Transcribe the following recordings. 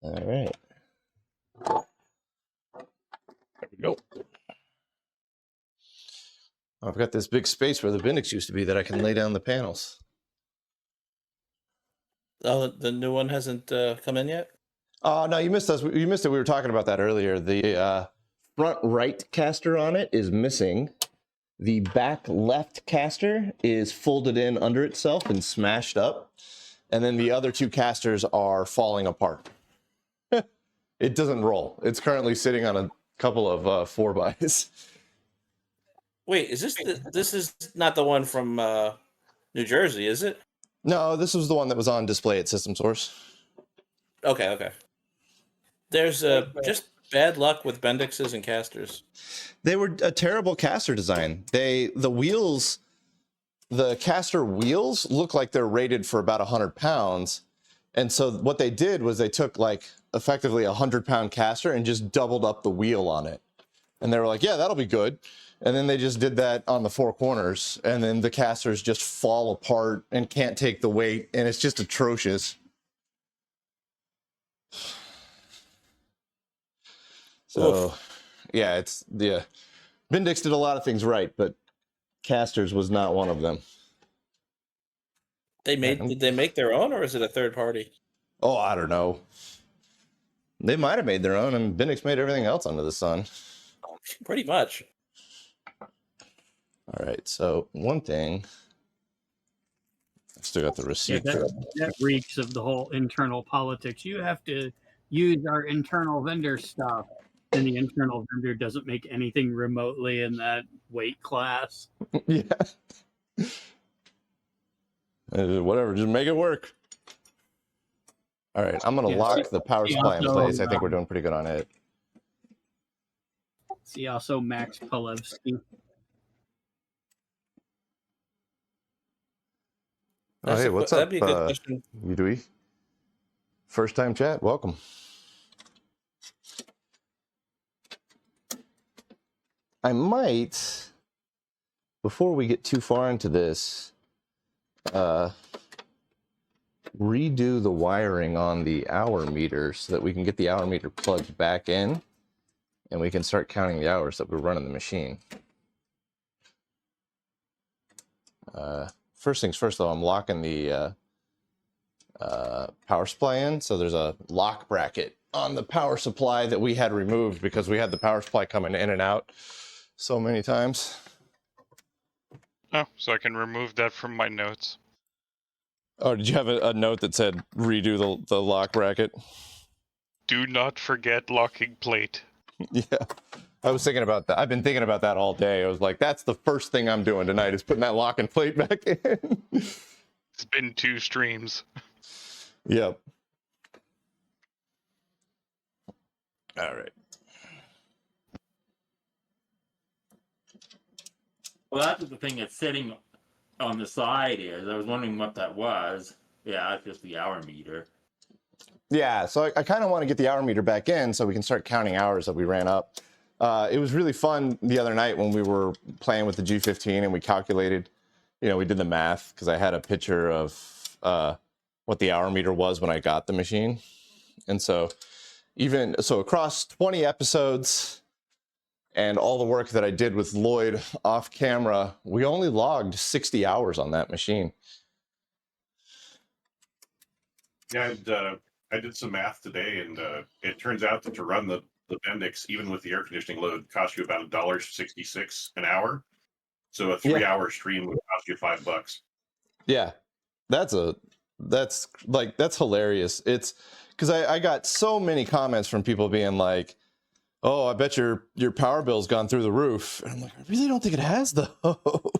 All right. There we go. I've got this big space where the Bendix used to be that I can lay down the panels. Oh, the new one hasn't come in yet? Oh, no, you missed us. You missed it. We were talking about that earlier. The front right caster on it is missing. The back left caster is folded in under itself and smashed up. And then the other two casters are falling apart. It doesn't roll. It's currently sitting on a couple of 4x. Wait, is this is not the one from New Jersey, is it? No, this was the one that was on display at System Source. Okay. There's just bad luck with Bendixes and casters. They were a terrible caster design. The caster wheels look like they're rated for about 100 pounds. And so what they did was they took like effectively a 100-pound caster and just doubled up the wheel on it. And they were like, yeah, that'll be good. And then they just did that on the four corners. And then the casters just fall apart and can't take the weight. And it's just atrocious. So, yeah, Bendix did a lot of things right, but casters was not one of them. Did they make their own, or is it a third party? Oh, I don't know. They might have made their own, and Bendix made everything else under the sun. Pretty much. All right, so one thing. I've still got the receipt. Yeah, that reeks of the whole internal politics. You have to use our internal vendor stuff, and the internal vendor doesn't make anything remotely in that weight class. Yeah. Whatever, just make it work. All right, I'm going to lock the power supply in place. I think we're doing pretty good on it. See also Max Palevsky. Oh, hey, what's up, that'd be a good question. Udui? First time chat, welcome. I might, before we get too far into this, redo the wiring on the hour meter so that we can get the hour meter plugged back in and we can start counting the hours that we're running the machine. First things first, though, I'm locking the power supply in. So there's a lock bracket on the power supply that we had removed because we had the power supply coming in and out so many times. Oh, so I can remove that from my notes. Oh, did you have a note that said redo the lock bracket? Do not forget locking plate. Yeah. I was thinking about that. I've been thinking about that all day. I was like, that's the first thing I'm doing tonight is putting that lock and plate back in. It's been 2 streams. Yep. All right. Well, that's the thing that's sitting on the side is. I was wondering what that was. Yeah, it's just the hour meter. Yeah, so I kind of want to get the hour meter back in so we can start counting hours that we ran up. It was really fun the other night when we were playing with the G15 and we calculated, we did the math because I had a picture of what the hour meter was when I got the machine. And so across 20 episodes and all the work that I did with Lloyd off camera, we only logged 60 hours on that machine. Yeah, I did some math today, and it turns out that to run the Bendix, even with the air conditioning load, costs you about $1.66 an hour. So a 3-hour stream would cost you $5. Yeah, that's hilarious. It's because I got so many comments from people being like, "Oh, I bet your power bill's gone through the roof." And I'm like, I really don't think it has though.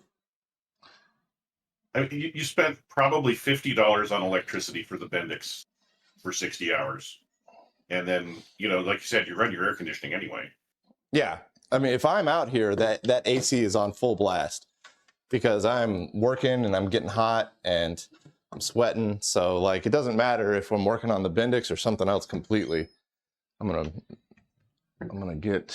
I mean, you spent probably $50 on electricity for the Bendix for 60 hours. And then, like you said, you run your air conditioning anyway. Yeah. I mean, if I'm out here, that AC is on full blast because I'm working and I'm getting hot and I'm sweating. So like, it doesn't matter if I'm working on the Bendix or something else completely. I'm gonna get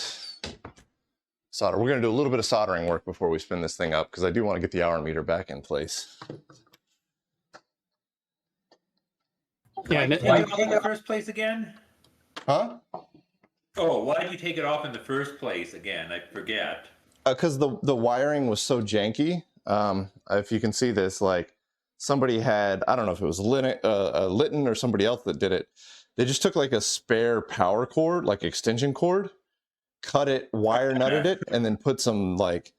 solder. We're gonna do a little bit of soldering work before we spin this thing up because I do want to get the hour meter back in place. Yeah, in the first place again? Huh? Oh, why did you take it off in the first place? Again, I forget. Because the wiring was so janky. If you can see this, like somebody had, I don't know if it was Litten or somebody else that did it. They just took like a spare power cord, like extension cord, cut it, wire nutted it, and then put some like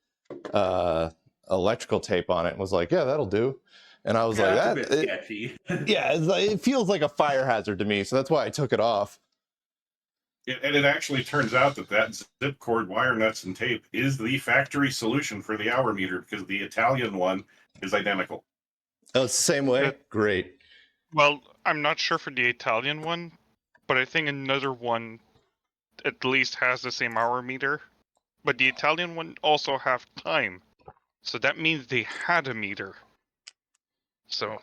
electrical tape on it and was like, yeah, that'll do. And I was like, That's a that, bit sketchy. yeah, it feels like a fire hazard to me. So that's why I took it off. And it actually turns out that zip cord, wire nuts, and tape is the factory solution for the hour meter because the Italian one is identical. Oh, it's the same way? Great. Well, I'm not sure for the Italian one, but I think another one at least has the same hour meter. But the Italian one also have time. So that means they had a meter. So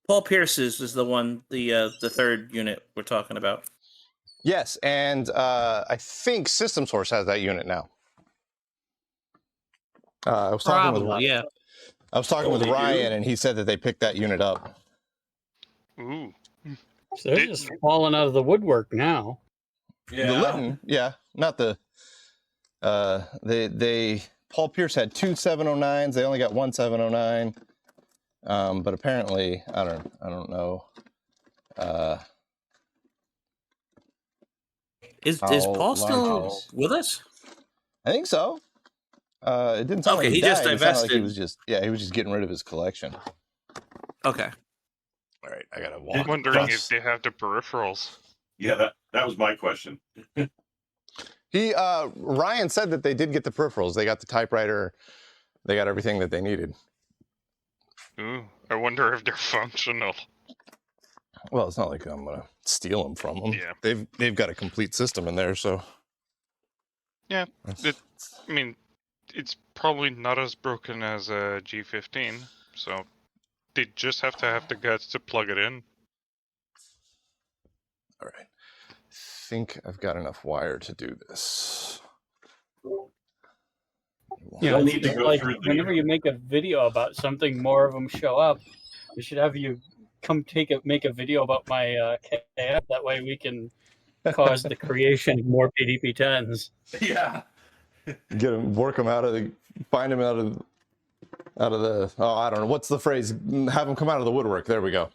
Paul Pierce's is the one, the third unit we're talking about. Yes, and I think System Source has that unit now. I was talking with Probably, yeah. I was talking with they do? Ryan, and he said that they picked that unit up. ooh. So they're just falling out of the woodwork now. Yeah. The Litten, yeah, not the. They Paul Pierce had 2 709s. They only got 1 709. But apparently, I don't know. Is How Paul still large is- with us? I think so. It didn't sound Okay, like he died. just It sounded like he divested. was just getting rid of his collection. Okay. All right, I gotta I'm walk. wondering across. if they have the peripherals. Yeah, that was my question. Ryan said that they did get the peripherals. They got the typewriter. They got everything that they needed. Ooh, I wonder if they're functional. Well, it's not like I'm gonna steal them from them. Yeah. They've got a complete system in there, so. Yeah, That's- I mean, it's probably not as broken as a G15, so they just have to have the guts to plug it in. All right. I think I've got enough wire to do this. You You'll know, need to go like through the- whenever you make a video about something, more of them show up. We should have you come make a video about my KF. That way we can cause the creation of more PDP-10s. Yeah. Get them, work them find them out of the. Oh, I don't know. What's the phrase? Have them come out of the woodwork. There we go.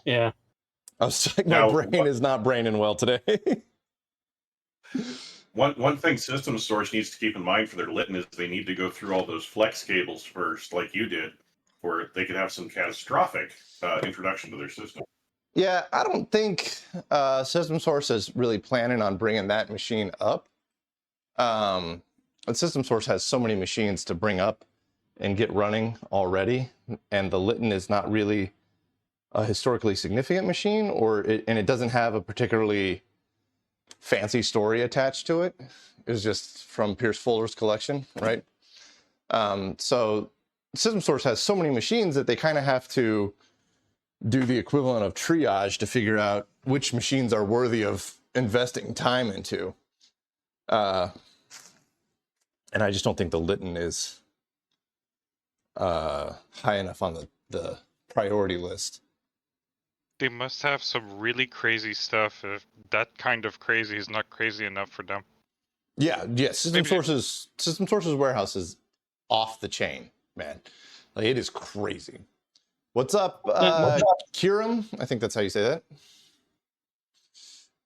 Yeah. I was like, my Now, brain is not braining well today. One thing System Source needs to keep in mind for their Litten is they need to go through all those flex cables first, like you did, or they could have some catastrophic introduction to their system. Yeah, I don't think System Source is really planning on bringing that machine up. System Source has so many machines to bring up and get running already, and the Litten is not really a historically significant machine, and it doesn't have a particularly fancy story attached to it. It's just from Pierce Fuller's collection, right? So System Source has so many machines that they kind of have to do the equivalent of triage to figure out which machines are worthy of investing time into. And I just don't think the Litten is high enough on the priority list. They must have some really crazy stuff if that kind of crazy is not crazy enough for them. Yeah. System Maybe- Source's warehouse is off the chain, man. Like, it is crazy. What's up, Kiram? I think that's how you say that.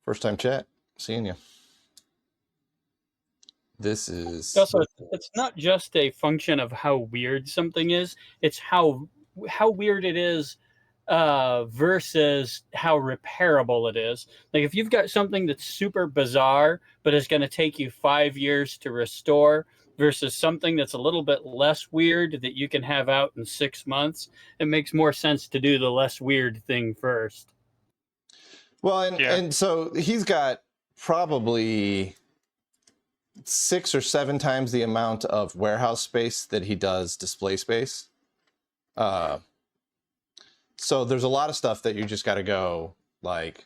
First time chat. Seeing you. This is Also, it's not just a function of how weird something is; it's how weird it is versus how repairable it is. Like if you've got something that's super bizarre, but is going to take you 5 years to restore, versus something that's a little bit less weird that you can have out in 6 months, it makes more sense to do the less weird thing first. well, Yeah. and so he's got probably 6 or 7 times the amount of warehouse space that he does display space. So there's a lot of stuff that you just got to go like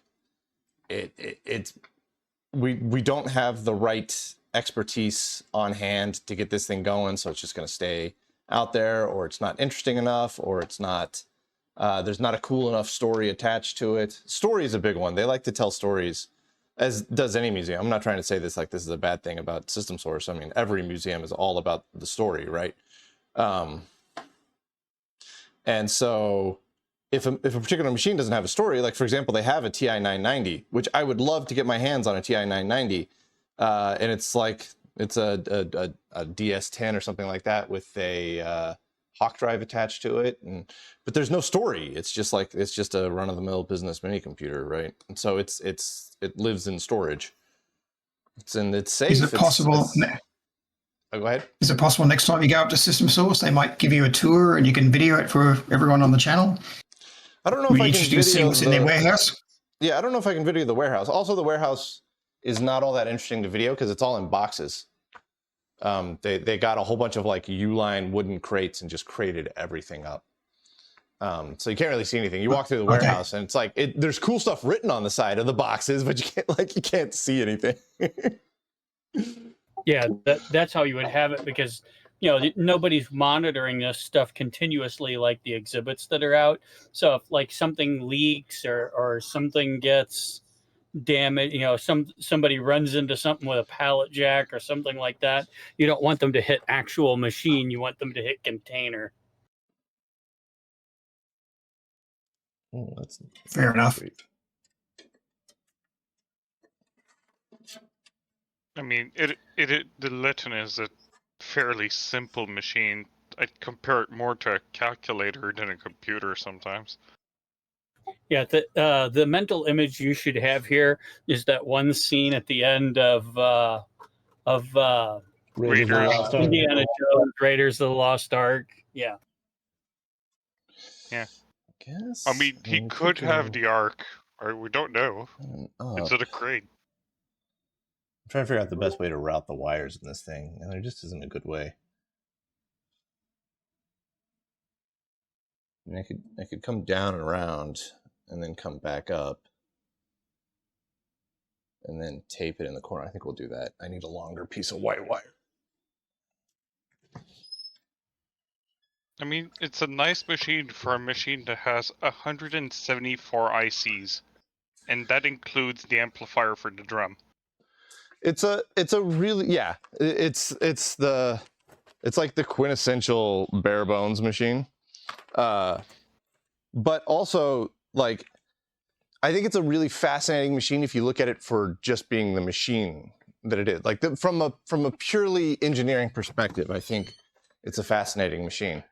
we don't have the right expertise on hand to get this thing going, so it's just going to stay out there, or it's not interesting enough, or it's not There's not a cool enough story attached to it. Story is a big one. They like to tell stories, as does any museum. I'm not trying to say this like this is a bad thing about System Source. I mean, every museum is all about the story, right? And so if a particular machine doesn't have a story, like for example, they have a TI 990, which I would love to get my hands on a TI 990. And it's like, it's a DS10 or something like that with a Hawk drive attached to it. But there's no story. It's just like, it's just a run of the mill business mini computer, right? And so it lives in storage. It's safe. Is it possible? Oh, go ahead. Is it possible next time you go up to System Source, they might give you a tour and you can video it for everyone on the channel? I don't know Would if I be can interesting to see video what's in their warehouse. Yeah, I don't know if I can video the warehouse. Also, the warehouse is not all that interesting to video because it's all in boxes. They got a whole bunch of like Uline wooden crates and just crated everything up. So you can't really see anything. You walk through the warehouse and it's like there's cool stuff written on the side of the boxes, but you can't see anything. Yeah, that's how you would have it, because nobody's monitoring this stuff continuously like the exhibits that are out. So if like something leaks or something gets damaged, somebody runs into something with a pallet jack or something like that, you don't want them to hit actual machine. You want them to hit container. Oh, that's Fair enough. Sweet. I mean, the Litten is a fairly simple machine. I'd compare it more to a calculator than a computer sometimes. Yeah, the mental image you should have here is that one scene at the end of Raiders. Indiana Jones, Raiders of the Lost Ark. Yeah. Yeah. Guess. I mean, he could have the Ark, or we don't know. It's at a crate. I'm trying to figure out the best way to route the wires in this thing, and there just isn't a good way. I mean, I could come down and around, and then come back up, and then tape it in the corner. I think we'll do that. I need a longer piece of white wire. I mean, it's a nice machine for a machine that has 174 ICs, and that includes the amplifier for the drum. It's a really, yeah, it's like the quintessential bare bones machine. But also, like, I think it's a really fascinating machine if you look at it for just being the machine that it is. Like from a purely engineering perspective, I think it's a fascinating machine.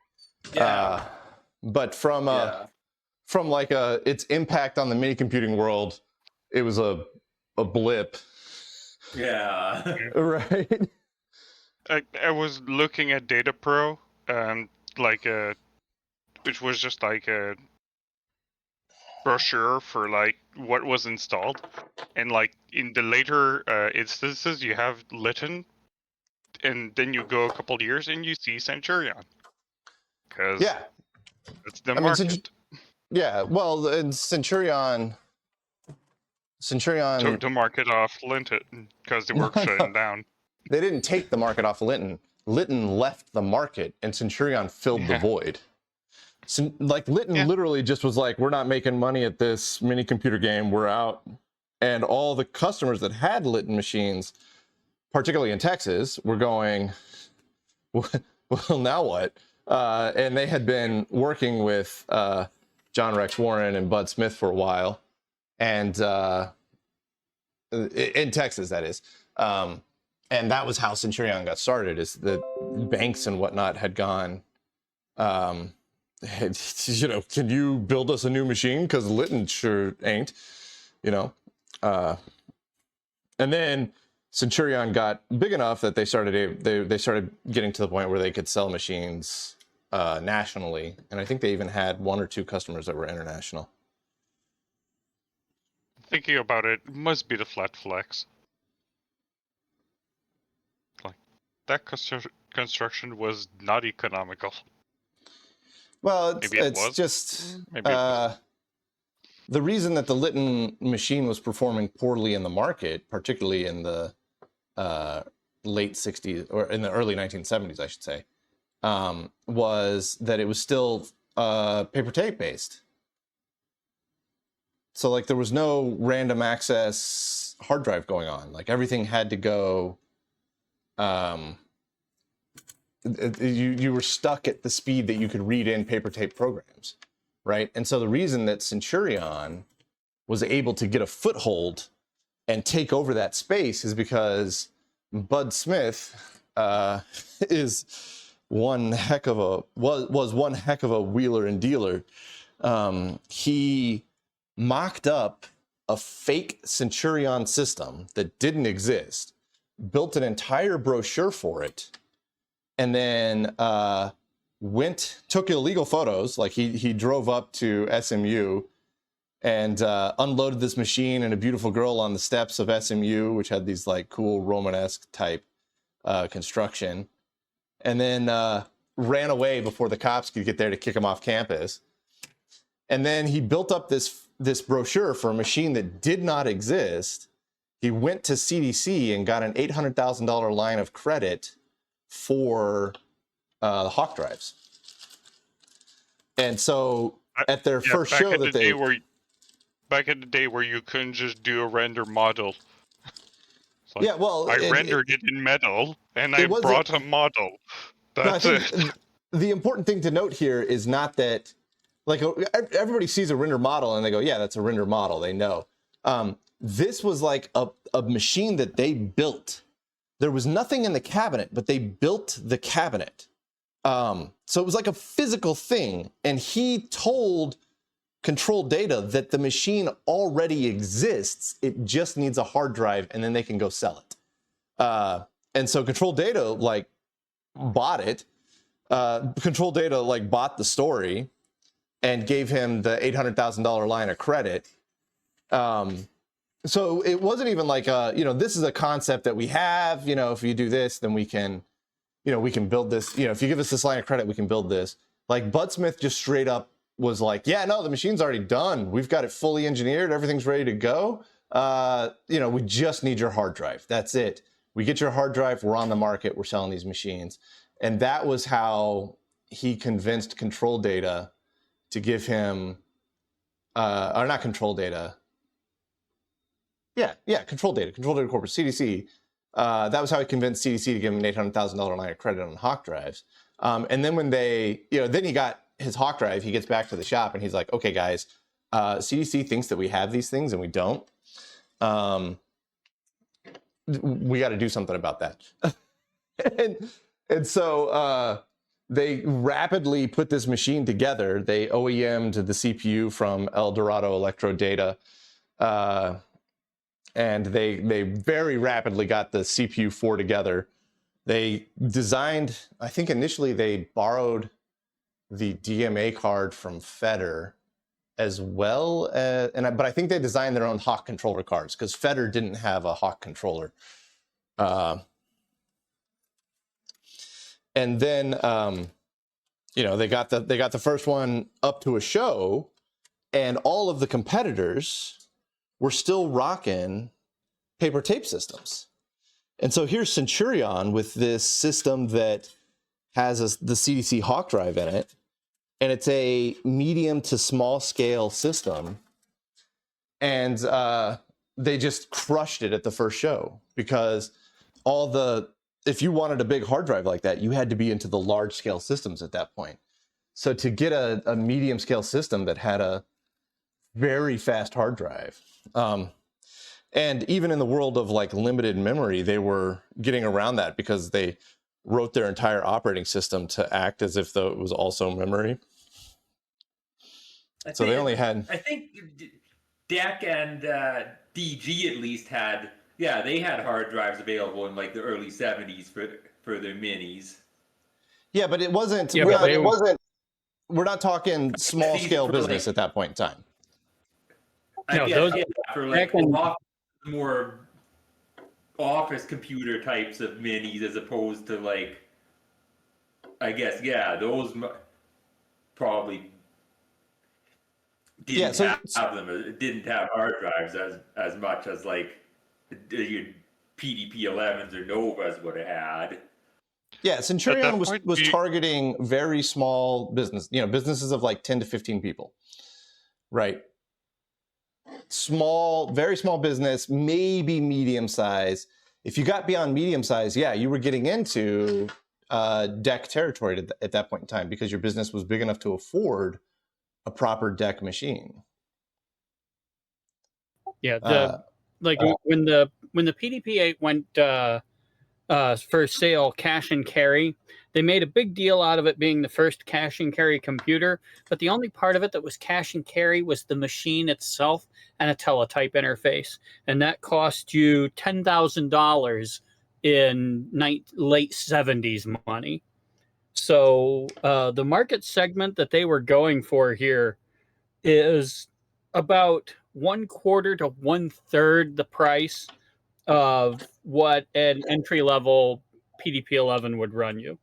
Yeah. But from like its impact on the mini computing world, it was a blip. Yeah. Right. I was looking at Data Pro, which was just like a brochure for like what was installed, and like in the later instances you have Litten, and then you go a couple years and you see Centurion, because it's the market. Yeah, well, and Centurion took the market off Litten because they were shutting down. They didn't take the market off Litten. Litten left the market, and Centurion filled the void. So, like, Litten literally just was like, we're not making money at this mini computer game, we're out. And all the customers that had Litten machines, particularly in Texas, were going, well, now what? And they had been working with John Rex Warren and Bud Smith for a while, and in Texas, that is. And that was how Centurion got started, is the banks and whatnot had gone, can you build us a new machine? Because Litten sure ain't, And then Centurion got big enough that they started getting to the point where they could sell machines nationally. And I think they even had 1 or 2 customers that were international. Thinking about it, must be the flat flex. Like, that construction was not economical. Well, Maybe it was. Just Maybe it was. The reason that the Litten machine was performing poorly in the market, particularly in the late 60s or in the early 1970s, I should say, was that it was still paper tape based. So like there was no random access hard drive going on. Like everything had to go. You were stuck at the speed that you could read in paper tape programs, right? And so the reason that Centurion was able to get a foothold and take over that space is because Bud Smith was one heck of a wheeler and dealer. He mocked up a fake Centurion system that didn't exist, built an entire brochure for it, and then took illegal photos. Like he drove up to SMU and unloaded this machine and a beautiful girl on the steps of SMU, which had these like cool Romanesque type construction, and then ran away before the cops could get there to kick him off campus. And then he built up this brochure for a machine that did not exist. He went to CDC and got an $800,000 line of credit for the Hawk drives. And so at their first show that they... Back in the day where you couldn't just do a render model. Like, yeah, well... I rendered it in metal, and I brought a model. That's it. The important thing to note here is not that... Like, everybody sees a render model, and they go, yeah, that's a render model. They know. This was like a machine that they built. There was nothing in the cabinet, but they built the cabinet. So it was like a physical thing. And he told Control Data that the machine already exists. It just needs a hard drive, and then they can go sell it. And so Control Data, like, bought it. Control Data, like, bought the story and gave him the $800,000 line of credit. So it wasn't even like, this is a concept that we have, if you do this, then we can build this, if you give us this line of credit, we can build this. Like Bud Smith just straight up was like, yeah, no, the machine's already done. We've got it fully engineered. Everything's ready to go. We just need your hard drive. That's it. We get your hard drive. We're on the market. We're selling these machines. And that was how he convinced Control Data to give him, or not Control Data. Yeah, Control Data Corporate, CDC. That was how he convinced CDC to give him an $800,000 line of credit on Hawk drives. And then when they, then he got his Hawk drive, he gets back to the shop and he's like, okay, guys, CDC thinks that we have these things and we don't. We got to do something about that. and so they rapidly put this machine together. They OEM'd the CPU from Eldorado Electrodata. And they very rapidly got the CPU-4 together. They designed, I think initially they borrowed the DMA card from Feder as well. But I think they designed their own Hawk controller cards because Feder didn't have a Hawk controller. And then, they got the first one up to a show, and all of the competitors were still rocking paper tape systems. And so here's Centurion with this system that has the CDC Hawk drive in it, and it's a medium to small scale system. And they just crushed it at the first show because if you wanted a big hard drive like that, you had to be into the large scale systems at that point. So to get a medium scale system that had a very fast hard drive, and even in the world of like limited memory, they were getting around that because they wrote their entire operating system to act as if though it was also memory. I think DEC and DG at least had, they had hard drives available in like the early 70s for their minis. Yeah, but it wasn't. Yeah, we're not talking small scale business at that point in time. I guess, for like more office computer types of minis as opposed to like, I guess, those probably didn't have them. It didn't have hard drives as much as like your PDP-11s or Novas would have had. Yeah, Centurion was point, targeting very small business, businesses of like 10 to 15 people, right? Small, very small business, maybe medium size. If you got beyond medium size, yeah, you were getting into deck territory at that point in time because your business was big enough to afford a proper deck machine. Yeah, when the PDP-8 went for sale, cash and carry, they made a big deal out of it being the first cash and carry computer, but the only part of it that was cash and carry was the machine itself and a teletype interface, and that cost you $10,000 in late 70s money. So the market segment that they were going for here is about 1/4 to 1/3 the price of what an entry level PDP-11 would run you.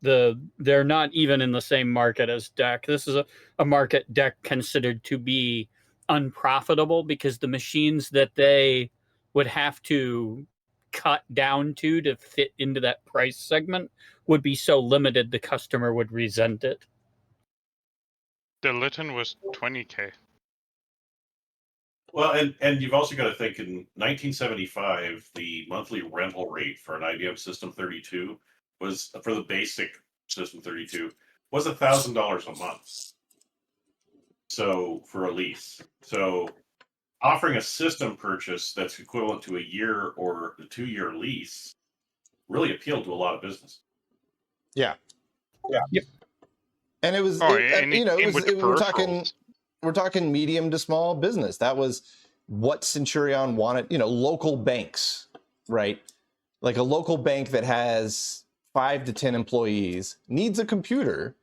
They're not even in the same market as DEC. This is a market DEC considered to be unprofitable because the machines that they would have to cut down to fit into that price segment would be so limited the customer would resent it. The Litten was 20K. Well, and you've also got to think in 1975, the monthly rental rate for an IBM System 32 was, for the basic System 32, was $1,000 a month. So for a lease, so offering a system purchase that's equivalent to a year or a 2-year lease really appealed to a lot of business. Yeah. Yep. And it was, we're talking medium to small business. That was what Centurion wanted, local banks, right? Like a local bank that has 5 to 10 employees needs a computer.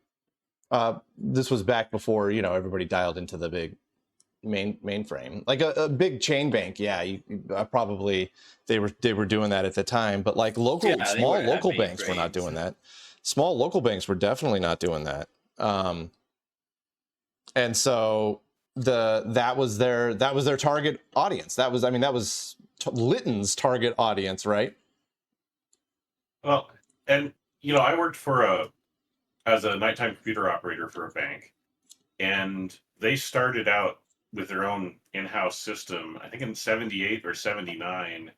This was back before, everybody dialed into the big mainframe. Like a big chain bank, yeah, probably they were doing that at the time, but like small local banks were not doing that. Small local banks were definitely not doing that. And so that was their target audience. That was Litten's target audience, right? Well, and I worked as a nighttime computer operator for a bank, and they started out with their own in-house system, I think in 78 or 79,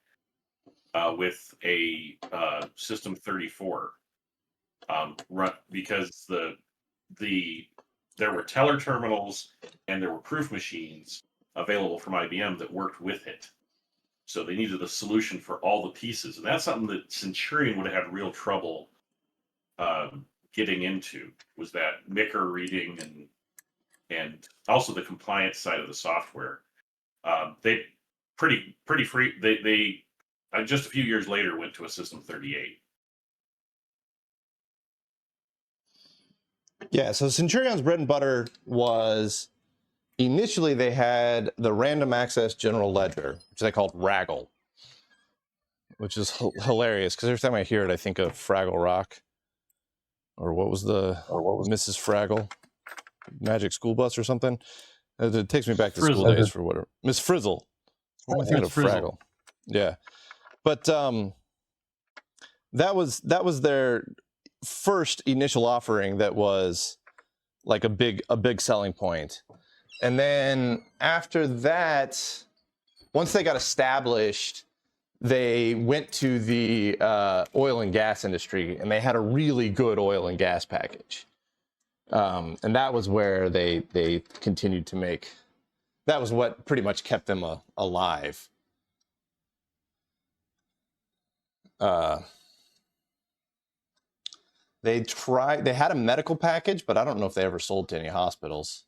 with a System 34. Because there were teller terminals and there were proof machines available from IBM that worked with it. So they needed a solution for all the pieces. And that's something that Centurion would have had real trouble getting into, was that MICR reading and also the compliance side of the software. They pretty free. They just a few years later went to a System 38. Yeah, so Centurion's bread and butter was, initially they had the random access general ledger, which they called Raggle, which is hilarious because every time I hear it, I think of Fraggle Rock, or what was Mrs. Fraggle, Magic School Bus or something. It takes me back to school days for whatever. Miss Frizzle. What am I thinking of? Fraggle. Yeah, but that was their first initial offering that was like a big selling point. And then after that, once they got established, they went to the oil and gas industry, and they had a really good oil and gas package. And that was where they continued to make, that was what pretty much kept them alive. They had a medical package, but I don't know if they ever sold to any hospitals.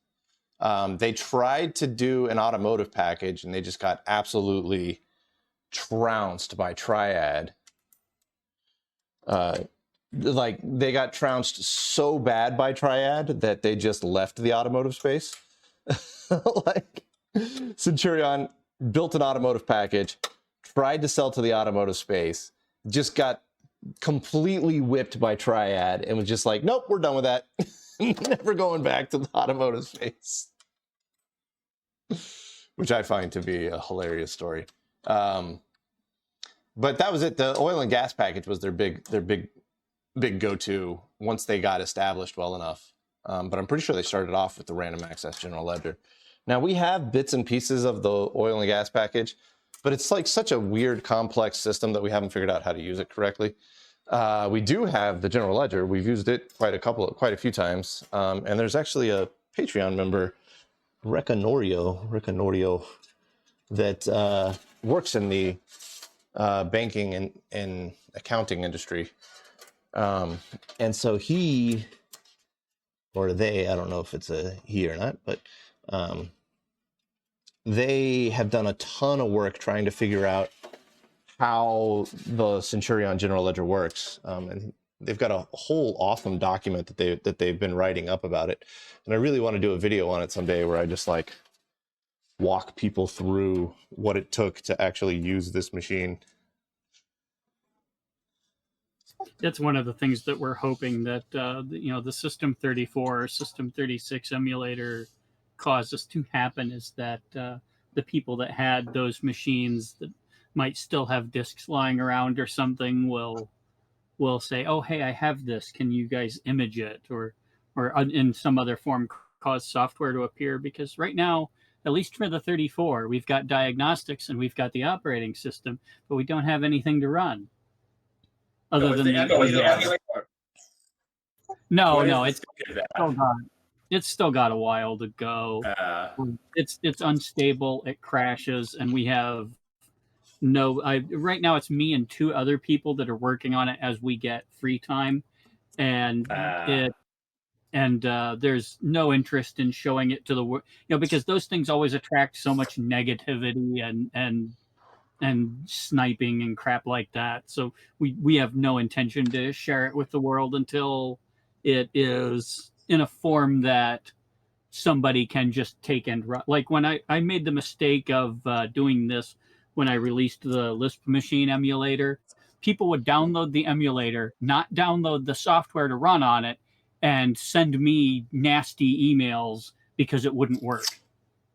They tried to do an automotive package, and they just got absolutely trounced by Triad. Like they got trounced so bad by Triad that they just left the automotive space. Like Centurion built an automotive package, tried to sell to the automotive space, just got completely whipped by Triad and was just like, nope, we're done with that. Never going back to the automotive space. Which I find to be a hilarious story. but that was it. The oil and gas package was their big go-to once they got established well enough. But I'm pretty sure they started off with the random access general ledger. Now we have bits and pieces of the oil and gas package, but it's like such a weird, complex system that we haven't figured out how to use it correctly. We do have the general ledger. We've used it quite a few times. And there's actually a Patreon member, Recanorio, that works in the banking and accounting industry. And so he, or they, I don't know if it's a he or not, but they have done a ton of work trying to figure out how the Centurion general ledger works. And they've got a whole awesome document that they've been writing up about it. And I really want to do a video on it someday where I just like walk people through what it took to actually use this machine. That's one of the things that we're hoping that the System 34 or System 36 emulator causes to happen, is that the people that had those machines that might still have disks lying around or something will say, oh, hey, I have this, can you guys image it, or in some other form cause software to appear? Because right now, at least for the 34, we've got diagnostics and we've got the operating system, but we don't have anything to run other than it's still got a while to go. It's unstable, it crashes, and we have right now it's me and 2 other people that are working on it as we get free time, and there's no interest in showing it to the world, because those things always attract so much negativity and sniping and crap like that. So we have no intention to share it with the world until it is in a form that somebody can just take and run. Like when I made the mistake of doing this when I released the Lisp machine emulator, people would download the emulator, not download the software to run on it, and send me nasty emails because it wouldn't work.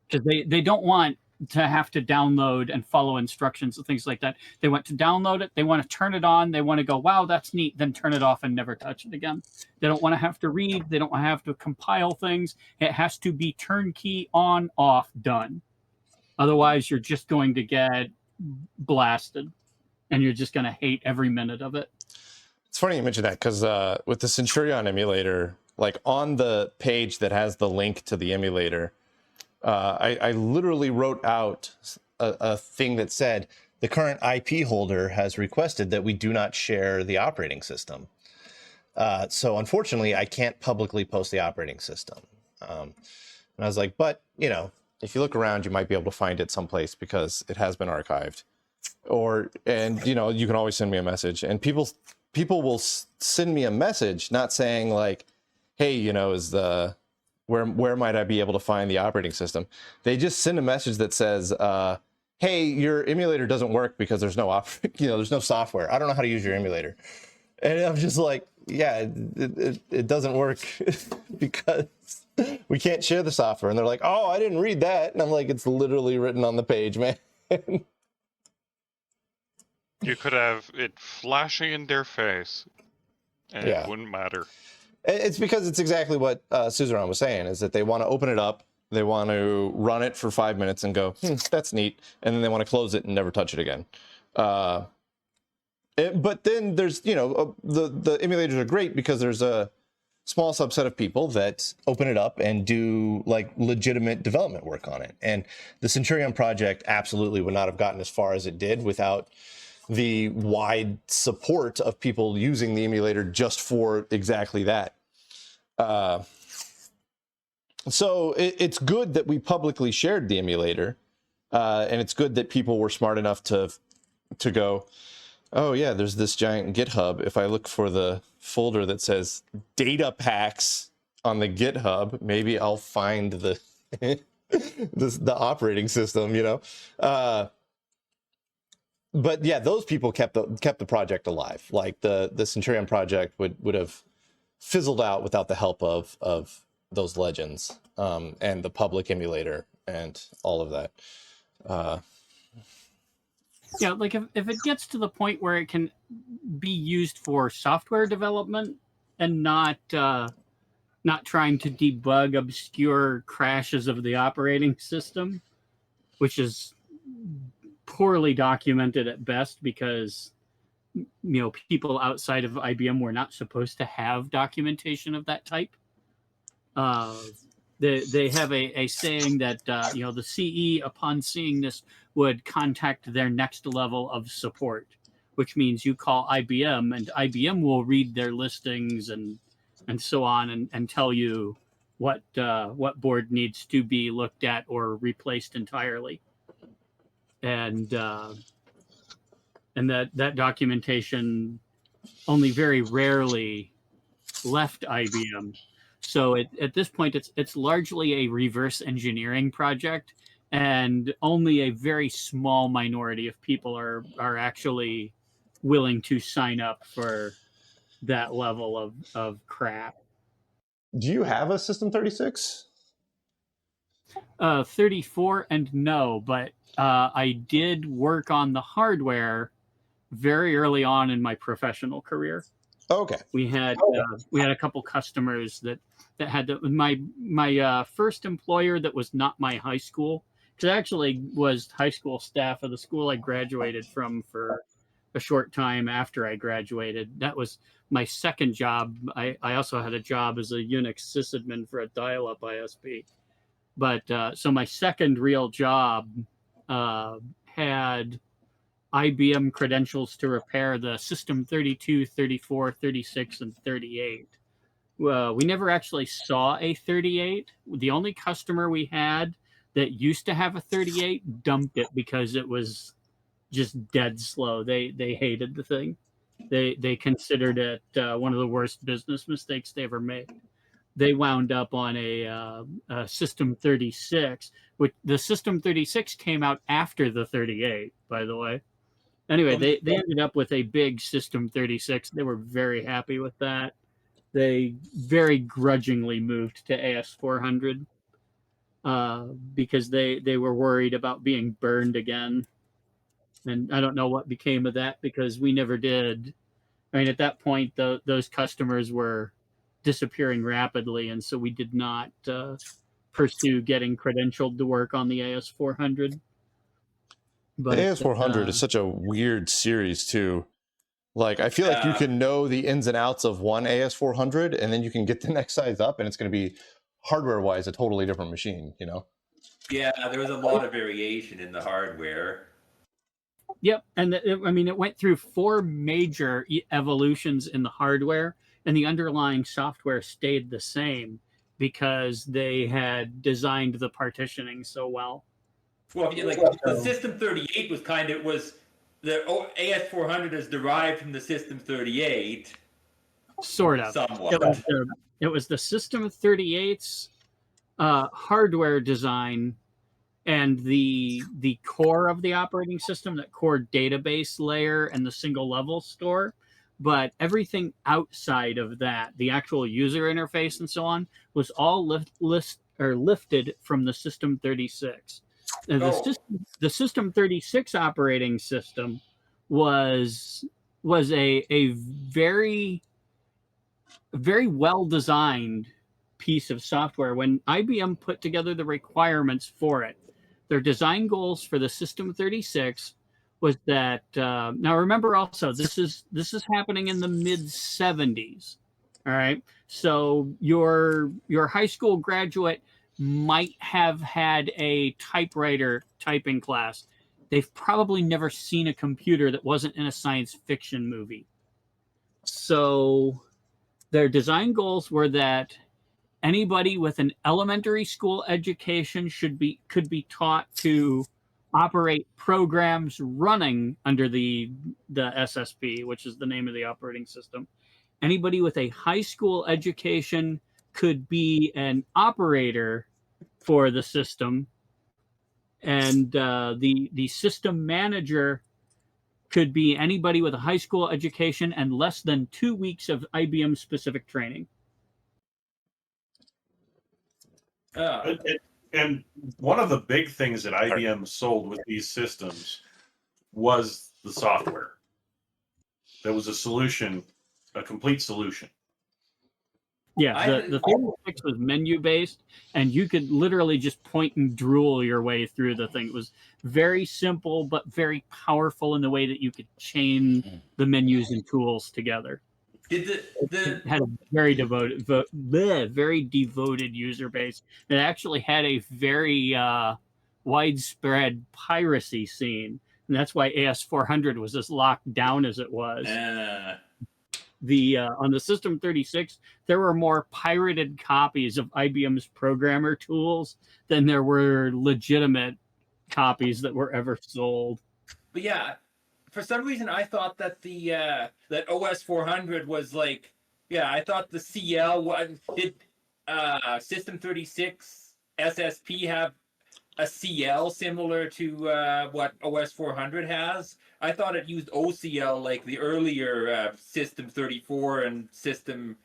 Because they don't want to have to download and follow instructions and things like that. They want to download it, they want to turn it on, they want to go, wow, that's neat, then turn it off and never touch it again. They don't want to have to read, they don't want to have to compile things. It has to be turnkey, on, off, done. Otherwise, you're just going to get blasted, and you're just going to hate every minute of it. It's funny you mention that, because with the Centurion emulator, like on the page that has the link to the emulator, I literally wrote out a thing that said, the current IP holder has requested that we do not share the operating system. So unfortunately, I can't publicly post the operating system. And I was like, but, if you look around, you might be able to find it someplace because it has been archived. And you can always send me a message. And people will send me a message not saying like, hey, where might I be able to find the operating system? They just send a message that says, hey, your emulator doesn't work because there's no there's no software. I don't know how to use your emulator. And I'm just like, yeah, it doesn't work because we can't share the software. And they're like, oh, I didn't read that. And I'm like, it's literally written on the page, man. You could have it flashing in their face, and it wouldn't matter. It's because it's exactly what Suzerain was saying, is that they want to open it up, they want to run it for 5 minutes and go, that's neat, and then they want to close it and never touch it again. But then there's, the emulators are great because there's a small subset of people that open it up and do like legitimate development work on it. And the Centurion project absolutely would not have gotten as far as it did without the wide support of people using the emulator just for exactly that. So it's good that we publicly shared the emulator, and it's good that people were smart enough to go, oh yeah, there's this giant GitHub. If I look for the folder that says data packs on the GitHub, maybe I'll find the the operating system, But yeah, those people kept the project alive. Like the Centurion project would have fizzled out without the help of those legends and the public emulator and all of that. Yeah, like if it gets to the point where it can be used for software development and not trying to debug obscure crashes of the operating system, which is poorly documented at best because people outside of IBM were not supposed to have documentation of that type. They have a saying that the CE upon seeing this would contact their next level of support, which means you call IBM and IBM will read their listings and so on and tell you what board needs to be looked at or replaced entirely. And that documentation only very rarely left IBM. So at this point, it's largely a reverse engineering project, and only a very small minority of people are actually willing to sign up for that level of crap. Do you have a System 36? 34 and no, but I did work on the hardware very early on in my professional career. Okay. We had a couple customers that had my first employer that was not my high school, because I actually was high school staff of the school I graduated from for a short time after I graduated. That was my second job. I also had a job as a Unix sysadmin for a dial-up ISP. But so my second real job had IBM credentials to repair the System 32, 34, 36, and 38. We never actually saw a 38. The only customer we had that used to have a 38 dumped it because it was just dead slow. They hated the thing. They considered it one of the worst business mistakes they ever made. They wound up on a System 36, which the System 36 came out after the 38, by the way. Anyway, they ended up with a big System 36. They were very happy with that. They very grudgingly moved to AS400 because they were worried about being burned again. And I don't know what became of that because we never did. I mean, at that point, those customers were disappearing rapidly, and so we did not pursue getting credentialed to work on the AS400. But the AS400 is such a weird series too. Like, I feel like you can know the ins and outs of one AS400, and then you can get the next size up, and it's going to be hardware-wise a totally different machine. Yeah, there was a lot of variation in the hardware. Yep, and it went through 4 major evolutions in the hardware, and the underlying software stayed the same because they had designed the partitioning so well. Well, the System 38 was the AS400 is derived from the System 38. Sort of. Somewhat. It was the System 38's hardware design and the core of the operating system, that core database layer and the single level store. But everything outside of that, the actual user interface and so on, was all lifted from the System 36. And the System 36 operating system was a very, very well designed piece of software. When IBM put together the requirements for it, their design goals for the System 36 was that now remember also this is happening in the mid 70s. All right, so your high school graduate might have had a typewriter typing class. They've probably never seen a computer that wasn't in a science fiction movie. So their design goals were that anybody with an elementary school education could be taught to operate programs running under the SSP, which is the name of the operating system. Anybody with a high school education could be an operator for the system, and the system manager could be anybody with a high school education and less than 2 weeks of IBM specific training. And one of the big things that IBM sold with these systems was the software. That was a solution, a complete solution. Yeah, the 36 was menu based, and you could literally just point and drool your way through the thing. It was very simple, but very powerful in the way that you could chain the menus and tools together. It had a very very devoted user base. It actually had a very widespread piracy scene, and that's why AS400 was as locked down as it was. On the System 36, there were more pirated copies of IBM's programmer tools than there were legitimate copies that were ever sold. But yeah, for some reason I thought that that OS 400 was like, yeah, I thought the CL did System 36 SSP have a CL similar to what OS 400 has. I thought it used OCL like the earlier System 34 and System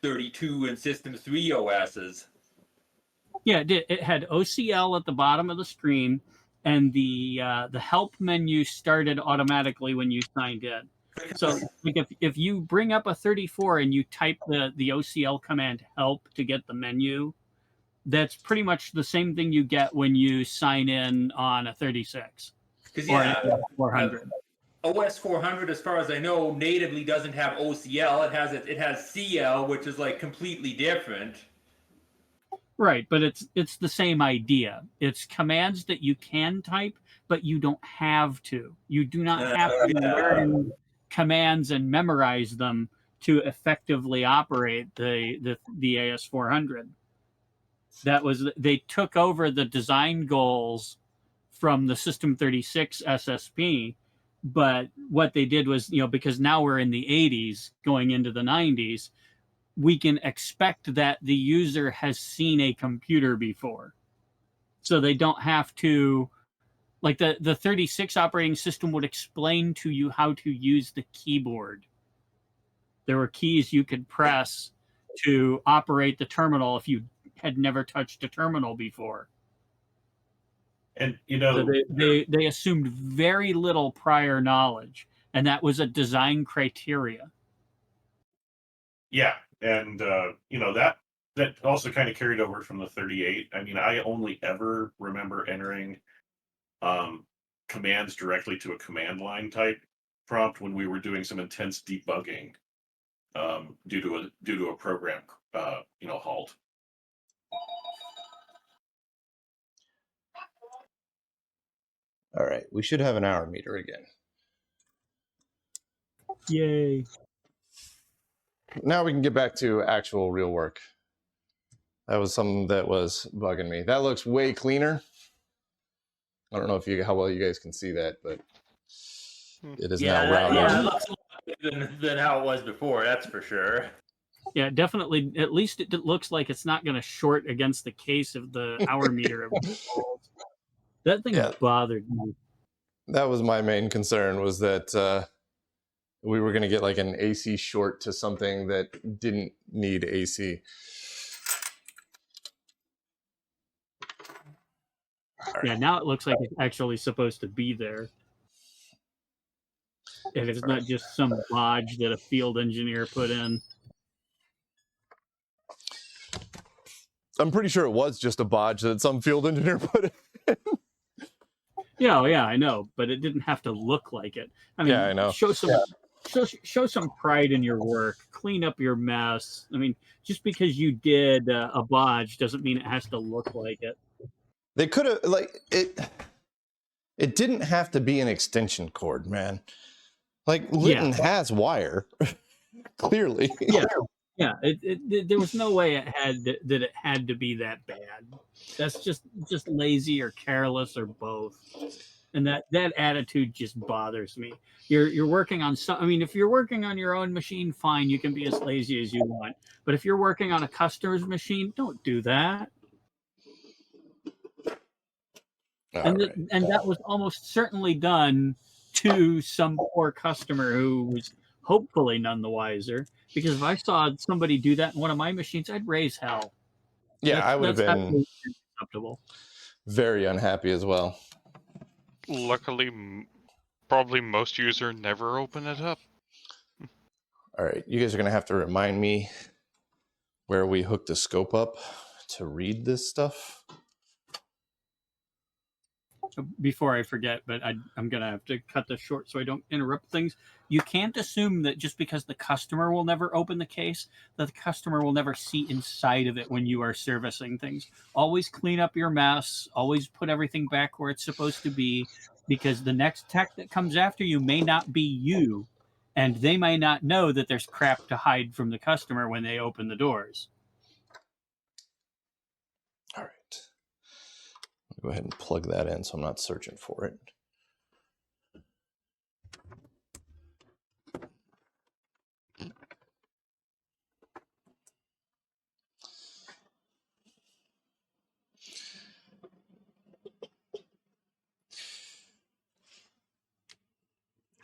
32 and System 3 OSs. Yeah, it did. It had OCL at the bottom of the screen, and the help menu started automatically when you signed in. So like if you bring up a 34 and you type the OCL command help to get the menu, that's pretty much the same thing you get when you sign in on a 36 or a 400. OS 400, as far as I know, natively doesn't have OCL. It has CL, which is like completely different. Right, but it's the same idea. It's commands that you can type, but you don't have to. You do not have to learn commands and memorize them to effectively operate the AS400. They took over the design goals from the System 36 SSP, but what they did was, because now we're in the 80s going into the 90s, we can expect that the user has seen a computer before. So they don't have to, like the 36 operating system would explain to you how to use the keyboard. There were keys you could press to operate the terminal if you had never touched a terminal before. And so they assumed very little prior knowledge, and that was a design criteria. Yeah, and that also kind of carried over from the 38. I mean, I only ever remember entering commands directly to a command line type prompt when we were doing some intense debugging due to a program halt. All right, we should have an hour meter again. Yay. Now we can get back to actual real work. That was something that was bugging me. That looks way cleaner. I don't know how well you guys can see that, but it is now rounded. Yeah, it looks a lot better than how it was before, that's for sure. Yeah, definitely. At least it looks like it's not going to short against the case of the hour meter. That thing bothered me. That was my main concern, was that we were going to get like an AC short to something that didn't need AC. Yeah, now it looks like it's actually supposed to be there. And it's not just some bodge that a field engineer put in. I'm pretty sure it was just a bodge that some field engineer put in. Yeah, I know, but it didn't have to look like it. I mean, I know. Show some pride in your work. Clean up your mess. I mean, just because you did a bodge doesn't mean it has to look like it. They could have, like, it didn't have to be an extension cord, man. Like, Litten has wire, clearly. Yeah. There was no way it had to be that bad. That's just lazy or careless or both. And that attitude just bothers me. You're working on some. I mean, if you're working on your own machine, fine, you can be as lazy as you want. But if you're working on a customer's machine, don't do that. And that was almost certainly done to some poor customer who was hopefully none the wiser. Because if I saw somebody do that in one of my machines, I'd raise hell. Yeah, I would have been acceptable. Very unhappy as well. Luckily, Probably most user never open it up. All right, you guys are gonna have to remind me where we hook the scope up to read this stuff. Before I forget, but I'm going to have to cut this short so I don't interrupt things. You can't assume that just because the customer will never open the case, that the customer will never see inside of it when you are servicing things. Always clean up your mess. Always put everything back where it's supposed to be, because the next tech that comes after you may not be you, and they may not know that there's crap to hide from the customer when they open the doors. All right. Go ahead and plug that in so I'm not searching for it.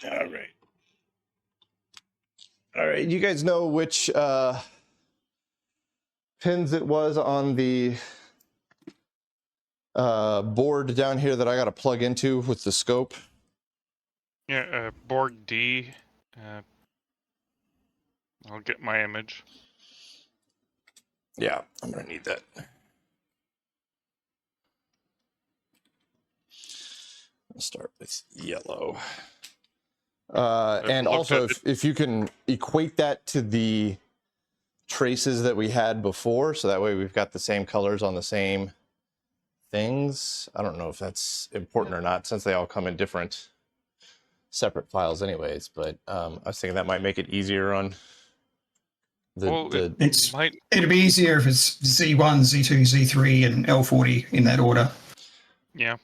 All right. All right. You guys know which pins it was on the board down here that I got to plug into with the scope? Yeah, board D. I'll get my image. Yeah, I'm going to need that. I'll start with yellow. And also, if you can equate that to the traces that we had before, so that way we've got the same colors on the same things. I don't know if that's important or not, since they all come in different separate files anyways, but I was thinking that might make it easier on It'd be easier if it's Z1, Z2, Z3, and L40 in that order. Yeah.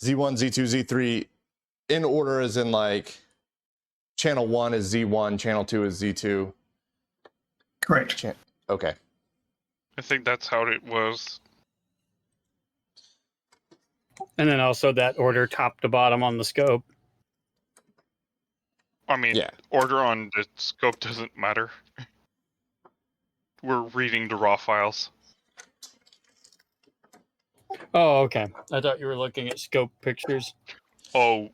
Z1, Z2, Z3 in order, as in like channel 1 is Z1, channel 2 is Z2. Correct. Okay. I think that's how it was. And then also that order top to bottom on the scope. I mean, yeah. Order on the scope doesn't matter. We're reading the raw files. Oh, okay. I thought you were looking at scope pictures. Oh,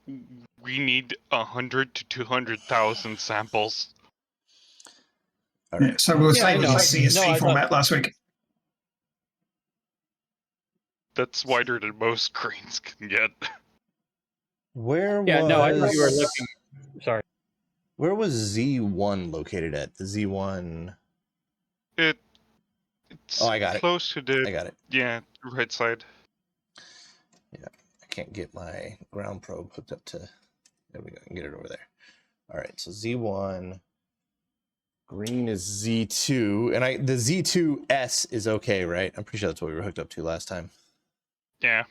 we need 100 to 200,000 samples. All right. Yeah, so we were saving the CSV format last week. That's wider than most screens can get. Where was... no, I thought you were looking... Sorry. Where was Z1 located at? The Z1... It's I got close to the... I got it. Yeah, right side. Yeah, I can't get my ground probe hooked up to... There we go, I can get it over there. All right, so Z1... Green is Z2, and the Z2S is okay, right? I'm pretty sure that's what we were hooked up to last time. Yeah.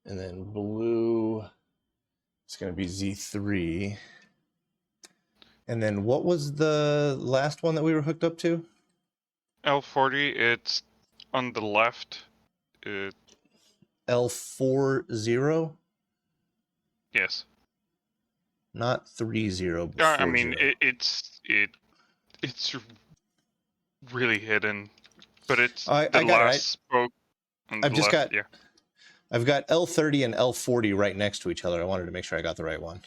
And then blue is going to be Z3. And then what was the last one that we were hooked up to? L40, it's on the left. L40? Yes. Not 30. Yeah, I mean, it's really hidden, but it's the last spoke on the left. Yeah. I've got L30 and L40 right next to each other. I wanted to make sure I got the right one.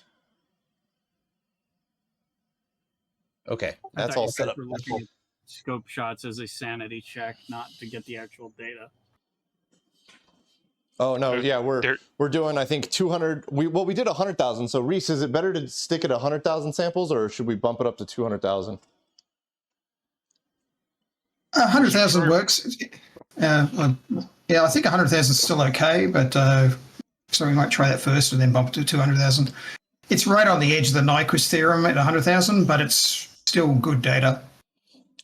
Okay, that's all set up. We're looking at scope shots as a sanity check, not to get the actual data. Oh no, yeah, we're doing, I think, 200. We did 100,000. So Reese, is it better to stick at 100,000 samples, or should we bump it up to 200,000? 100,000 works. Yeah, I think 100,000 is still okay, but so we might try that first and then bump it to 200,000. It's right on the edge of the Nyquist theorem at 100,000, but it's still good data.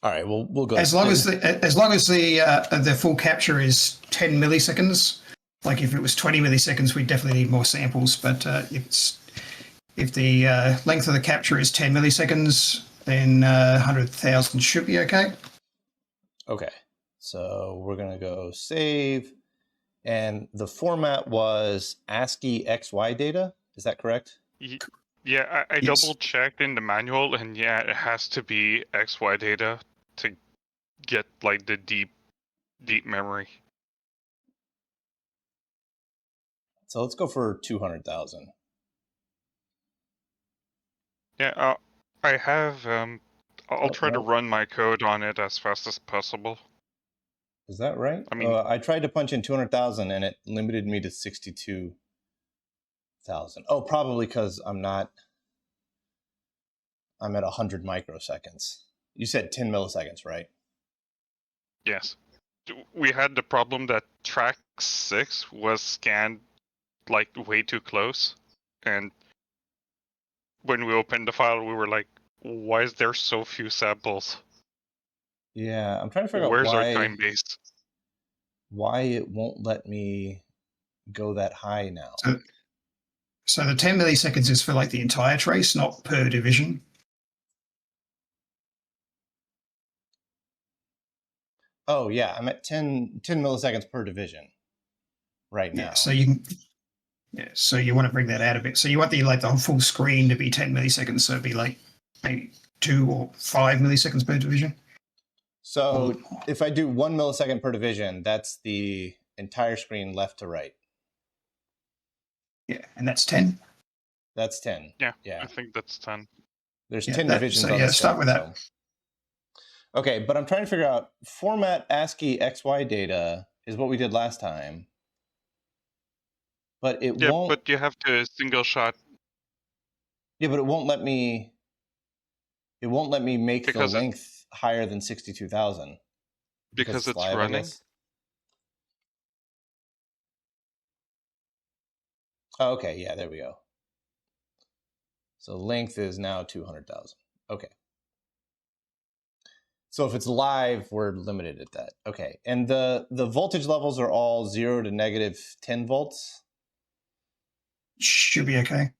All right, we'll go. As long as the full capture is 10 milliseconds. Like if it was 20 milliseconds, we definitely need more samples. But if the length of the capture is 10 milliseconds, then 100,000 should be okay. Okay, so we're gonna go save, and the format was ASCII XY data. Is that correct? Yeah, I Yes. double checked in the manual, and yeah, it has to be XY data to get like the deep memory. So let's go for 200,000. Yeah, I have. I'll try to no. run my code on it as fast as possible. Is that right? I mean- I tried to punch in 200,000 and it limited me to 62,000. Oh, probably because I'm at 100 microseconds. You said 10 milliseconds, right? Yes. We had the problem that track 6 was scanned like way too close, and when we opened the file, we were like, "Why is there so few samples? Yeah, I'm trying to figure Where's out our time base?" why it won't let me go that high now. So the 10 milliseconds is for like the entire trace, not per division. Oh yeah, I'm at 10 milliseconds per division right now. Yeah. So you can. Yeah. So you want to bring that out a bit. So you want the full screen to be 10 milliseconds. So it'd be like maybe 2 or 5 milliseconds per division. So if I do 1 millisecond per division, that's the entire screen left to right. Yeah, and that's 10. That's 10. Yeah, Yeah. I think that's 10. There's Yeah, 10 that- divisions so on yeah, the start set, with that. so. Okay, but I'm trying to figure out format ASCII XY data is what we did last time. But it Yeah, won't. but you have to single shot Yeah, but it won't let me. It won't let me make Because the length higher than 62,000 because it's live, I running. guess. Oh, okay, yeah, there we go. So length is now 200,000. Okay. So if it's live, we're limited at that. Okay, and the voltage levels are all 0 to negative 10 volts. Should be okay.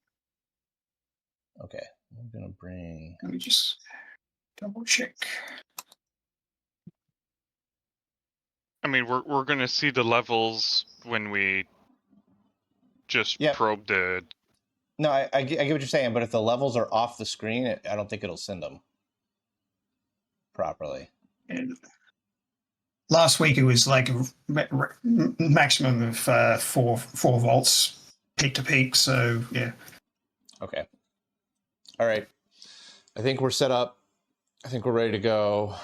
Okay, I'm gonna bring. Let me just double check. I mean, we're gonna see the levels when we just Yep. probe the. No, I get what you're saying, but if the levels are off the screen, I don't think it'll send them properly. And last week it was like a maximum of 4 volts peak to peak. So yeah. Okay. All right. I think we're set up. I think we're ready to go.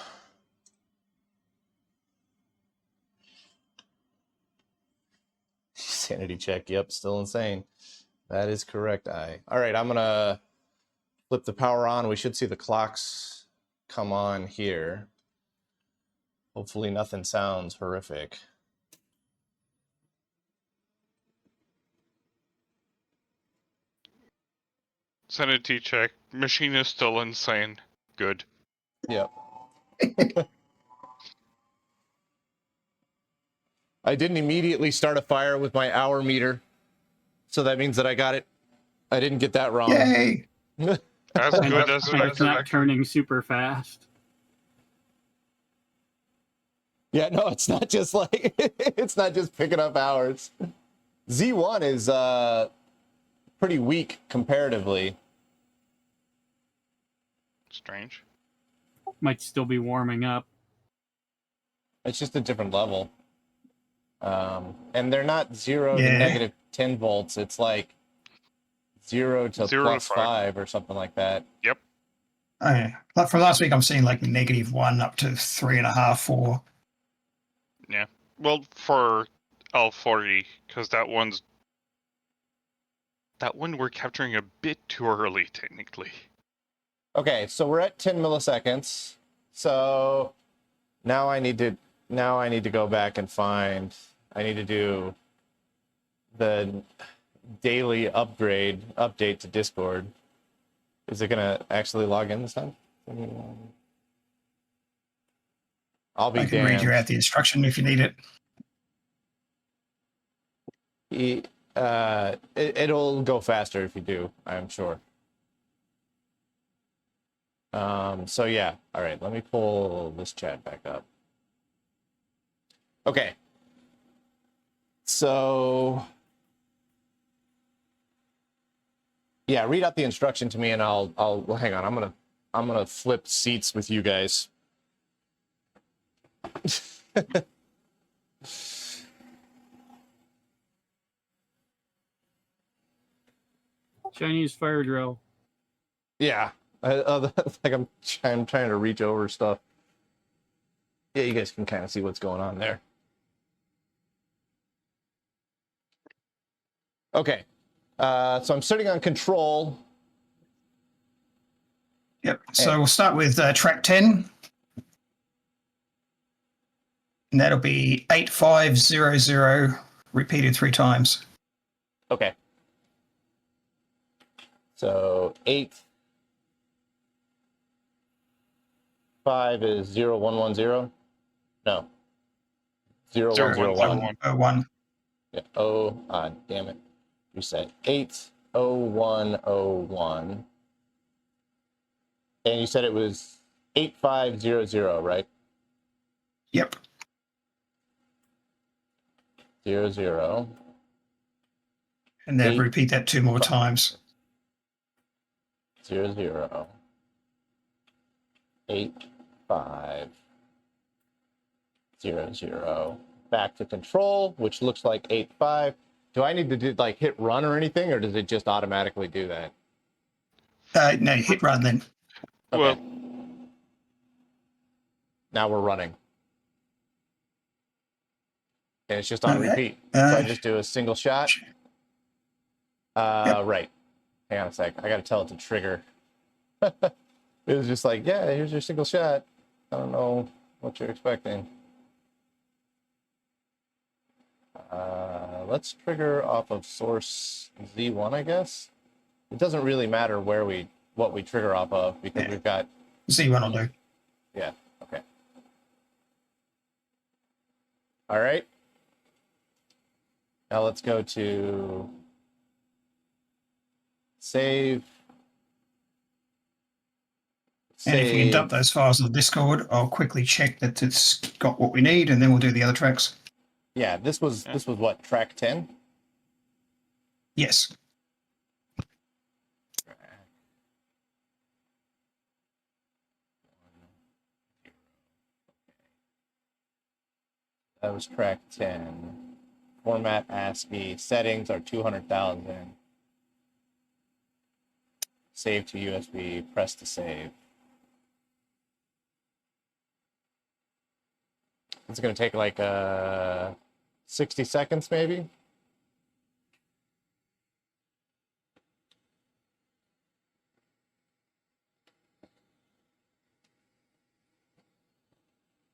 Sanity check. Yep, still insane. That is correct. All right, I'm gonna flip the power on. We should see the clocks come on here. Hopefully nothing sounds horrific. Sanity check. Machine is still insane. Good. Yep. I didn't immediately start a fire with my hour meter, so that means that I got it. I didn't get that wrong. Yay! As good as And it's not expected. turning super fast. Yeah, no, it's not just like it's not just picking up hours. Z1 is pretty weak comparatively. Strange. Might still be warming up. It's just a different level. And they're not 0 to Yeah. negative 10 volts. It's like 0 to 0 to plus 5. 5 or something like that. Yep. Oh, yeah. Like from last week, I'm seeing like -1 up to 3.5, 4. Yeah. Well, for L40, because that one we're capturing a bit too early, technically. Okay, so we're at 10 milliseconds. So now I need to go back and find. I need to do the daily update to Discord. Is it gonna actually log in this time? I'll be I can read you damned. out the instruction if you need it. It'll go faster if you do, I'm sure. So yeah, all right, let me pull this chat back up. Okay. So yeah, read out the instruction to me and I'll well, hang on, I'm gonna flip seats with you guys. Chinese fire drill. Yeah. Like I'm trying to reach over stuff. Yeah, you guys can kind of see what's going on there. Okay. So I'm sitting on control. Yep. So we'll start with track 10. And that'll be 8500 repeated 3 times. Okay. So 5 is 0110. No. 0101. 101. Yeah. Oh, damn it. Reset. 80101. And you said it was 8500, right? Yep. 00. And then repeat that 2 more times. 00. 8500. Back to control, which looks like 85. Do I need to do like hit run or anything, or does it just automatically do that? No, hit run then. Okay. Well, Now we're running. And it's just on Okay. repeat. So I just do a single shot. Yep. Right. Hang on a sec. I got to tell it to trigger. It was just like, yeah, here's your single shot. I don't know what you're expecting. Let's trigger off of source Z1, I guess. It doesn't really matter what we trigger off of because we've got. Z1 will do. Yeah. Okay. All right. Now let's go to save. And if you can dump those files in the Discord, I'll quickly check that it's got what we need, and then we'll do the other tracks. Yeah, this was what, track 10? Yes. That was track 10. Format ASCII. Settings are 200,000. Save to USB. Press to save. It's going to take like 60 seconds maybe.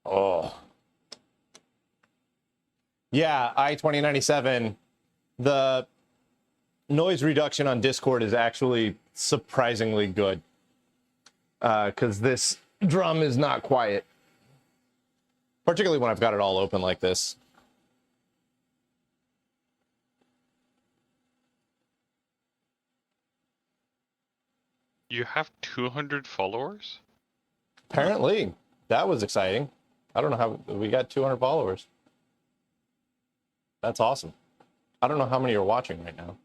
Oh. Yeah, I-2097. The noise reduction on Discord is actually surprisingly good. Because this drum is not quiet. Particularly when I've got it all open like this. you have 200 followers? Apparently, that was exciting. I don't know how we got 200 followers. That's awesome. I don't know how many are watching right now.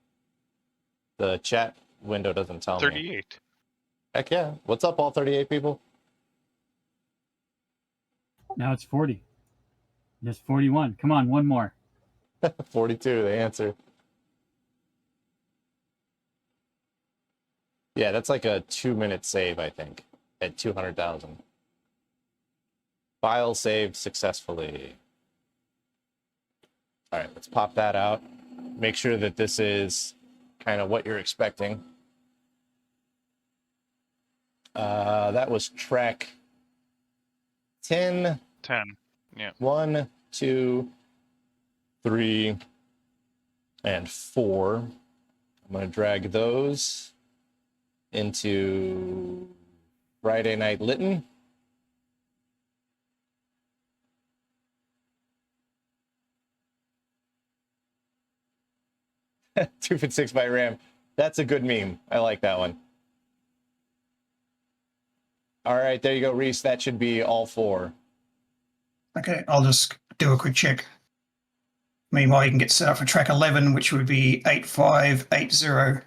The chat window doesn't tell me. 38. Heck yeah. What's up, all 38 people? Now it's 40. Just 41. Come on, one more. 42, they answer. Yeah, that's like a 2-minute save, I think, at 200,000. File saved successfully. All right, let's pop that out. Make sure that this is kind of what you're expecting. That was track 10. 10. Yeah. 1, 2, 3, and 4. I'm going to drag those into Friday Night Litten. Two 256 byte RAM. That's a good meme. I like that one. All right, there you go, Reese. That should be all 4. Okay, I'll just do a quick check. Meanwhile, you can get set up for track 11, which would be 8580.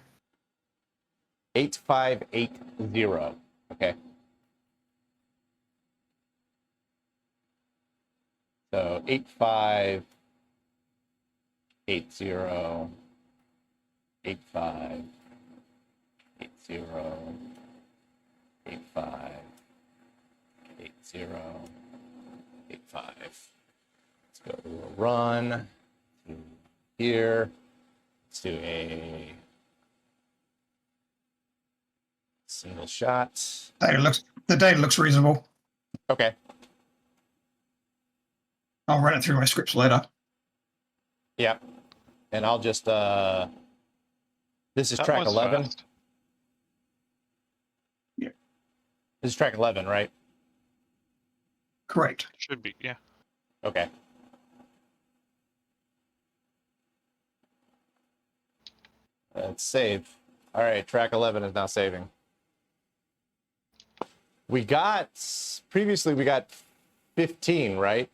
8580. Okay. So 8580. 8580. 85, 80, 85. Let's go to a run to here. Let's do a single shot. The data looks reasonable. Okay. I'll run it through my scripts later. Yep. And I'll just this is That track was 11. fast. Yeah. This is track 11, right? Correct. Should be, yeah. Okay. Let's save. All right, track 11 is now saving. Previously we got 15, right?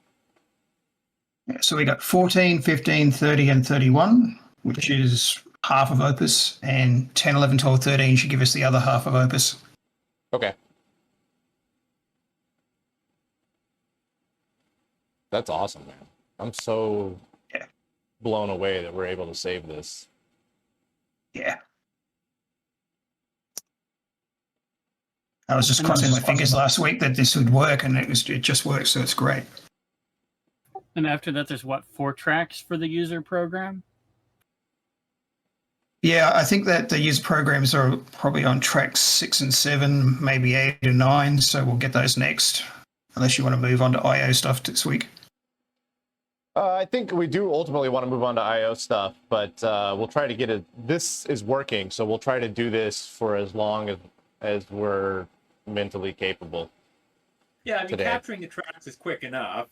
Yeah, so we got 14, 15, 30, and 31, which is half of Opus, and 10, 11, 12, 13 should give us the other half of Opus. Okay. That's awesome, man. I'm so blown away that we're able to save this. Yeah. I was just crossing my fingers last week that this would work, and it just works, so it's great. And after that, there's what, 4 tracks for the user program? Yeah, I think that the user programs are probably on track 6 and 7, maybe 8 and 9, so we'll get those next, unless you want to move on to IO stuff this week. I think we do ultimately want to move on to IO stuff, but we'll try to get it. This is working, so we'll try to do this for as long as we're mentally capable. Yeah, I mean, today. capturing the tracks is quick enough.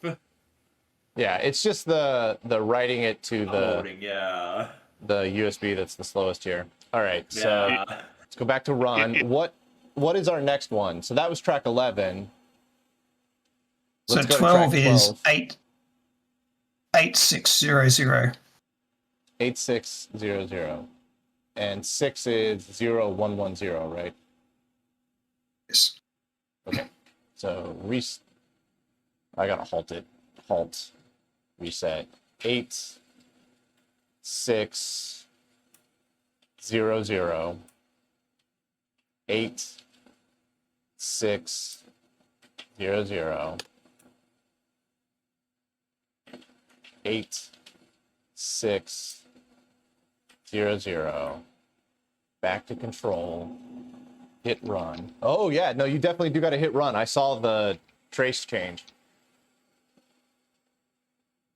Yeah, it's just the writing it to Loading, yeah. the USB that's the slowest here. All right, so Yeah. let's go back to run. What is our next one? So that was track 11. So Let's go to 12 track is 8600. 8600. And 6 is 0110, right? Yes. Okay. So I gotta halt it. Halt. Reset. 8 6 0 0 8 6 0 0 8 6 0 0. Back to control. Hit run. Oh yeah, no, you definitely do got to hit run. I saw the trace change.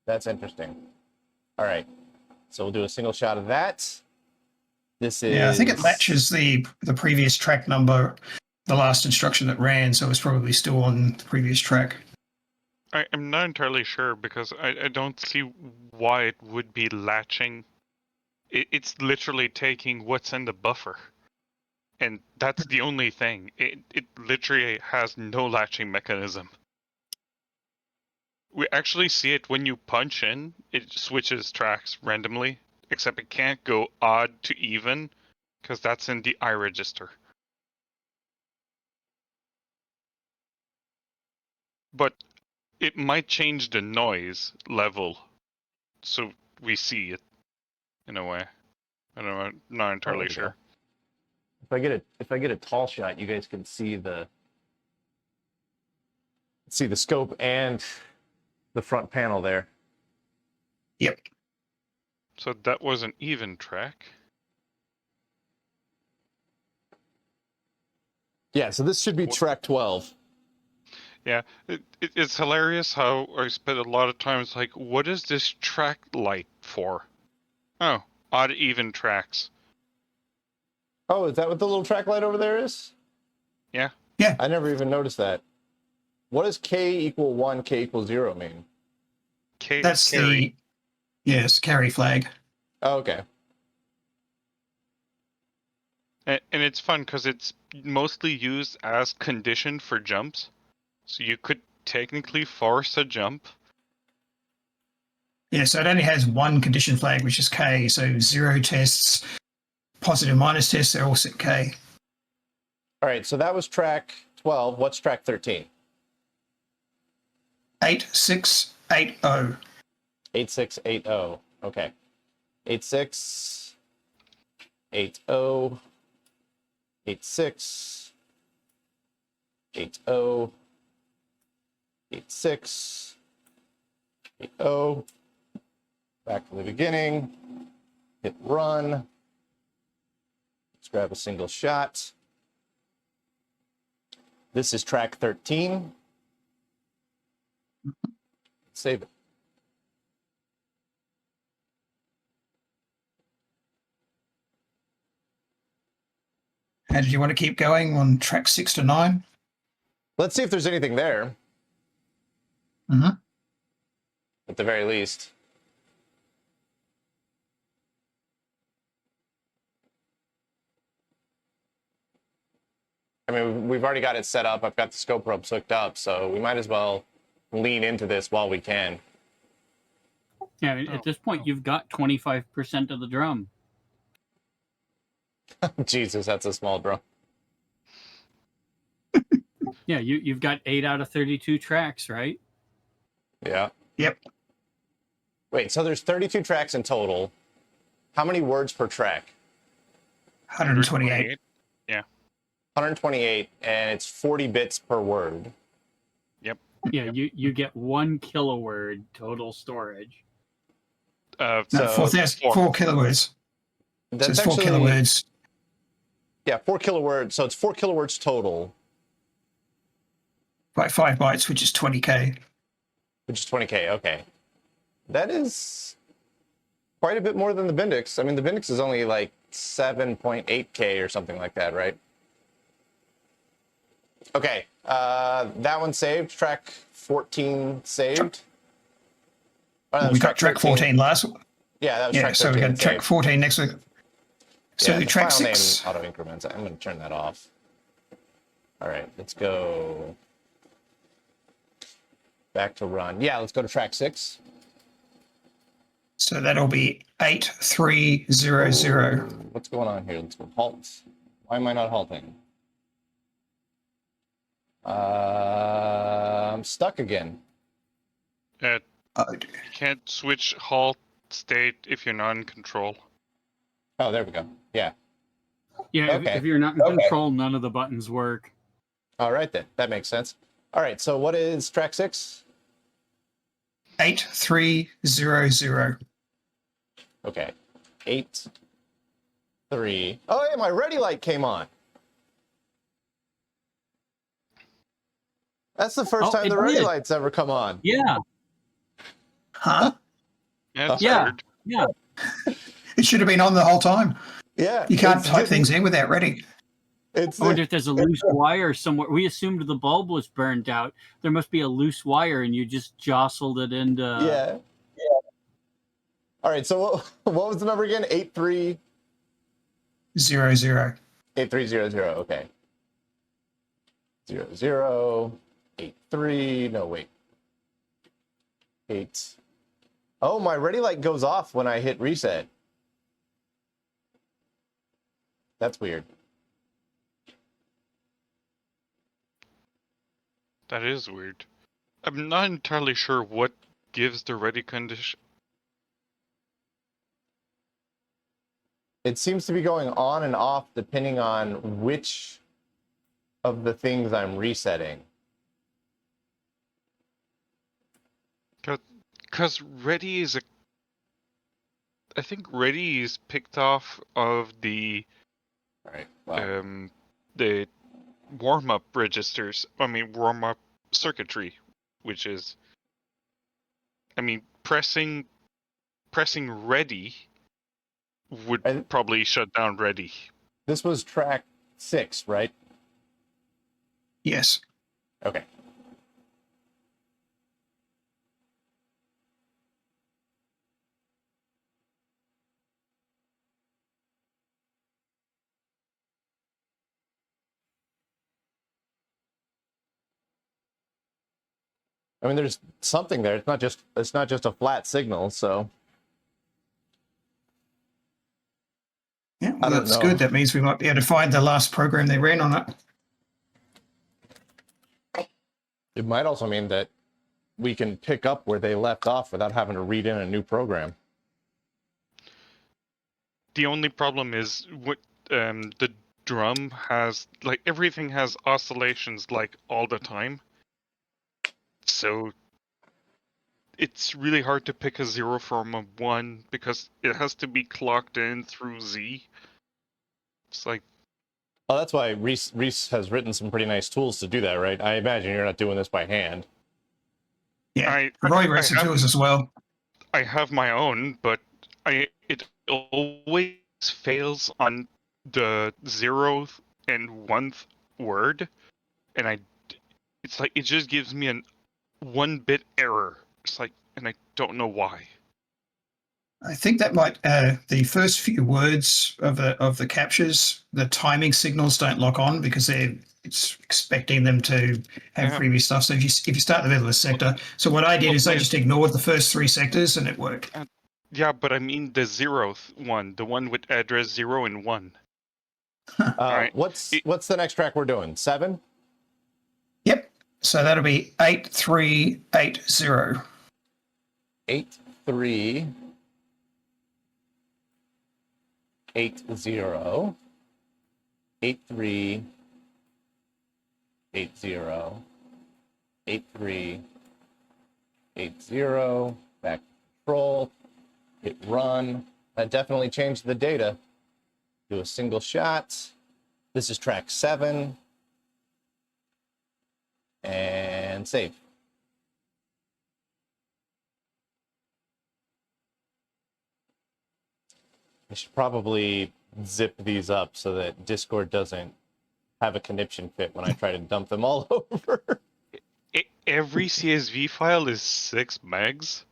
That's interesting. All right, so we'll do a single shot of that. This is. Yeah, I think it matches the previous track number, the last instruction that ran, so it's probably still on the previous track. I'm not entirely sure because I don't see why it would be latching. It's literally taking what's in the buffer. And that's the only thing. It literally has no latching mechanism. We actually see it when you punch in, it switches tracks randomly, except it can't go odd to even, because that's in the I register. But it might change the noise level, so we see it, in a way. I don't know, I'm not entirely sure. If I get a tall shot, you guys can see the scope and the front panel there. Yep. So that was an even track. Yeah, so this should be track 12. Yeah, it's hilarious how I spent a lot of times like, what is this track light for? Oh, odd even tracks. Oh, is that what the little track light over there is? Yeah. Yeah. I never even noticed that. What does K equal 1, K equal 0 mean? K That's carry. Yes, carry flag. Oh, okay. And it's fun because it's mostly used as condition for jumps. So you could technically force a jump. Yeah, so it only has one condition flag, which is K. So 0 tests, positive minus tests, they're all set K. All right, so that was track 12. What's track 13? 8680. 8680. Okay. 8680. 86, 80, 86, 80. Back to the beginning. Hit run. Let's grab a single shot. This is track 13. Save it. And did you want to keep going on track 6 to 9? Let's see if there's anything there, Mm-hmm. at the very least. I mean, we've already got it set up. I've got the scope ropes hooked up, so we might as well lean into this while we can. Yeah, at this point, you've got 25% of the drum. Jesus, that's a small drum. Yeah, you've got 8 out of 32 tracks, right? Yeah. Yep. Wait, so there's 32 tracks in total. How many words per track? 128. 128, and it's 40 bits per word. Yeah, you get 1 kiloword total storage. No, So- 4 kilowords. So That's it's 4 actually, kilowords. Yeah, 4 kilowords. So it's 4 kilowords total, By 5 bytes, which is 20K. which is 20K. Okay. That is quite a bit more than the Bendix. I mean, the Bendix is only like 7.8K or something like that, right? Okay. That one saved. Track 14 saved. Oh, that was We got track 14 last. Yeah, that was Yeah, track 13. so we got track saved. 14 next week. So Yeah, the track file 6. name auto increments. I'm going to turn that off. All right, let's go back to run. Yeah, let's go to track 6. So that'll be 8300. What's going on here? Let's go halt. Why am I not halting? I'm stuck again. You Oh, can't switch halt state if you're not in control. Oh, there we go. Yeah. Yeah, Okay. if you're not in Okay. control, none of the buttons work. All right, then. That makes sense. All right, so what is track 6? 8300. Okay. 8, 3. Oh, hey, my ready light came on. That's the first Oh, time it the ready did. light's ever come on. Yeah, Huh? Yeah, it's Yeah. weird. yeah. It should have been on the whole time. Yeah. You can't it's type just- things in without ready. It's I wonder if there's a loose wire somewhere. We assumed the bulb was burned out. There must be a loose wire, and you just jostled it into. yeah. All right, so what was the number again? 83. 00. 8300. Okay. 00. 83. No, wait. 8. Oh, my ready light goes off when I hit reset. That's weird. That is weird. I'm not entirely sure what gives the ready condition. It seems to be going on and off depending on which of the things I'm resetting. Because ready is I think ready is picked off of the All right. Well, the warm-up registers. I mean, warm-up circuitry, which is, I mean, pressing ready would And- probably shut down ready. this was track 6, right? Yes. Okay. I mean, there's something there. It's not just a flat signal. So Yeah, I well, don't that's know. good. That means we might be able to find the last program they ran on it. it might also mean that we can pick up where they left off without having to read in a new program. The only problem is what the drum has like everything has oscillations like all the time. So it's really hard to pick a 0 from a 1 because it has to be clocked in through Z. It's like, Oh, that's why Reese has written some pretty nice tools to do that, right? I imagine you're not doing this by hand. Yeah, Roy wrote some tools as well. I have my own, but it always fails on the 0th and 1th word, and it's like it just gives me an 1-bit error. It's like, and I don't know why. I think that might the first few words of the captures, the timing signals don't lock on because it's expecting them to have previous stuff. So if you start in the middle of a sector, so what I did is I just ignored the first 3 sectors and it worked. Yeah, but I mean the 0th one, the one with address 0 and 1. Right. What's the next track we're doing? 7? Yep. So that'll be 8380. 8380. 8380. 8380. Back control. Hit run. That definitely changed the data. Do a single shot. This is track 7. And save. I should probably zip these up so that Discord doesn't have a conniption fit when I try to dump them all over. Every CSV file is 6 megs?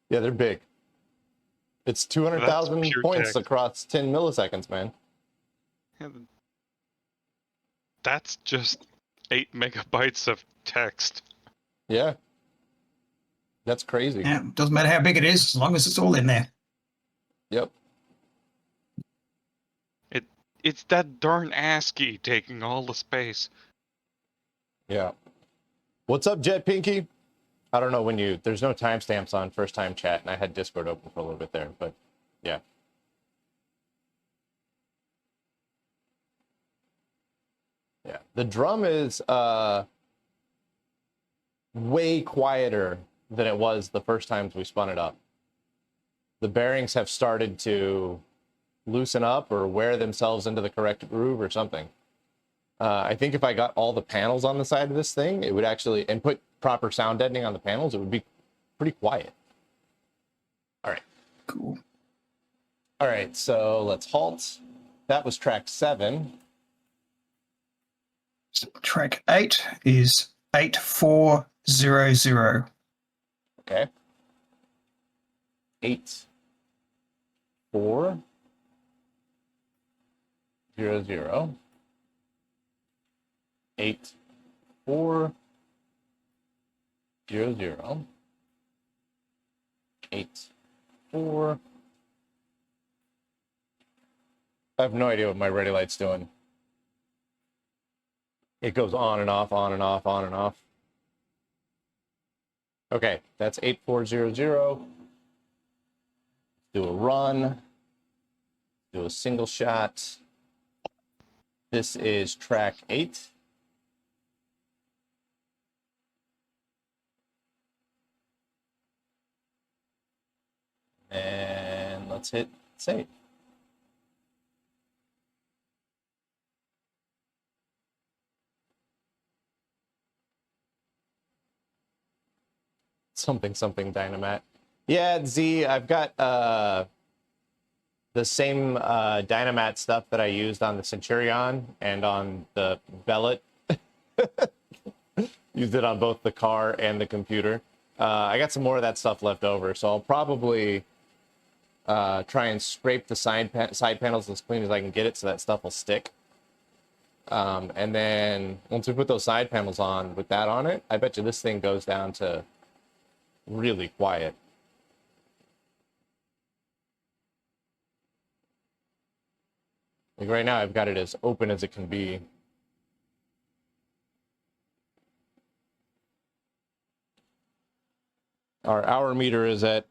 Yeah, they're big. It's 200,000 points text. across 10 milliseconds, man. Yeah, that's just 8 megabytes of text. Yeah. That's crazy. Yeah, doesn't matter how big it is as long as it's all in there. Yep. It's that darn ASCII taking all the space. Yeah. What's up, Jet Pinky? I don't know when there's no timestamps on first time chat, and I had Discord open for a little bit there, but yeah. Yeah. The drum is way quieter than it was the first times we spun it up. The bearings have started to loosen up or wear themselves into the correct groove or something. I think if I got all the panels on the side of this thing, it would actually, and put proper sound deadening on the panels, it would be pretty quiet. All right. Cool. All right, so let's halt. That was track 7. So track 8 is 8400. Okay. 8 4 0 0 8 4 0 0 8 4. I have no idea what my ready light's doing. It goes on and off, on and off, on and off. Okay, that's 8400. Do a run. Do a single shot. This is track 8. And let's hit save. Something Dynamat. Yeah, Z, I've got the same Dynamat stuff that I used on the Centurion and on the Bellet. Used it on both the car and the computer. I got some more of that stuff left over, so I'll probably try and scrape the side panels as clean as I can get it so that stuff will stick. And then once we put those side panels on with that on it, I bet you this thing goes down to really quiet. Like right now, I've got it as open as it can be. Our hour meter is at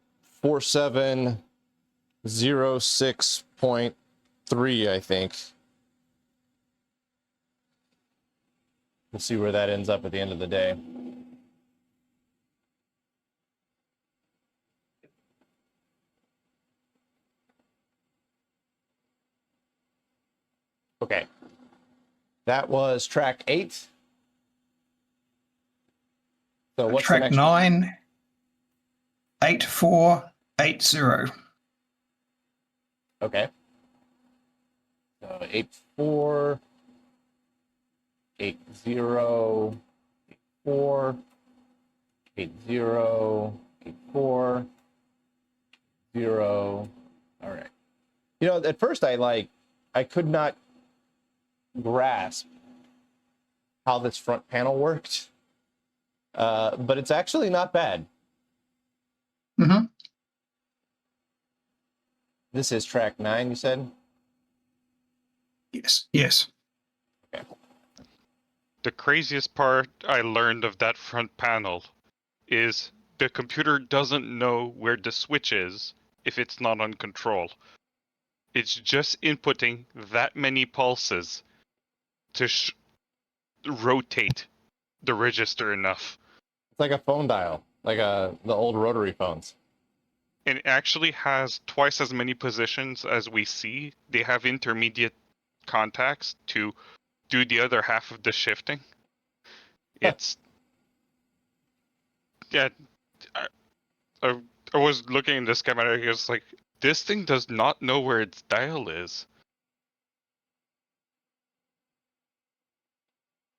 4706.3, I think. We'll see where that ends up at the end of the day. Okay. That was track 8. So what's the Track next 9, 8480. Okay. So 84, 80, 84, 80, 84, 0. All right. You know, at first I could not grasp how this front panel worked, but it's actually not bad. Mm-hmm. This is track 9, you said? Yes. Yes. Okay. The craziest part I learned of that front panel is the computer doesn't know where the switch is if it's not on control. It's just inputting that many pulses to rotate the register enough. It's like a phone dial, like the old rotary phones. And it actually has twice as many positions as we see. They have intermediate contacts to do the other half of the shifting. It's yeah. I was looking at the schematic. It's like this thing does not know where its dial is.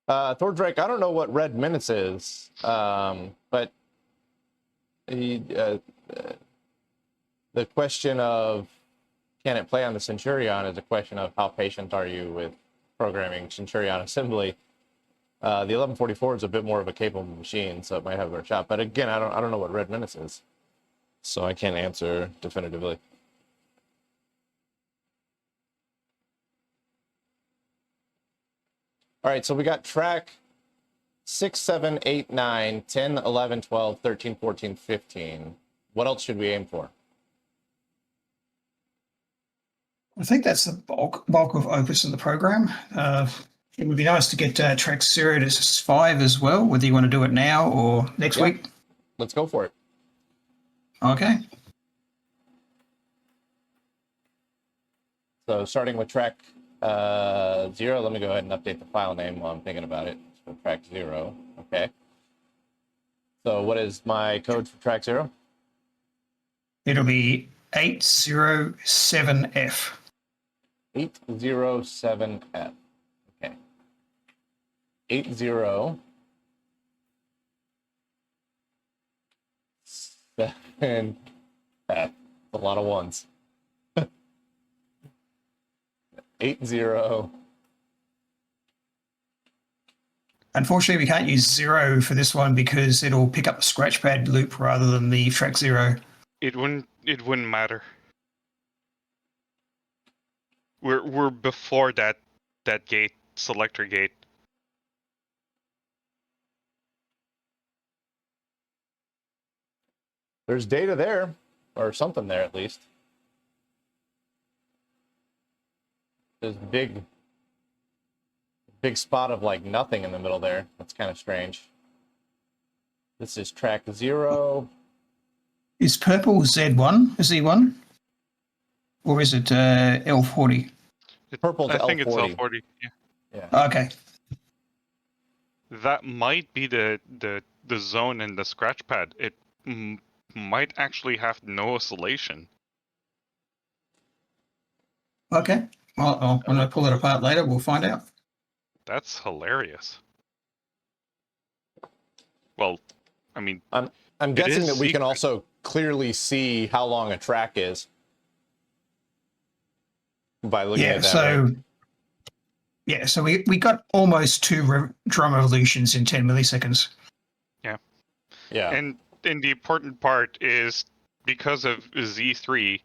Thordrake, I don't know what red minutes is, but the question of can it play on the Centurion is a question of how patient are you with programming Centurion assembly. The 1144 is a bit more of a capable machine, so it might have a better shot. But again, I don't know what red minutes is, so I can't answer definitively. All right, so we got track 6, 7, 8, 9, 10, 11, 12, 13, 14, 15. What else should we aim for? I think that's the bulk of Opus in the program. It would be nice to get track 0 to 5 as well, whether you want to do it now or next week. Let's go for it. Okay. So starting with track 0, let me go ahead and update the file name while I'm thinking about it. So track 0, okay. So what is my code for track 0? It'll be 807F. 807F. Okay. 80. 7F. A lot of ones. 80. Unfortunately, we can't use 0 for this one because it'll pick up the scratchpad loop rather than the track 0. It wouldn't matter. We're before that gate, selector gate. There's data there, or something there at least. There's a big spot of like nothing in the middle there. That's kind of strange. This is track 0. Is purple Z1, Z1? Or is it L40? Purple's I think L40. it's L40. Yeah. Yeah. Okay. That might be the zone in the scratch pad. It might actually have no oscillation. Okay. Well, when I pull it apart later, we'll find out. That's hilarious. Well, I mean, I'm guessing that we can also clearly see how long a track is by looking at that. Right? Yeah, so we got almost 2 drum revolutions in 10 milliseconds. Yeah. Yeah. And the important part is because of Z3,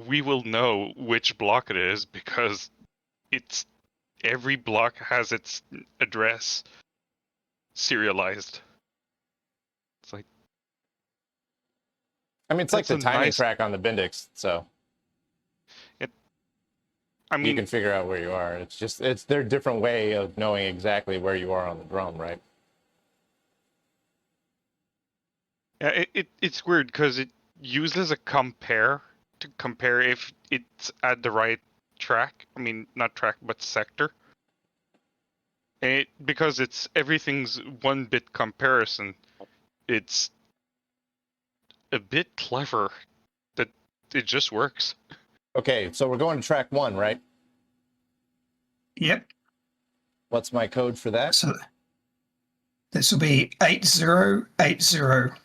we will know which block it is because every block has its address serialized. It's like, I mean, it's like the timing nice track on the Bendix, so. I mean, you can figure out where you are. It's their different way of knowing exactly where you are on the drum, right? yeah, it's weird because it uses a compare to compare if it's at the right track. I mean, not track, but sector. And because it's everything's 1-bit comparison, it's a bit clever that it just works. Okay, so we're going to track 1, right? Yep. What's my code for that? So this will be 8080.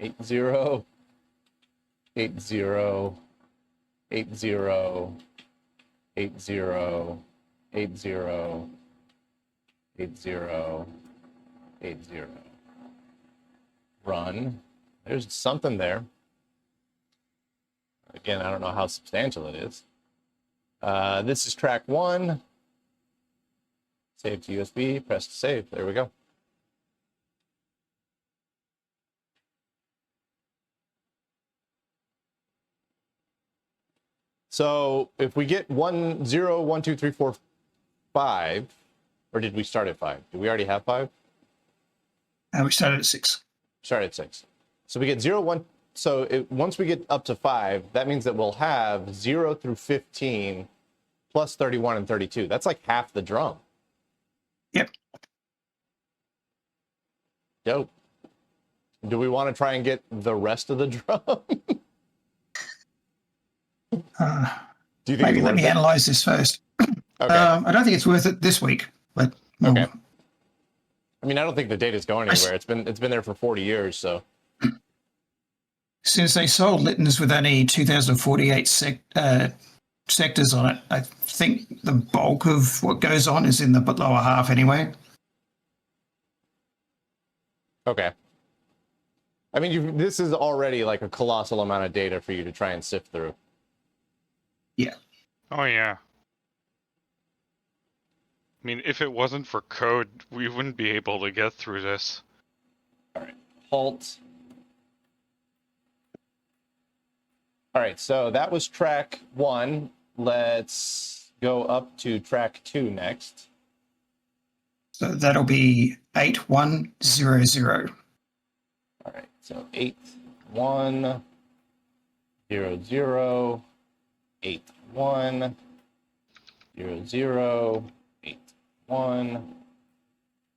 80 80 80 80 80 80 80. Run. There's something there. Again, I don't know how substantial it is. This is track 1. Save to USB, press to save. There we go. So if we get 1 0 1 2 3 4 5, or did we start at 5? Do we already have 5? We started at 6. Started at 6. So we get 0 1. So once we get up to 5, that means that we'll have 0 through 15 plus 31 and 32. That's like half the drum. Yep. Dope. Do we want to try and get the rest of the drum? Do you think Maybe it's let worth me it? analyze this first. Okay. I don't think it's worth it this week, but Okay. I mean, I don't think the data's going anywhere. It's been there for 40 years, so. Since they sold Littens with only 2048 sectors on it, I think the bulk of what goes on is in the lower half anyway. Okay. I mean, this is already like a colossal amount of data for you to try and sift through. Yeah. Oh yeah. I mean, if it wasn't for code, we wouldn't be able to get through this. All right. Halt. All right, so that was track 1. Let's go up to track 2 next. So that'll be 8100. All right, so 8 1 0 0 8 1 0 0 8 1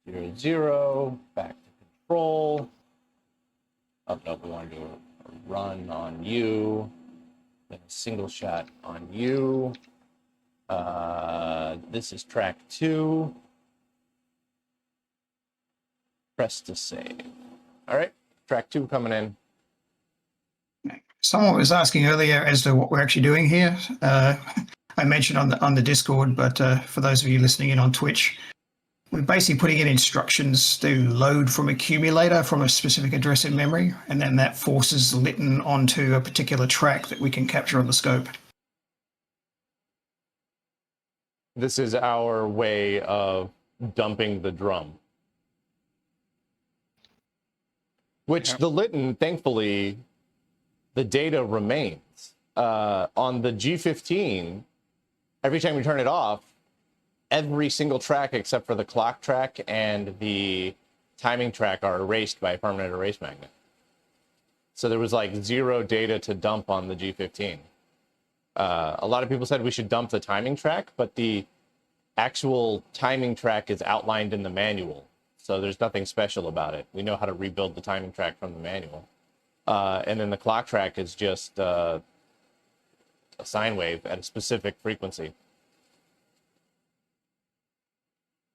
0 0. Back to control. Oh no, we want to do a run on you. Then a single shot on you. This is track 2. Press to save. All right, track 2 coming in. Someone was asking earlier as to what we're actually doing here. I mentioned on the Discord, but for those of you listening in on Twitch, we're basically putting in instructions to load from accumulator from a specific address in memory, and then that forces Litten onto a particular track that we can capture on the scope. This is our way of dumping the drum. Which the Litten, thankfully, the data remains. On the G15, every time we turn it off, every single track except for the clock track and the timing track are erased by a permanent erase magnet. So there was like 0 data to dump on the G15. A lot of people said we should dump the timing track, but the actual timing track is outlined in the manual. So there's nothing special about it. We know how to rebuild the timing track from the manual. And then the clock track is just a sine wave at a specific frequency.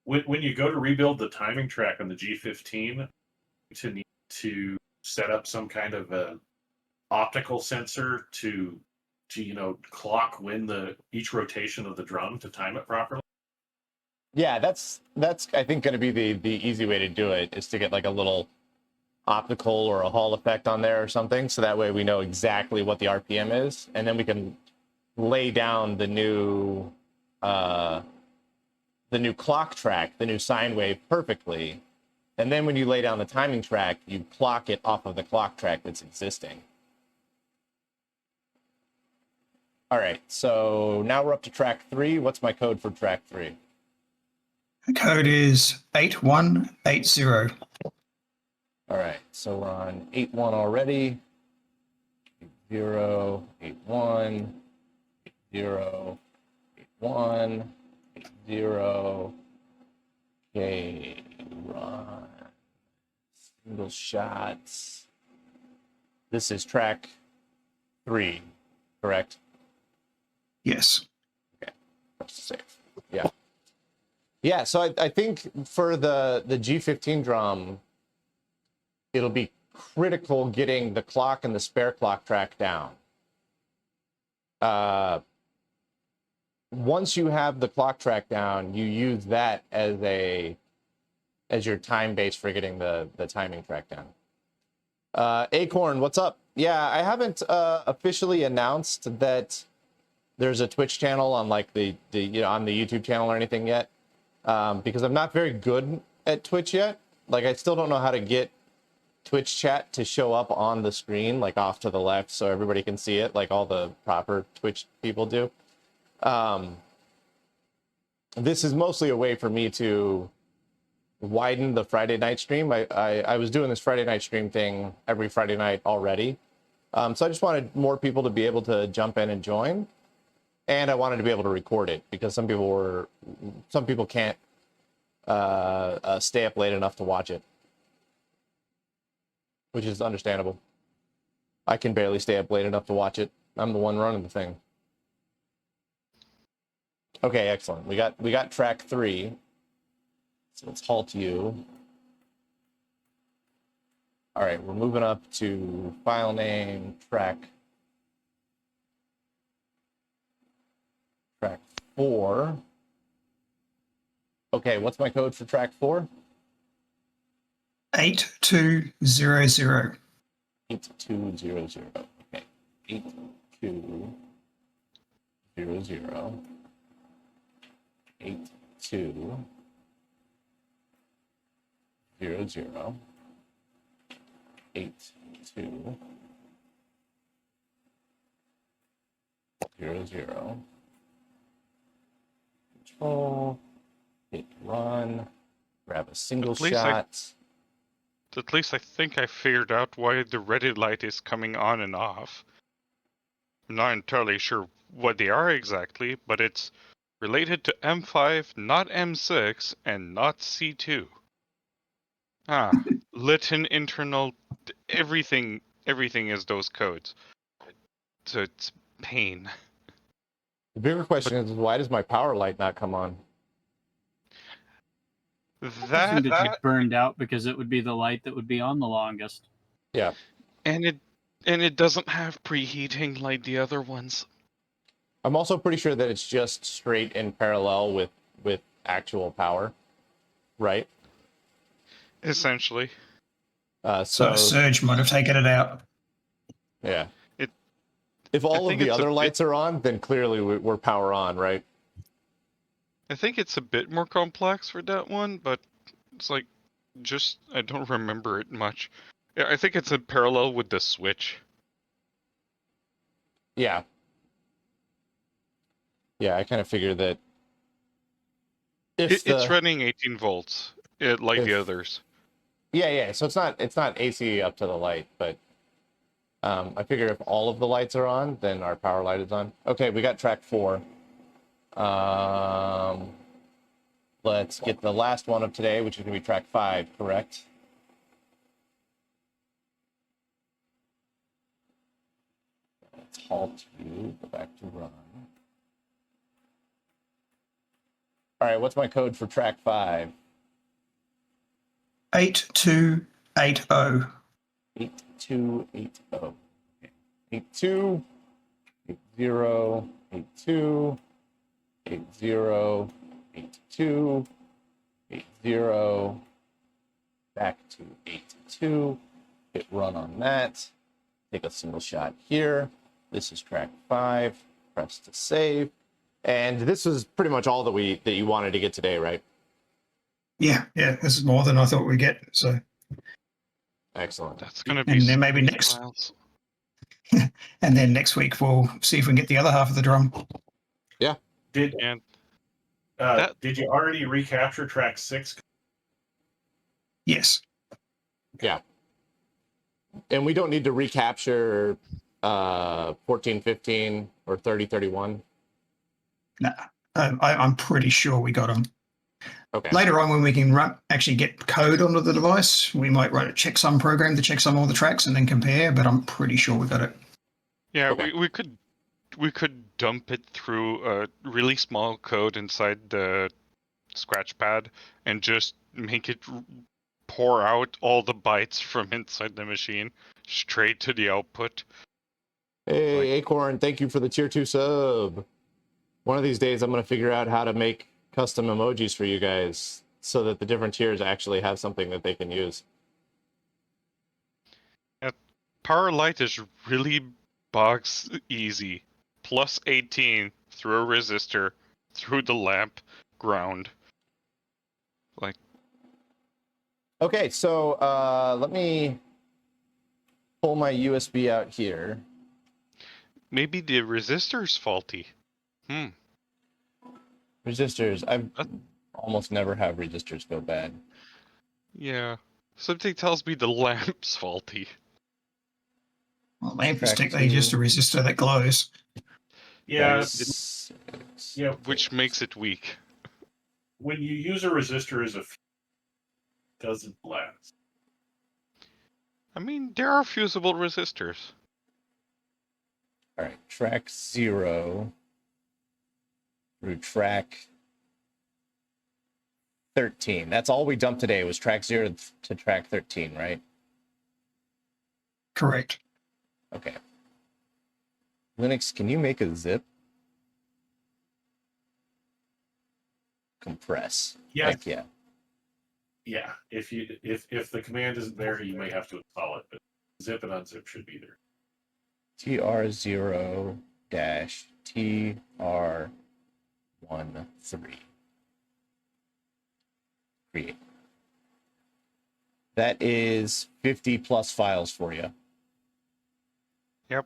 When you go to rebuild the timing track on the G15, you need to set up some kind of a optical sensor to clock when each rotation of the drum to time it properly. Yeah, that's I think going to be the easy way to do it, is to get like a little optical or a Hall effect on there or something, so that way we know exactly what the RPM is, and then we can lay down the new clock track, the new sine wave perfectly, and then when you lay down the timing track, you clock it off of the clock track that's existing. All right, so now we're up to track 3. What's my code for track 3? The code is 8180. All right, so we're on 8.1 already. 0, 8.1, 0, 8.1, 0. Okay, run. Single shots. This is track 3, correct? Yes. Save. Yeah. Yeah, so I think for the G15 drum, it'll be critical getting the clock and the spare clock track down. Once you have the clock track down, you use that as your time base for getting the timing track down. Acorn, what's up? Yeah, I haven't officially announced that there's a Twitch channel on like the on the YouTube channel or anything yet, because I'm not very good at Twitch yet. Like I still don't know how to get Twitch chat to show up on the screen, like off to the left, so everybody can see it, like all the proper Twitch people do. This is mostly a way for me to widen the Friday night stream. I was doing this Friday night stream thing every Friday night already. So I just wanted more people to be able to jump in and join. And I wanted to be able to record it because some people can't stay up late enough to watch it, which is understandable. I can barely stay up late enough to watch it. I'm the one running the thing. Okay, excellent. We got track 3. So let's halt you. All right, we're moving up to file name track 4. Okay, what's my code for track 4? 8200. 8200. Okay, 8200. 8200. 8200. Control, hit run, grab a single shot. At least I think I figured out why the ready light is coming on and off. I'm not entirely sure what they are exactly, but it's related to M5, not M6, and not C2. Litten internal, everything is those codes. So it's pain. The bigger question is, why does my power light not come on? That get burned out because it would be the light that would be on the longest. Yeah. And it doesn't have preheating like the other ones. I'm also pretty sure that it's just straight in parallel with actual power, right? Essentially. So Surge might have taken it out. Yeah. If all of the other lights are on, then clearly we're power on, right? I think it's a bit more complex for that one, but it's like, I don't remember it much. Yeah, I think it's in parallel with the switch. Yeah. Yeah, I kind of figured that. It's running 18 volts, like the others. Yeah. So it's not AC up to the light, but I figure if all of the lights are on, then our power light is on. Okay, we got track 4. Let's get the last one of today, which is going to be track 5, correct? Let's halt you, go back to run. All right, what's my code for track 5? 8280. 8280. Okay. 82, 80, 82, 80, 82, 80, back to 82. Hit run on that. Take a single shot here. This is track 5. Press to save. And this was pretty much all that you wanted to get today, right? Yeah. This is more than I thought we'd get. So excellent. That's going to be. And then maybe next. Files. And then next week we'll see if we can get the other half of the drum. Did And that- did you already recapture track 6? Yes. And we don't need to recapture 14, 15, or 30, 31. No, I'm pretty sure we got them. Okay. Later on, when we can actually get code onto the device, we might write a checksum program to checksum all the tracks and then compare. But I'm pretty sure we got it. Yeah, Okay. we could dump it through a really small code inside the scratch pad and just make it pour out all the bytes from inside the machine straight to the output. Hey, Acorn, thank you for the tier 2 sub. One of these days, I'm going to figure out how to make custom emojis for you guys so that the different tiers actually have something that they can use. Power light is really box easy. Plus 18 through a resistor, through the lamp, ground. Okay, so let me pull my USB out here. Maybe the resistor's faulty. Resistors. I almost never have resistors go bad. Yeah. Something tells me the lamp's faulty. Well, lamp is Track technically just a resistor that glows. Yeah, Yeah. Which makes it weak. when you use a resistor as a doesn't last. I mean, there are fusible resistors. All right, track 0 through track 13. That's all we dumped today was track 0 to track 13, right? Correct. Okay. Linux, can you make a zip? Compress. Yes. Heck yeah. Yeah, if the command isn't there, you may have to install it, but zip and unzip should be there. TR0-TR13. Create. That is 50 plus files for you. Yep.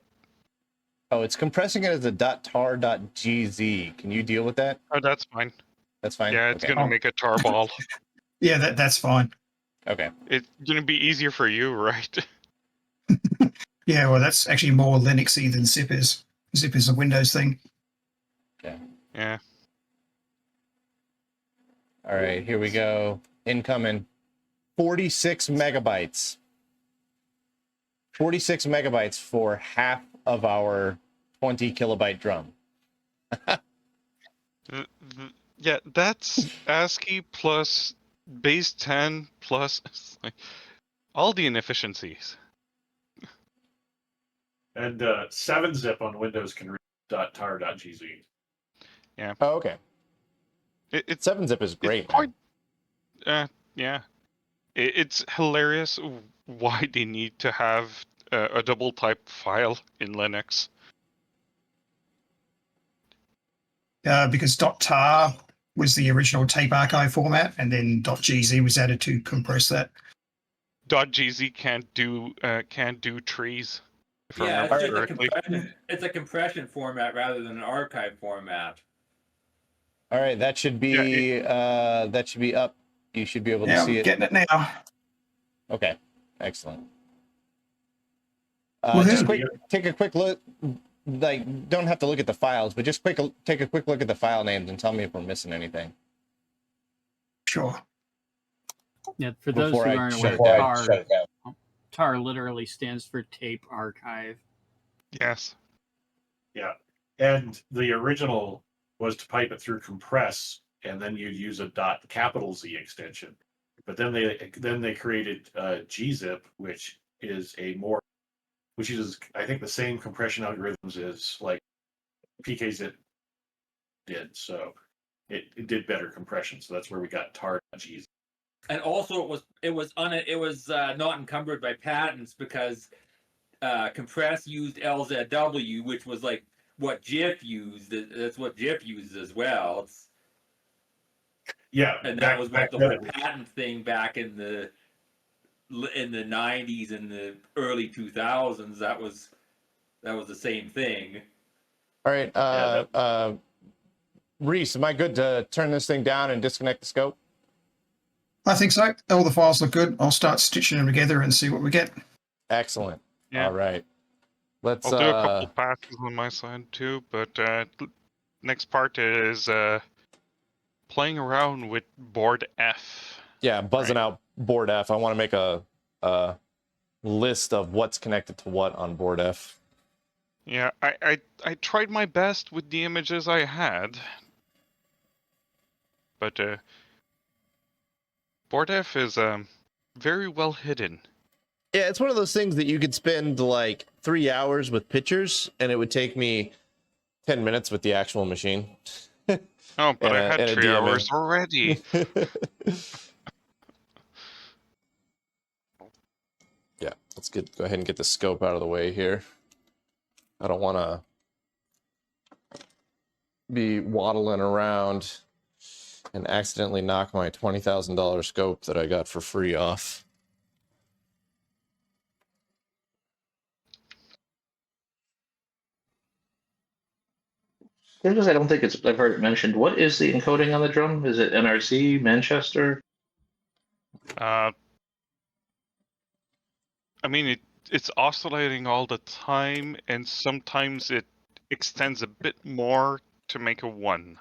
Oh, it's compressing it as a .tar.gz. Can you deal with that? Oh, that's fine. That's fine? Yeah, it's Okay. gonna make a tar ball. Yeah, that's fine. Okay. It's gonna be easier for you, right? Yeah, well, that's actually more Linuxy than zip is. Zip is a Windows thing. Yeah. All right, here we go. Incoming. 46 megabytes. 46 megabytes for half of our 20 kilobyte drum. Yeah, that's ASCII plus base 10 plus like, all the inefficiencies. And 7-zip on Windows can read .tar.gz. Oh, okay. It's 7-zip is great. It's quite, yeah. It's hilarious why they need to have a double type file in Linux. Because .tar was the original tape archive format, and then .gz was added to compress that. .gz can't do trees. If I Yeah, remember it's just correctly. it's a compression format rather than an archive format. All right, that should be up. You should be able to Yeah, see I'm it. getting it now. Okay, excellent. Woohoo. Take a quick look. Like, don't have to look at the files, but just take a quick look at the file names and tell me if we're missing anything. Sure. Yeah, for those who Before I aren't shut aware, it down. TAR literally stands for tape archive. Yes. Yeah, and the original was to pipe it through compress, and then you'd use a .Z extension. But then they created gzip, which uses I think the same compression algorithms as like PKZip did. So it did better compression. So that's where we got tar.gz. And also, it was not encumbered by patents because Compress used LZW, which was like what GIF used. That's what GIF uses as well. Yeah, And that was what the whole patent thing back in the 90s and the early 2000s. That was that was the same thing. All right, Reese, am I good to turn this thing down and disconnect the scope? I think so. All the files look good. I'll start stitching them together and see what we get. Excellent. Yeah. All right. Let's I'll do a couple passes on my side too, but next part is playing around with board F. yeah, buzzing Right. out board F. I want to make a list of what's connected to what on board F. Yeah, I tried my best with the images I had, but board F is very well hidden. Yeah, it's one of those things that you could spend like 3 hours with pictures, and it would take me 10 minutes with the actual machine. Oh, but I and had a 3 DMA. hours already. Yeah, let's go ahead and get the scope out of the way here. I don't want to be waddling around and accidentally knock my $20,000 scope that I got for free off. I don't think I've heard it mentioned. What is the encoding on the drum? Is it NRC, Manchester? I mean, it's oscillating all the time, and sometimes it extends a bit more to make a 1.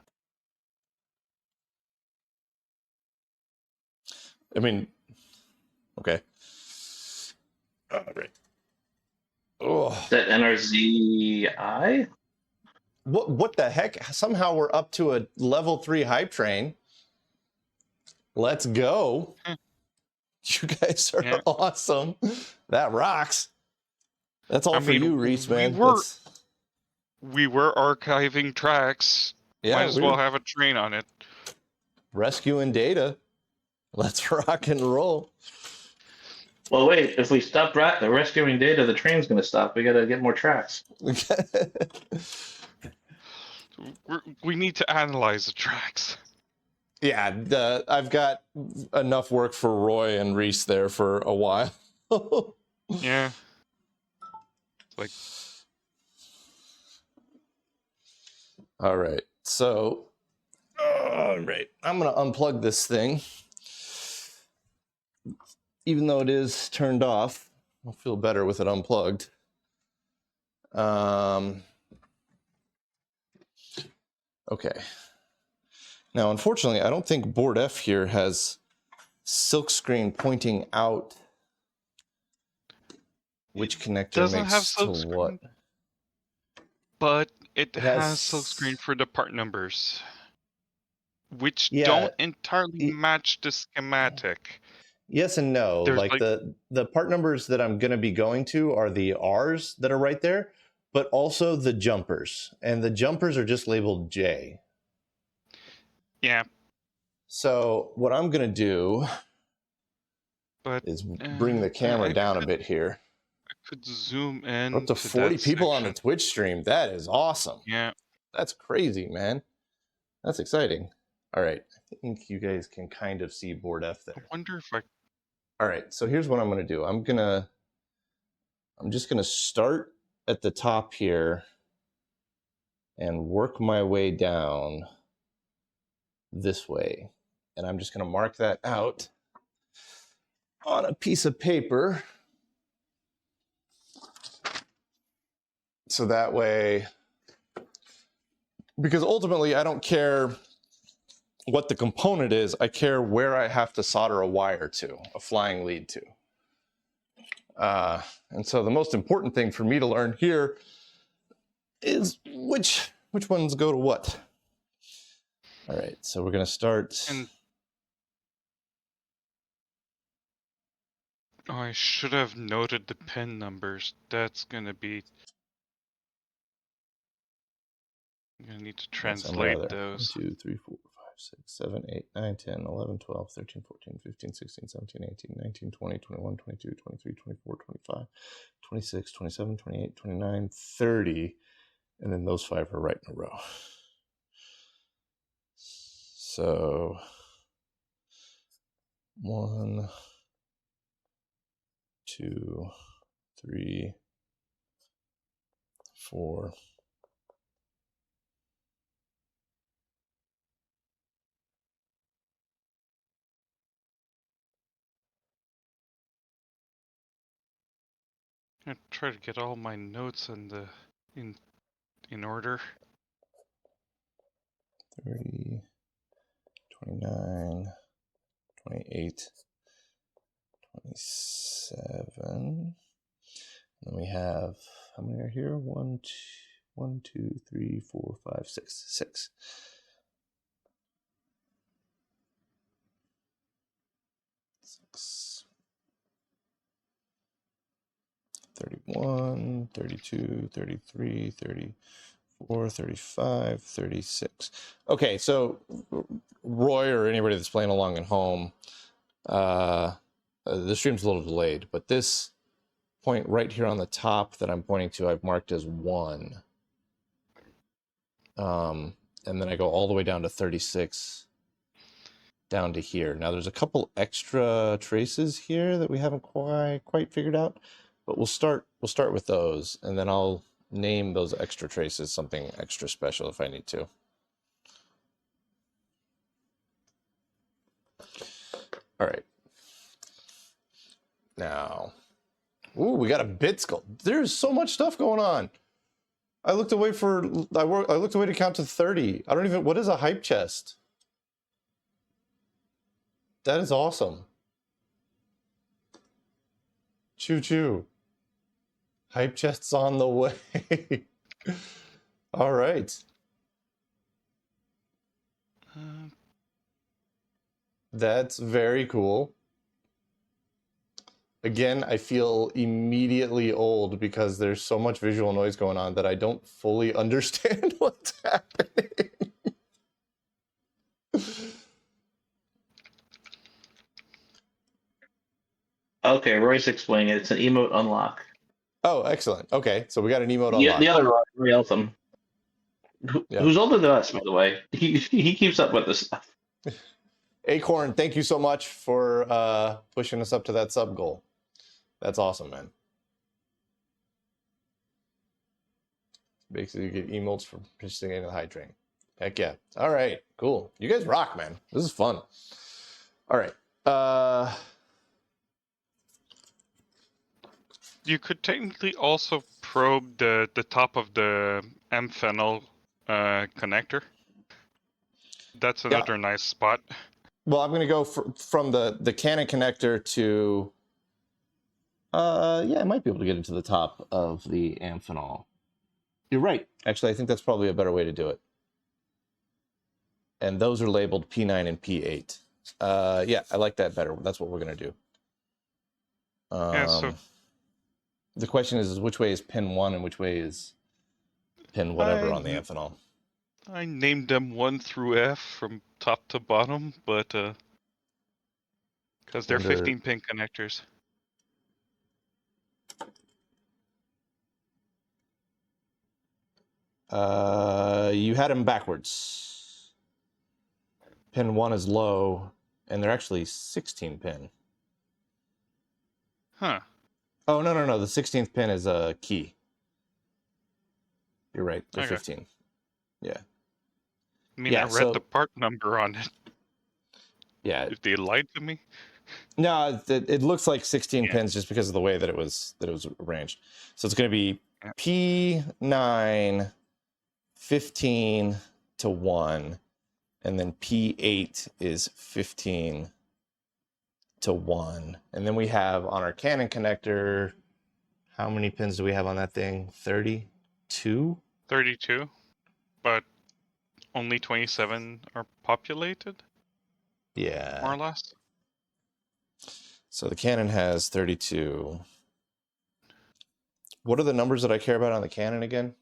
I mean, okay. All right. Oh, Is that NRZI? what the heck? Somehow we're up to a level 3 hype train. Let's go. You guys are awesome. That rocks. That's all for you, Reese, man. We were archiving tracks. Yeah, Might as well have a train on it. Rescuing data. Let's rock and roll. Well, wait. If we stop rescuing data, the train's going to stop. We got to get more tracks. We need to analyze the tracks. Yeah, I've got enough work for Roy and Reese there for a while. Yeah. Like. All right. So, all right. I'm going to unplug this thing. Even though it is turned off, I'll feel better with it unplugged. Okay. Now, unfortunately, I don't think board F here has silkscreen pointing out which connector makes to what. But it has silkscreen for the part numbers, which don't entirely match the schematic. Yes and no. There's like the part numbers that I'm going to be going to are the R's that are right there, but also the jumpers. And the jumpers are just labeled J. Yeah. So what I'm going to do is bring the camera down a bit here. I could zoom in. We're up to 40 people on the Twitch stream. That is awesome. Yeah. That's crazy, man. That's exciting. All right. I think you guys can kind of see board F there. I wonder if I... All right. So here's what I'm going to do. I'm just going to start at the top here and work my way down this way. And I'm just going to mark that out on a piece of paper. So that way, because ultimately I don't care what the component is, I care where I have to solder a wire to, a flying lead to. And so the most important thing for me to learn here is which ones go to what. All right, so we're going to start. Oh, I should have noted the pin numbers. That's going to be... I'm going to need to translate those. 1, 2, 3, 4, 5, 6, 7, 8, 9, 10, 11, 12, 13, 14, 15, 16, 17, 18, 19, 20, 21, 22, 23, 24, 25, 26, 27, 28, 29, 30. And then those 5 are right in a row. So 1, 2, 3, 4. I try to get all my notes in order. 30, 29, 28, 27. And we have, how many are here? 1, 2, 3, 4, 5, 6. 6. 6. 31, 32, 33, 34, 35, 36. Okay, so Roy or anybody that's playing along at home, the stream's a little delayed, but this point right here on the top that I'm pointing to, I've marked as 1. And then I go all the way down to 36, down to here. Now there's a couple extra traces here that we haven't quite figured out, but we'll start with those, and then I'll name those extra traces something extra special if I need to. All right. Now, ooh, we got a bit skull. There's so much stuff going on. I looked away to count to 30. I don't even, what is a hype chest? That is awesome. Choo choo. Hype chest's on the way. All right. That's very cool. Again, I feel immediately old because there's so much visual noise going on that I don't fully understand what's happening. Okay, Roy's explaining it. It's an emote unlock. Oh, excellent. Okay, so we got an emote Yeah, unlock. the other Roy Eltham, who's older than us, by the way. He keeps up with this stuff. Acorn, thank you so much for pushing us up to that sub goal. That's awesome, man. Basically, you get emotes for participating in the high train. Heck yeah. All right, cool. You guys rock, man. This is fun. All right. You could technically also probe the top of the M-Fennel connector. That's another nice spot. Well, I'm going to go from the Canon connector to... yeah, I might be able to get into the top of the Amphenol. You're right. Actually, I think that's probably a better way to do it. And those are labeled P9 and P8. Yeah, I like that better. That's what we're going to do. Yeah, so the question is which way is pin 1 and which way is pin whatever on the Amphenol? I named them 1 through F from top to bottom, but because they're 15-pin connectors. You had them backwards. Pin 1 is low, and they're actually 16-pin. Huh. Oh, no. The 16th pin is a key. You're right. They're Okay. 15. Yeah. I mean, I read the part number on it. Yeah. If they lied to me. No, it looks like 16 pins just because of the way that it was arranged. So it's going to be P9, 15 to 1, and then P8 is 15 to 1. And then we have on our Canon connector, how many pins do we have on that thing? 32? 32, but only 27 are populated? Yeah. More or less. So the Canon has 32. What are the numbers that I care about on the Canon again?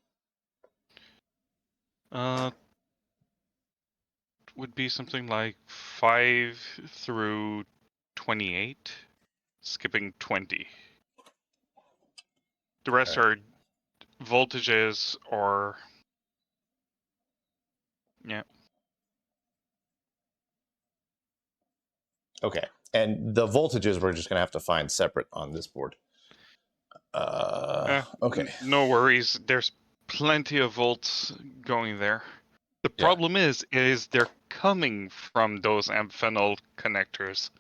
Would be something like 5 through 28, skipping 20. The rest are voltages or... Yeah. Okay. And the voltages we're just going to have to find separate on this board. Okay. No worries. There's plenty of volts going there. The Yeah. problem is they're coming from those amphenol connectors.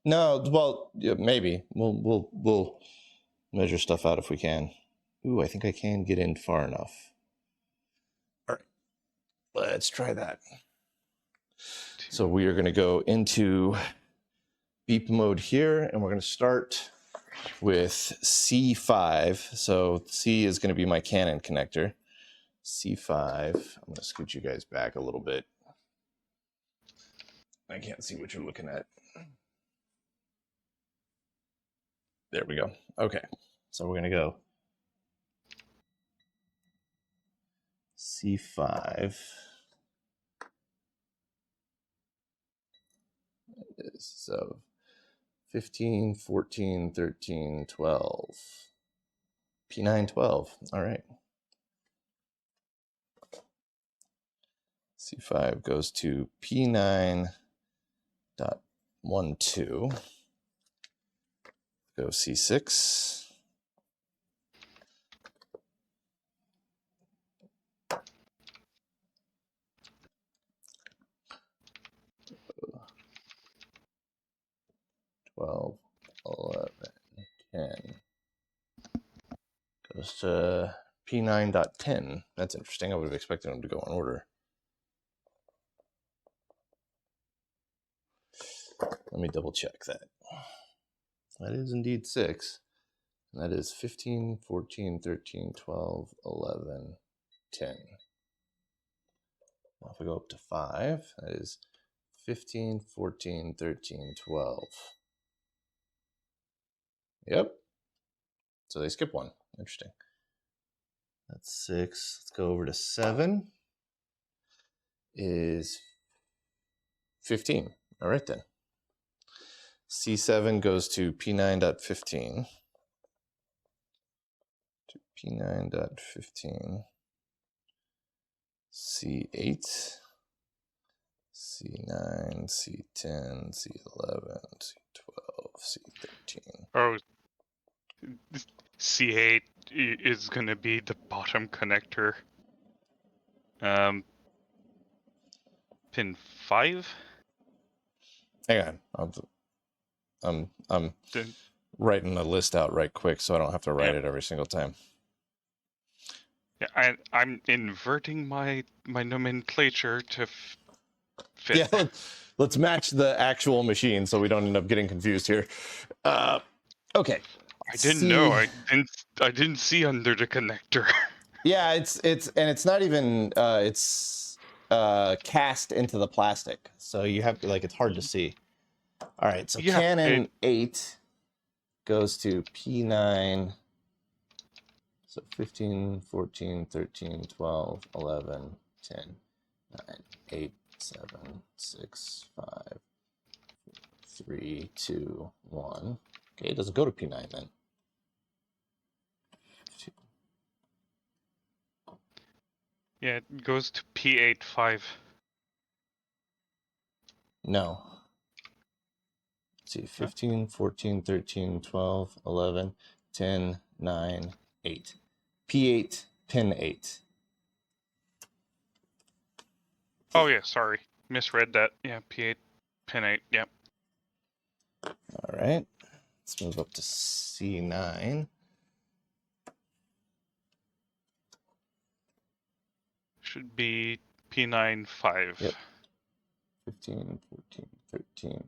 No, well, yeah, maybe we'll measure stuff out if we can. Ooh, I think I can get in far enough. All right, let's try that. So we are going to go into beep mode here, and we're going to start with C5. So C is going to be my Canon connector. C5. I'm going to scoot you guys back a little bit. I can't see what you're looking at. There we go. Okay. So we're going to go C5. So 15, 14, 13, 12. P9, 12. All right. C5 goes to P9.12. Go C6. $12, $11, $10. Goes to P9.10. That's interesting. I would have expected them to go in order. Let me double check that. That is indeed 6. And that is 15, 14, 13, 12, 11, 10. Now if we go up to 5, that is 15, 14, 13, 12. Yep. So they skip one. Interesting. That's 6. Let's go over to 7. Is 15. All right then. C7 goes to P9.15. To P9.15. C8. C9, C10, C11, C12, C13. Oh, C8 is going to be the bottom connector. Pin 5? Hang on. I'm writing a list out right quick so I don't have to write it every single time. Yeah, I'm inverting my nomenclature to fit. Yeah, let's match the actual machine so we don't end up getting confused here. Okay. I didn't know. I didn't see under the connector. Yeah, it's not even it's cast into the plastic, so you have to it's hard to see. All right, so Yeah, Canon 8 goes to P9. So 15, 14, 13, 12, 11, 10, 9, 8, 7, 6, 5, 3, 2, 1. Okay, it doesn't go to P9 then. 2. Yeah, it goes to P8.5. No. Let's see, 15, 14, 13, 12, 11, 10, 9, 8. P8, pin 8. Oh yeah, sorry. Misread that. Yeah, P8, pin 8, yep. All right. Let's move up to C9. Should be P9.5. Yep. 15, 14, 13,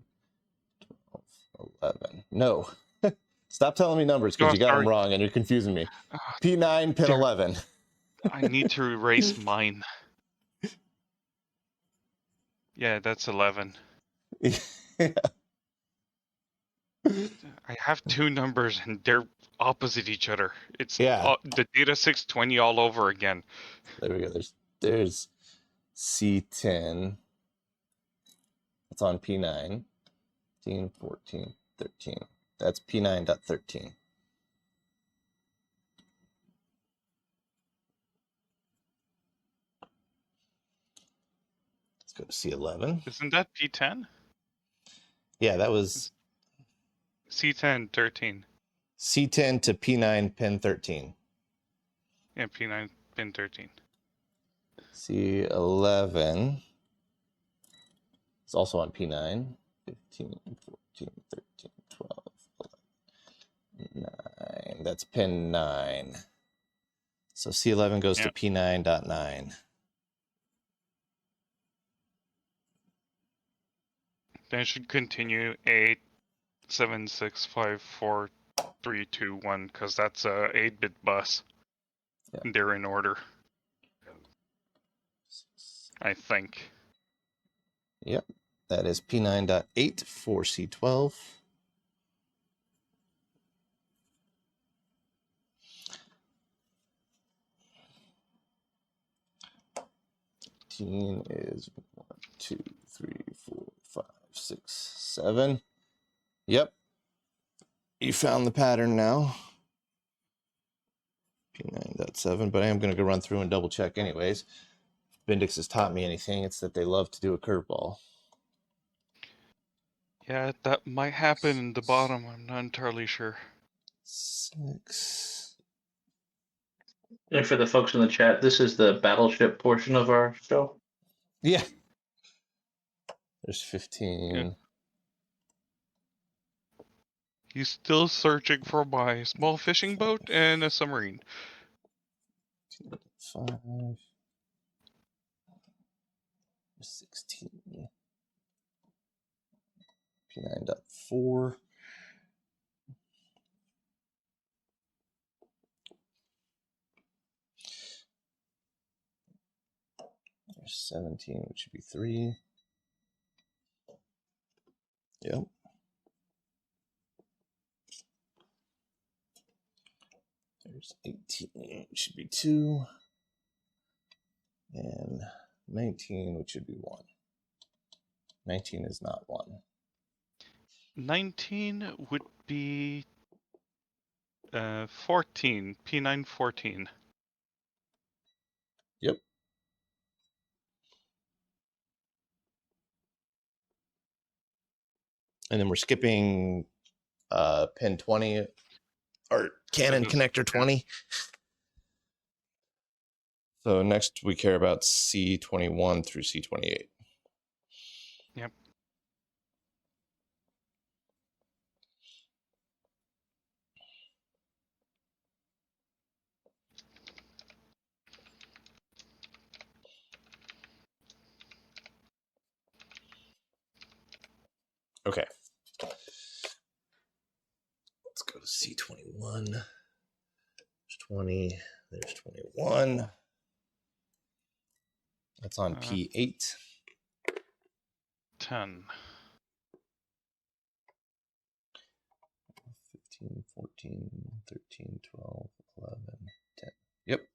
12, 11. No. Stop telling me numbers because Oh, you got sorry. them wrong and you're confusing me. P9, pin 11. I need to erase mine. Yeah, that's 11. I have two numbers and they're opposite each other. It's the data 620 all over again. There we go. There's C10. It's on P9. 15, 14, 13. That's P9.13. Let's go to C11. Isn't that P10? Yeah, that was C10, 13. C10 to P9 pin 13. Yeah, P9 pin 13. C11 is also on P9. 15, 14, 13, 12, 11, 9. That's pin 9. So C11 goes to P9.9. Then it should continue 8, 7, 6, 5, 4, 3, 2, 1, because that's a 8-bit bus. Yeah. They're in order, I think. Yep, that is P9.8 for C12. Is 1, 2, 3, 4, 5, 6, 7. Yep. You found the pattern now. P9.7, but I am going to go run through and double check anyways. Bendix has taught me anything, it's that they love to do a curveball. Yeah, that might happen in the bottom. I'm not entirely sure. 6. And for the folks in the chat, this is the battleship portion of our show. Yeah. There's 15. Yeah. He's still searching for my small fishing boat and a submarine. 5. 16. P9.4. There's 17, which should be 3. Yep. There's 18, which should be 2. And 19, which should be 1. 19 is not 1. 19 would be 14, P9 14. Yep. And then we're skipping pin 20 or Canon connector 20. So next we care about C21 through C28. Yep. Okay. Let's go to C21. There's 20. There's 21. That's on P8. 10. 15, 14, 13, 12, 11, 10. Yep.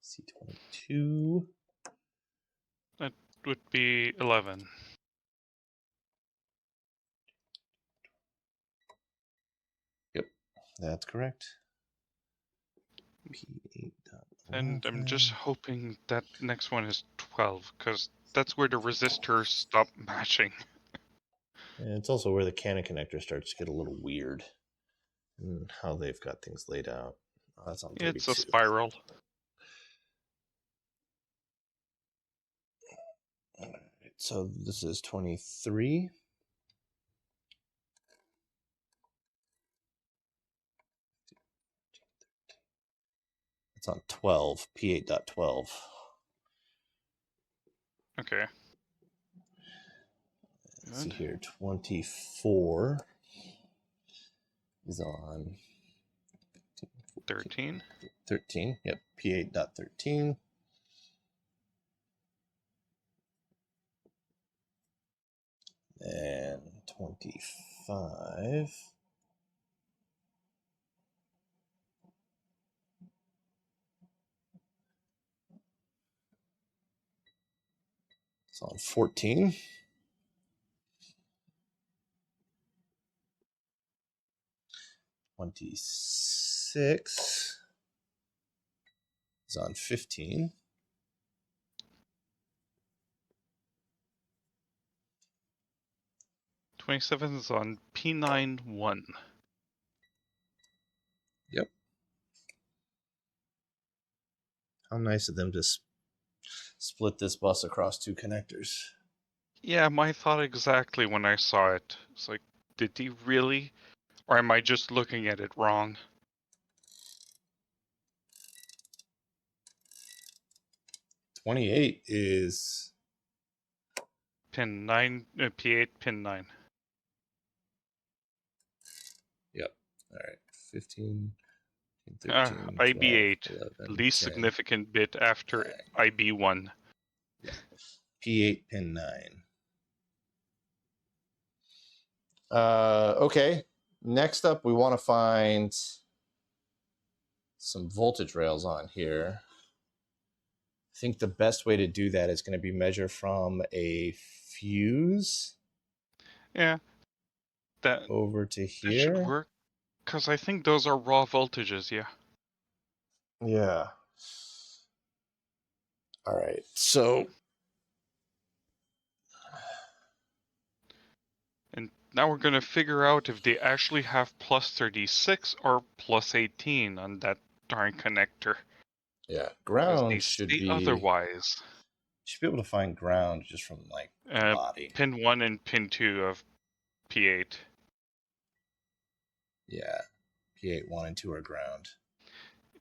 C22. That would be 11. Yep, that's correct. P8. And I'm just hoping that next one is 12, because that's where the resistors stop matching. And it's also where the Canon connector starts to get a little weird and how they've got things laid out. Oh, that's on 32. It's a spiral. All right, so this is 23. It's on 12, P8.12. Okay. Let's see here, 24 is on 13. 13. Yep, P8.13. And 25. It's on 14. 26 is on 15. 27 is on P9-1. Yep. How nice of them to split this bus across 2 connectors. Yeah, my thought exactly when I saw it. It's like, did he really? Or am I just looking at it wrong? 28 is Pin 9, P8, pin 9. Yep. All right. 15, 13, 12, IB8, 11, least 10, significant bit after 9. IB1. Yeah. P8 pin 9. Okay. Next up, we want to find some voltage rails on here. I think the best way to do that is going to be measure from a fuse. Yeah, that over to should here. work. Because I think those are raw voltages, yeah. Yeah. All right. So And now we're going to figure out if they actually have plus 36 or plus 18 on that darn connector. yeah, Because they ground should say be otherwise. should be able to find ground just from like the body. Pin 1 and pin 2 of P8. Yeah. P8 1 and 2 are ground.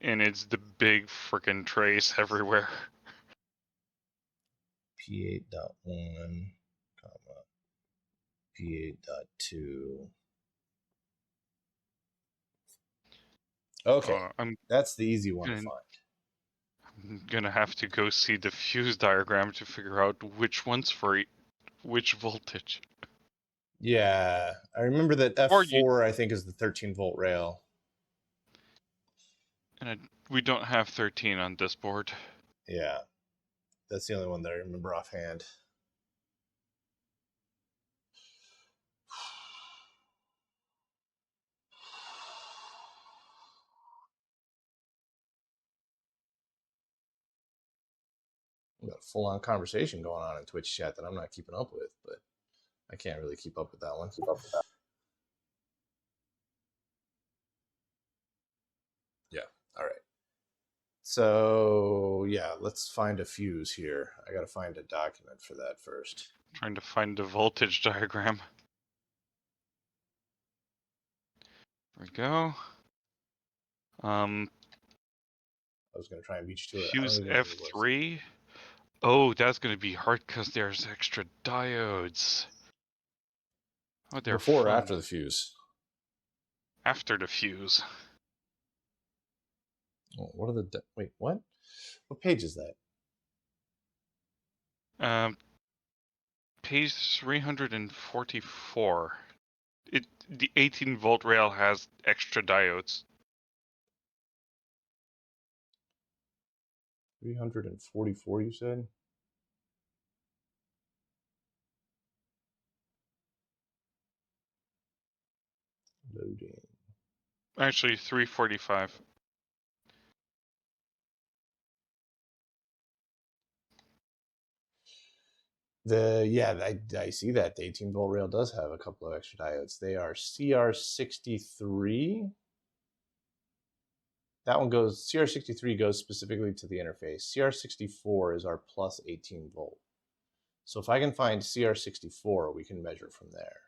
And it's the big frickin' trace everywhere. P8.1, comma, P8.2. Okay. That's the easy one to find. I'm gonna have to go see the fuse diagram to figure out which one's for which voltage. Yeah. I remember that F4 I think is the 13-volt rail. And we don't have 13 on this board. Yeah. That's the only one that I remember offhand. We got a full-on conversation going on in Twitch chat that I'm not keeping up with, but I can't really keep up with that one. Yeah. All right. So yeah, let's find a fuse here. I got to find a document for that first. Trying to find the voltage diagram. There we go. I was going to try and beat you to it. Fuse F3. Oh, that's going to be hard because there's extra diodes. Oh, they're before or fun. after the fuse? After the fuse. Oh, what are the wait? What? What page is that? Page 344. The 18-volt rail has extra diodes. 344, you said? Loading. Actually, 345. I see that the 18-volt rail does have a couple of extra diodes. They are CR63. That one goes, CR63 goes specifically to the interface. CR64 is our plus 18 volt. So if I can find CR64, we can measure from there.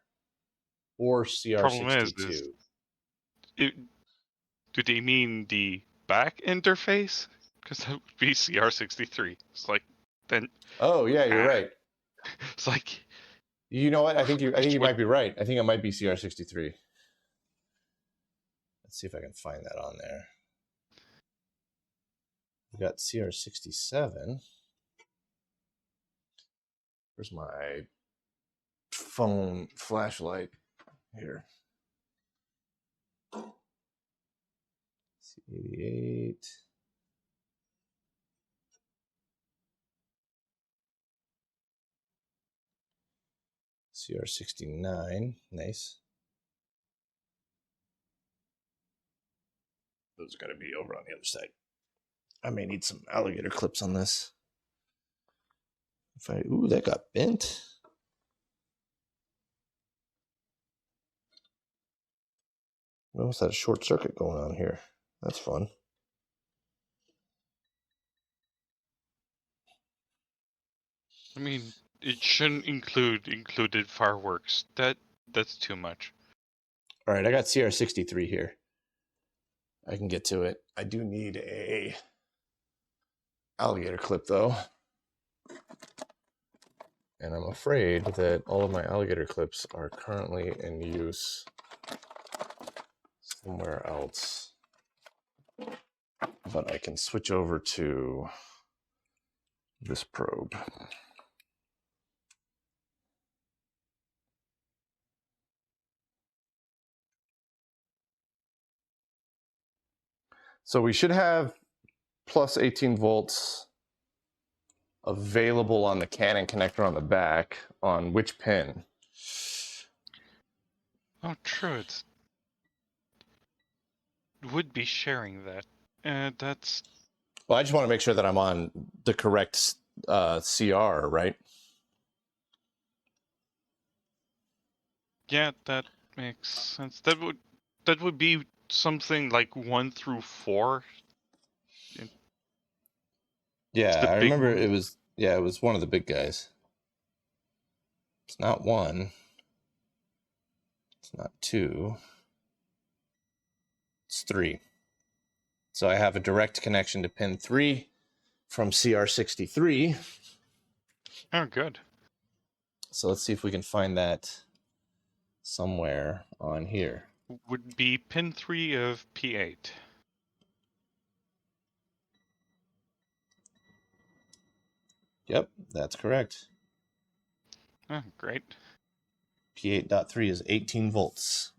Or CR62. Do they mean the back interface? Because that would be CR63. It's like, then. Oh yeah, you're right. It's like. You know what? I think you might be right. I think it might be CR63. Let's see if I can find that on there. We've got CR67. Where's my phone flashlight? Here. C88. CR69. Nice. Those are going to be over on the other side. I may need some alligator clips on this. Ooh, that got bent. We almost had a short circuit going on here. That's fun. I mean, it shouldn't included fireworks. That's too much. All right, I got CR63 here. I can get to it. I do need a alligator clip though. And I'm afraid that all of my alligator clips are currently in use somewhere else. But I can switch over to this probe. So we should have plus 18 volts available on the Canon connector on the back. On which pin? Oh, true. It would be sharing that. That's Well, I just want to make sure that I'm on the correct CR, right? yeah, that makes sense. That would be something like 1 through 4. Yeah, The I big remember one. it was one of the big guys. It's not 1. It's not 2. It's 3. So I have a direct connection to pin 3 from CR63. Oh, good. So let's see if we can find that somewhere on here. Would be pin 3 of P8. Yep, that's correct. Oh, great. P8.3 is 18 volts.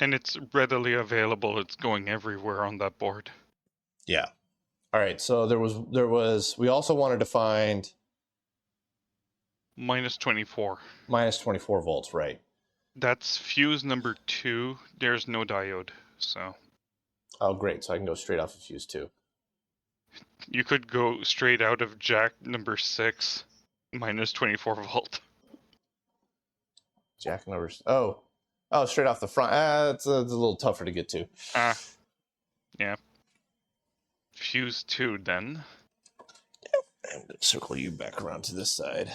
And it's readily available. It's going everywhere on that board. Yeah. All right, so there was we also wanted to find Minus 24. minus 24 volts, right? That's fuse number 2. There's no diode, so Oh, great. So I can go straight off of fuse 2. you could go straight out of jack number 6, minus 24 volt. Jack numbers. Oh, straight off the front. It's a little tougher to get to. Yeah. Fuse 2 then. I'm going to circle you back around to this side.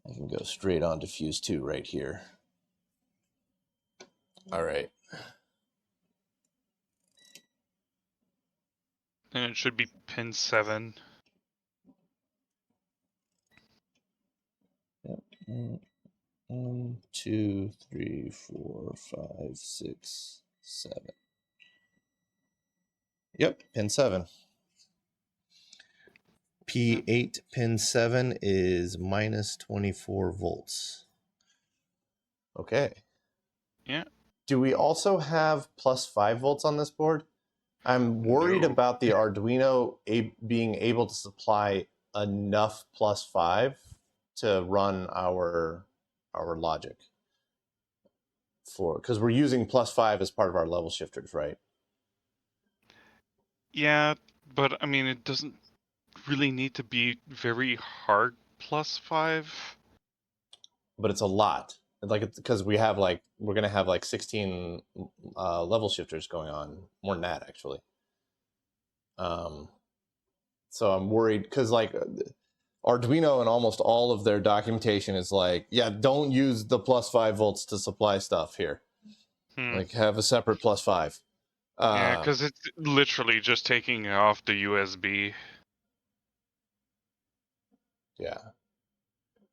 I can go straight on to fuse 2 right here. All right. And it should be pin 7. Yep. 1, 2, 3, 4, 5, 6, 7. Yep, pin 7. P8 pin 7 is minus 24 volts. Okay. Yeah. Do we also have plus 5 volts on this board? I'm worried No. about the Arduino being able to supply enough plus 5 to run our logic. Because we're using plus 5 as part of our level shifters, right? Yeah, but I mean, it doesn't really need to be very hard plus 5. But it's a lot. Like, because we're gonna have like 16 level shifters going on, more than that actually. So I'm worried because like Arduino and almost all of their documentation is like, yeah, don't use the plus 5 volts to supply stuff here. Like, have a separate plus 5. Yeah, because it's literally just taking off the USB. Yeah,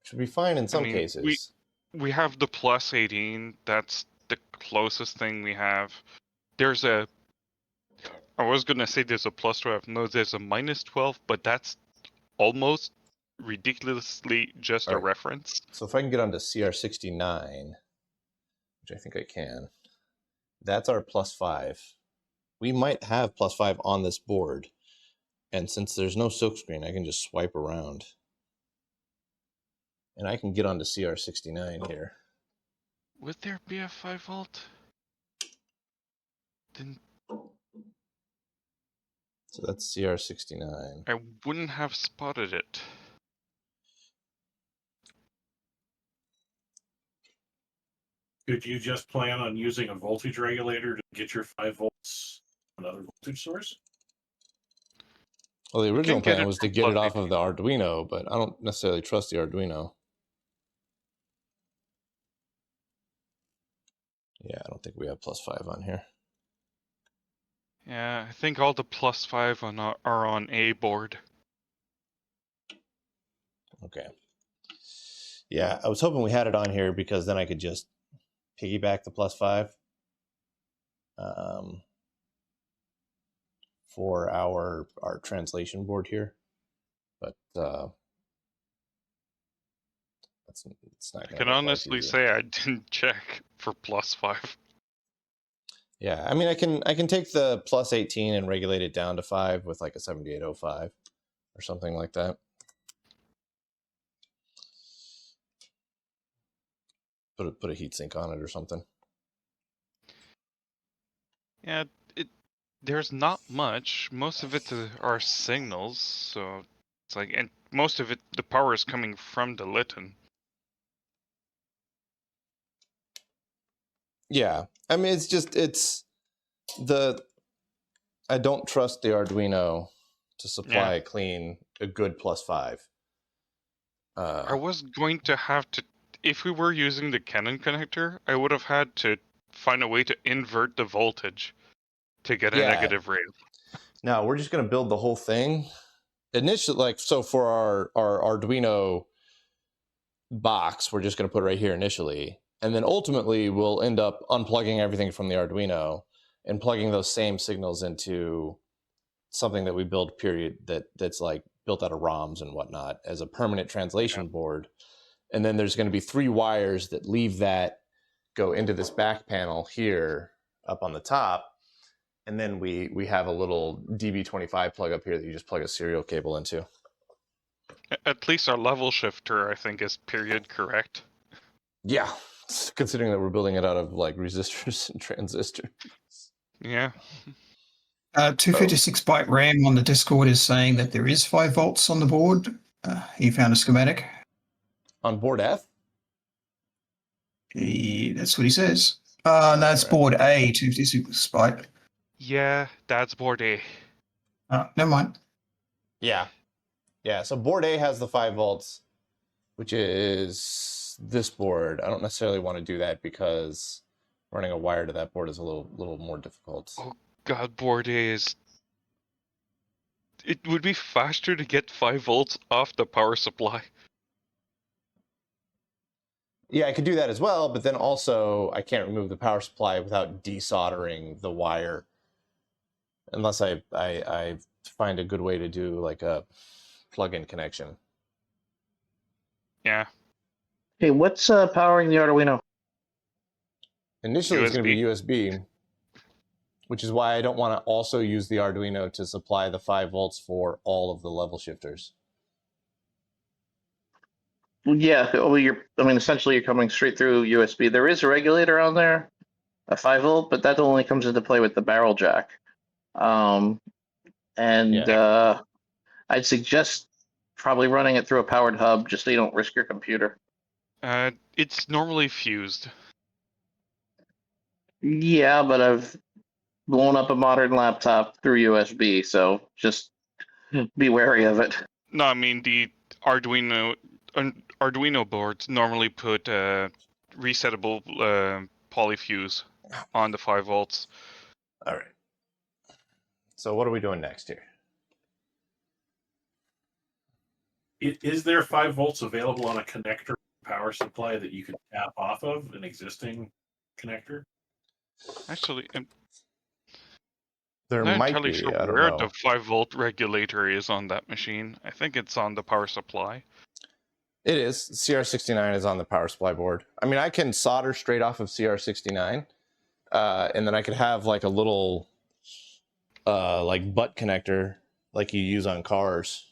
should be fine in some cases. We have the plus 18. That's the closest thing we have. I was gonna say there's a plus 12. No, there's a minus 12, but that's almost ridiculously just All a right. reference. So if I can get onto CR69, which I think I can, that's our plus 5. We might have plus 5 on this board. And since there's no silkscreen, I can just swipe around. And I can get onto CR69 here. Would there be a 5 volt? Then So that's CR69. I wouldn't have spotted it. Could you just plan on using a voltage regulator to get your 5 volts another voltage source? Well, the original can get plan it was to from get it plug off of the Arduino, but I don't necessarily trust the Arduino. Yeah, I don't think we have +5 on here. Yeah, I think all the +5 are on A board. Okay. Yeah, I was hoping we had it on here because then I could just piggyback the +5 for our translation board here, but it's not I going to can make life honestly easy. say I didn't check for +5. Yeah, I mean, I can take the +18 and regulate it down to 5 with like a 7805 or something like that. Put a heat sink on it or something. Yeah, there's not much. Most of it are signals, so it's like, and most of it, the power is coming from the Litten. Yeah, I mean, I don't trust the Arduino to supply a good +5. I was going to have to, if we were using the Canon connector, I would have had to find a way to invert the voltage to get a negative rail. No, we're just going to build the whole thing initially. Like, so for our Arduino box, we're just going to put it right here initially, and then ultimately we'll end up unplugging everything from the Arduino and plugging those same signals into something that we build that's like built out of ROMs and whatnot as a permanent translation board. And then there's going to be 3 wires that leave that, go into this back panel here up on the top. And then we have a little DB25 plug up here that you just plug a serial cable into. At least our level shifter, I think, is period correct. Yeah, considering that we're building it out of like resistors and transistors. Yeah. 256-byte RAM on the Discord is saying that there is 5 volts on the board. He found a schematic. On board F? That's what he says. That's board A, 256-byte. Yeah, that's board A. Never mind. Yeah. Yeah, so board A has the 5 volts, which is this board. I don't necessarily want to do that because running a wire to that board is a little more difficult. Oh god, board A is... It would be faster to get 5 volts off the power supply. Yeah, I could do that as well, but then also I can't remove the power supply without desoldering the wire. Unless I find a good way to do like a plug-in connection. Yeah. Okay, what's powering the Arduino? Initially, it's going to be USB, which is why I don't want to also use the Arduino to supply the 5 volts for all of the level shifters. Yeah, well, essentially you're coming straight through USB. There is a regulator on there, a 5 volt, but that only comes into play with the barrel jack. I'd suggest probably running it through a powered hub just so you don't risk your computer. It's normally fused. Yeah, but I've blown up a modern laptop through USB, so just be wary of it. No, I mean the Arduino boards normally put resettable polyfuse on the 5 volts. All right. So what are we doing next here? Is there 5 volts available on a connector power supply that you could tap off of an existing connector? Actually, There I'm not might entirely be. sure I don't where know. the 5 volt regulator is on that machine. I think it's on the power supply. It is. CR69 is on the power supply board. I mean, I can solder straight off of CR69, and then I could have like a little like butt connector like you use on cars.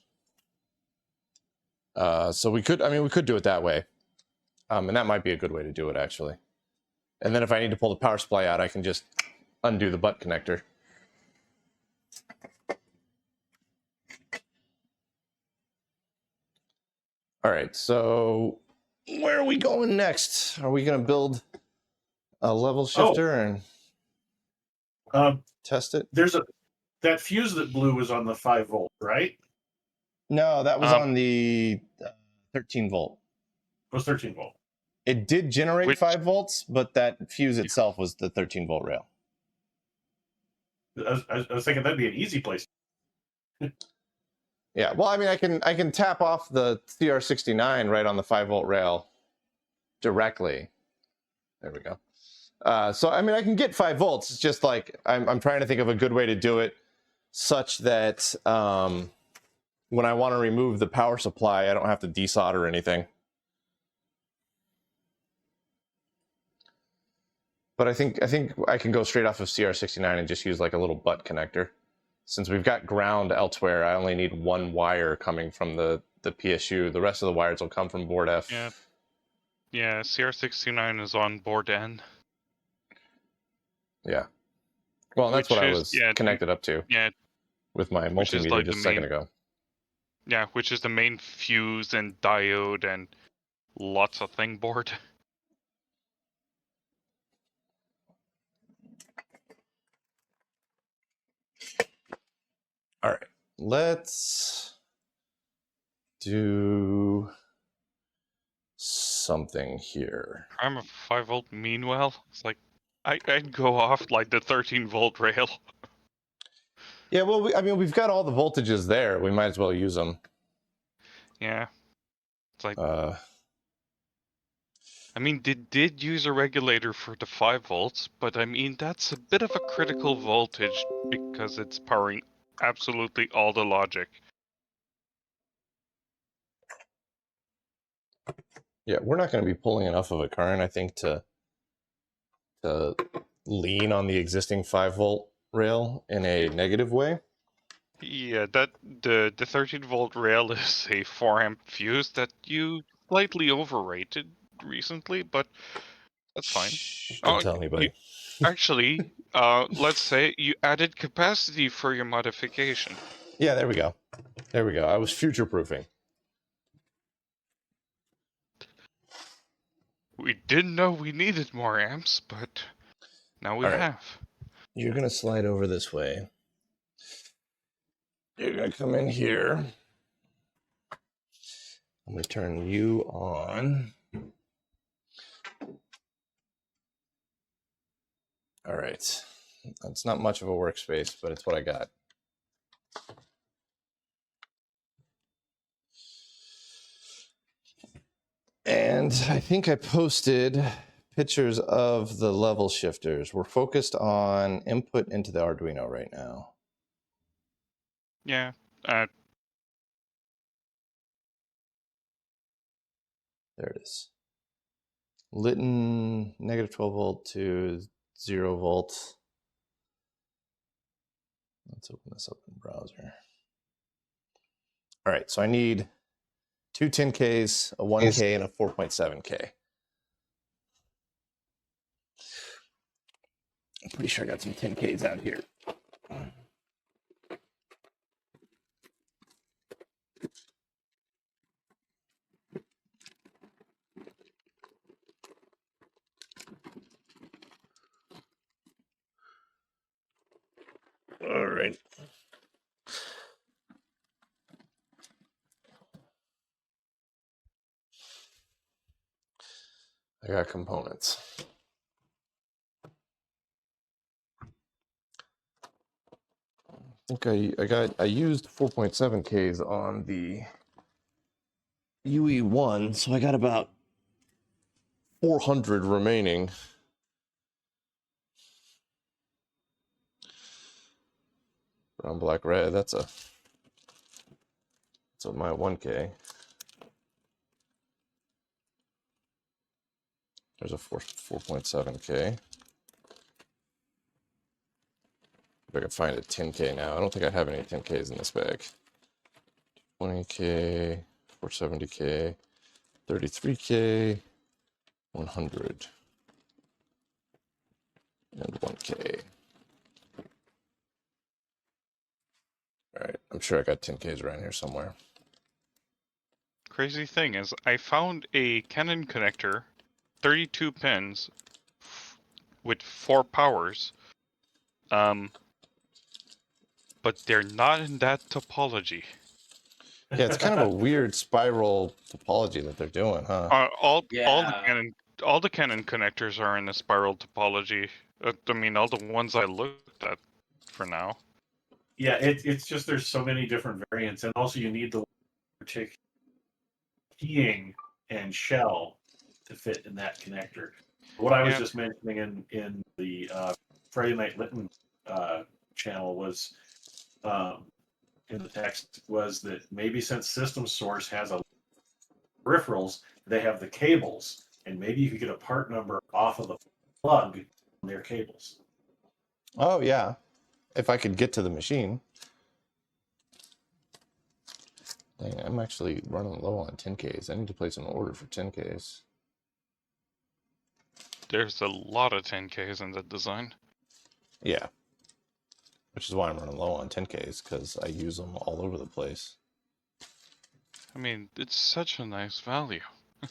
So we could do it that way. And that might be a good way to do it, actually. And then if I need to pull the power supply out, I can just undo the butt connector. All right, so where are we going next? Are we going to build a level shifter and test it? There's that fuse that blew was on the 5-volt, right? No, that was on the 13 volt. It was 13-volt. It did generate Which- 5 volts, but that fuse itself was the 13-volt rail. I was thinking that'd be an easy place. Yeah, well, I mean, I can tap off the CR69 right on the 5-volt rail directly. There we go. So, I mean, I can get 5 volts. It's just like I'm trying to think of a good way to do it such that when I want to remove the power supply, I don't have to desolder anything. But I think I can go straight off of CR69 and just use like a little butt connector. Since we've got ground elsewhere, I only need one wire coming from the PSU. The rest of the wires will come from board F. Yeah. Yeah, CR69 is on board N. Yeah. Well, that's what I was yeah, connected up to. Yeah, With my which is multimeter like just a the second main- ago. yeah, which is the main fuse and diode and lots of thing board. All right, let's do something here. I'm a 5-volt meanwhile. It's like I'd go off like the 13-volt rail. Yeah, well, I mean, we've got all the voltages there. We might as well use them. Yeah. It's like I mean, they did use a regulator for the 5 volts, but I mean, that's a bit of a critical voltage because it's powering absolutely all the logic. Yeah, we're not going to be pulling enough of a current, I think, to lean on the existing 5-volt rail in a negative way. Yeah, that the 13-volt rail is a 4-amp fuse that you slightly overrated recently, but that's fine. Shh, don't tell anybody. Actually, let's say you added capacity for your modification. Yeah, there we go. There we go. I was future-proofing. We didn't know we needed more amps, but now we All right. have. You're going to slide over this way. You're going to come in here. I'm going to turn you on. All right. That's not much of a workspace, but it's what I got. And I think I posted pictures of the level shifters. We're focused on input into the Arduino right now. Yeah. There it is. Litten negative 12 volt to 0 volt. Let's open this up in the browser. All right, so I need 2 10Ks, a 1K, and a 4.7K. I'm pretty sure I got some 10Ks out here. All right. I got components. I think I used 4.7Ks on the UE1, so I got about 400 remaining. Brown, black, red. That's my 1K. There's a 4.7K. If I can find a 10K now. I don't think I have any 10Ks in this bag. 20K, 470K, 33K, 100, and 1K. All right, I'm sure I got 10Ks around here somewhere. Crazy thing is, I found a Canon connector, 32 pins, with 4 powers. But they're not in that topology. Yeah, it's kind of a weird spiral topology that they're doing, huh? All the Yeah. Canon connectors are in a spiral topology. I mean, all the ones I looked at for now. Yeah, it's just there's so many different variants, and also you need the particular keying and shell to fit in that connector. What I was Yeah. just mentioning in the Friday Night Litten channel was in the text was that maybe since System Source has a peripherals, they have the cables, and maybe you could get a part number off of the plug on their cables. Oh yeah, if I could get to the machine. Dang, I'm actually running low on 10Ks. I need to place an order for 10Ks. There's a lot of 10Ks in that design. Yeah. Which is why I'm running low on 10Ks, because I use them all over the place. I mean, it's such a nice value. Yeah.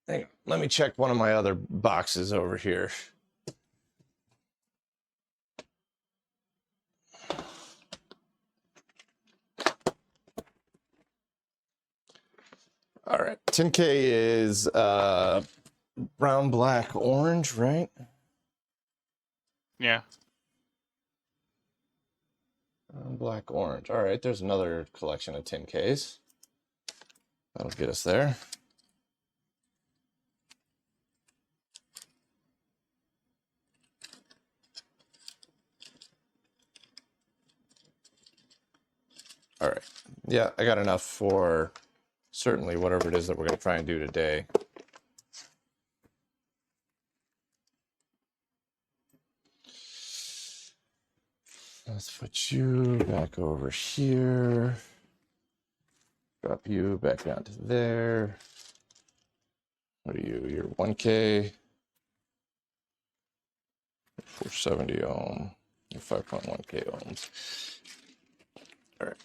Hang on. Let me check one of my other boxes over here. All right. 10K is brown, black, orange, right? Yeah. Black, orange. All right. There's another collection of 10Ks. That'll get us there. All right. Yeah, I got enough for certainly whatever it is that we're going to try and do today. Let's put you back over here. Drop you back down to there. What are you? You're 1K. 470 ohm. You're 5.1K ohms. All right.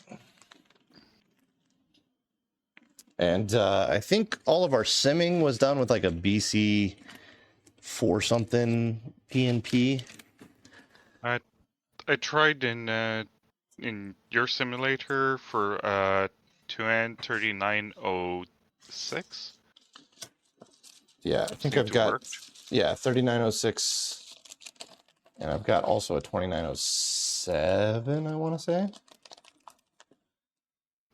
And I think all of our simming was done with like a BC 4 something PNP. I tried in your simulator for 2N3906. Yeah, I think Seemed I've to got work. 3906, and I've got also a 2907. I want to say.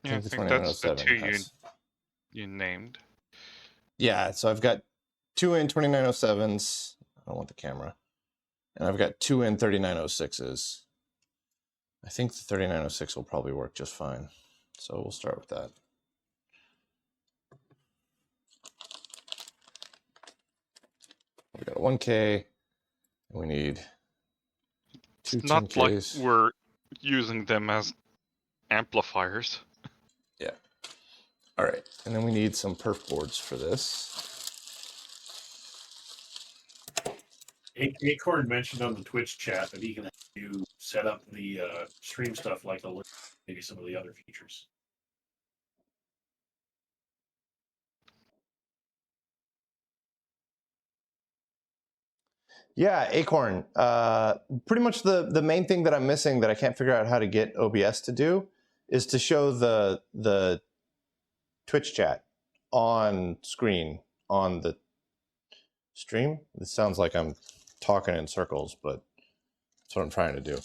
Yeah, I the think that's the 2907 two has. you named. Yeah, so I've got 2 N2907s. I don't want the camera. And I've got 2 N3906s. I think the 3906 will probably work just fine. So we'll start with that. We got a 1K. And we need two It's not like 10Ks. we're using them as amplifiers. Yeah. All right. And then we need some perf boards for this. Acorn mentioned on the Twitch chat that he can help you set up the stream stuff like maybe some of the other features. Yeah, Acorn. Pretty much the main thing that I'm missing that I can't figure out how to get OBS to do is to show the Twitch chat on screen on the stream. It sounds like I'm talking in circles, but that's what I'm trying to do.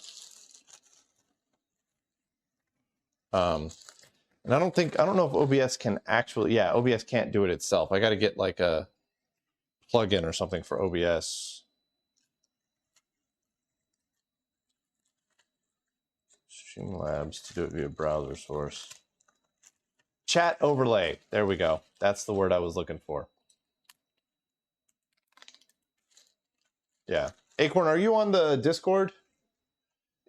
And I don't know if OBS can actually, yeah, OBS can't do it itself. I got to get like a plugin or something for OBS. Streamlabs to do it via browser source. Chat overlay. There we go. That's the word I was looking for. Yeah. Acorn, are you on the Discord?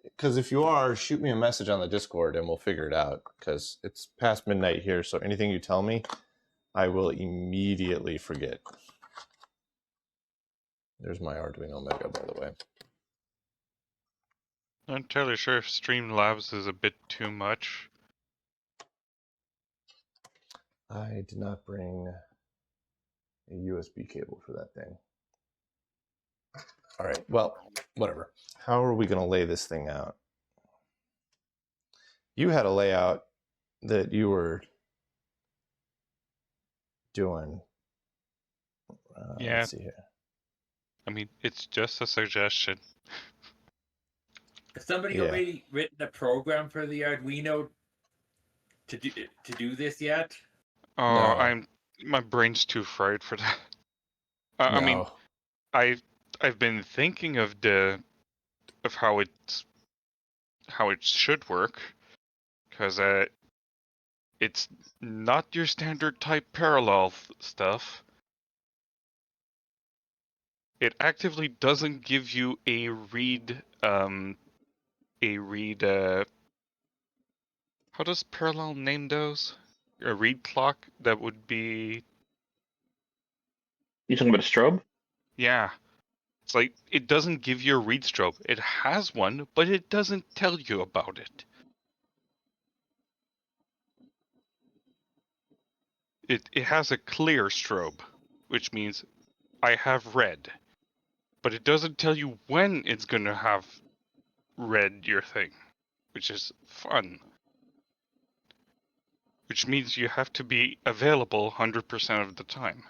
Because if you are, shoot me a message on the Discord and we'll figure it out. Because it's past midnight here, so anything you tell me, I will immediately forget. There's my Arduino Mega, by the way. Not entirely sure if Streamlabs is a bit too much. I did not bring a USB cable for that thing. All right. Well, whatever. How are we going to lay this thing out? You had a layout that you were doing. Yeah. Let's see here. I mean, it's just a suggestion. Has somebody already written a program for the Arduino to do this yet? Oh, No. my brain's too fried for that. No. I mean, I've been thinking of how it should work, because it's not your standard type parallel stuff. It actively doesn't give you a read. How does parallel name those? A read clock that would be. You talking about a strobe? Yeah. It's like, it doesn't give you a read strobe. It has one, but it doesn't tell you about it. It has a clear strobe, which means I have read. But it doesn't tell you when it's gonna have read your thing, which is fun. Which means you have to be available 100% of the time.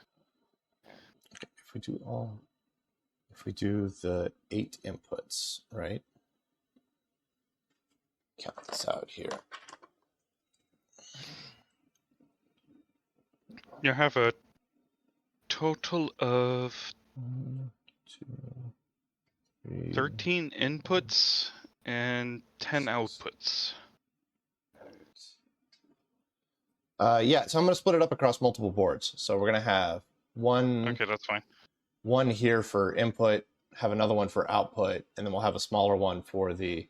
If we do the 8 inputs, right? Count this out here. You have a total of 1, 2, 3. 13 inputs and 10 outputs. Yeah, so I'm going to split it up across multiple boards. So we're going to have Okay, that's fine. one here for input, have another one for output, and then we'll have a smaller one for the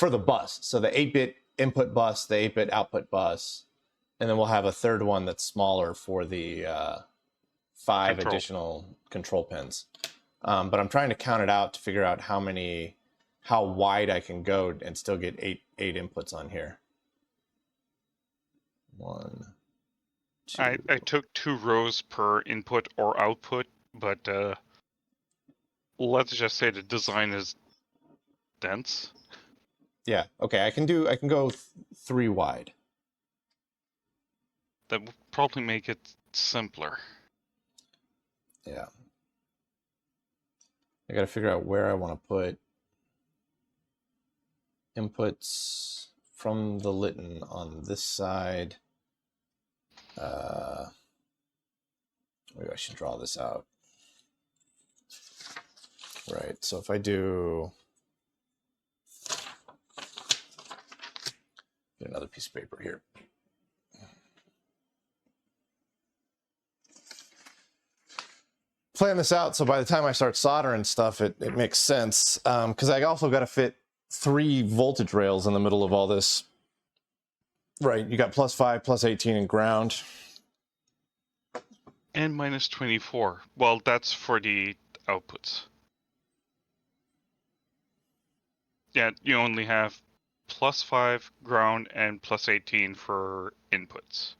bus. So the 8-bit input bus, the 8-bit output bus, and then we'll have a third one that's smaller for the 5 additional control pins. But I'm trying to count it out to figure out how wide I can go and still get eight inputs on here. 1, 2. I took 2 rows per input or output, but let's just say the design is dense. Yeah. Okay. I can go 3 wide. That would probably make it simpler. Yeah. I got to figure out where I want to put inputs from the Litten on this side. Maybe I should draw this out. Right. So if I do get another piece of paper here. Plan this out so by the time I start soldering stuff, it makes sense. Because I also got to fit 3 voltage rails in the middle of all this. Right. You got +5, +18, and ground. And -24. Well, that's for the outputs. Yeah, you only have +5 ground and +18 for inputs.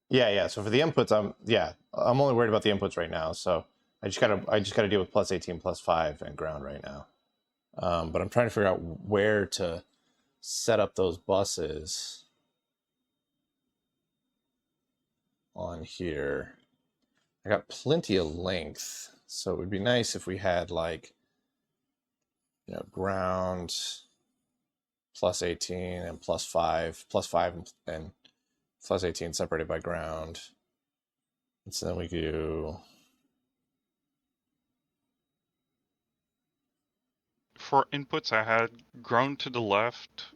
Yeah. So for the inputs, I'm only worried about the inputs right now. So I just gotta deal with +18, +5, and ground right now. But I'm trying to figure out where to set up those buses on here. I got plenty of length, so it would be nice if we had like, ground +18 and +5 and +18 separated by ground. And so then we do. For inputs, I had ground to the left,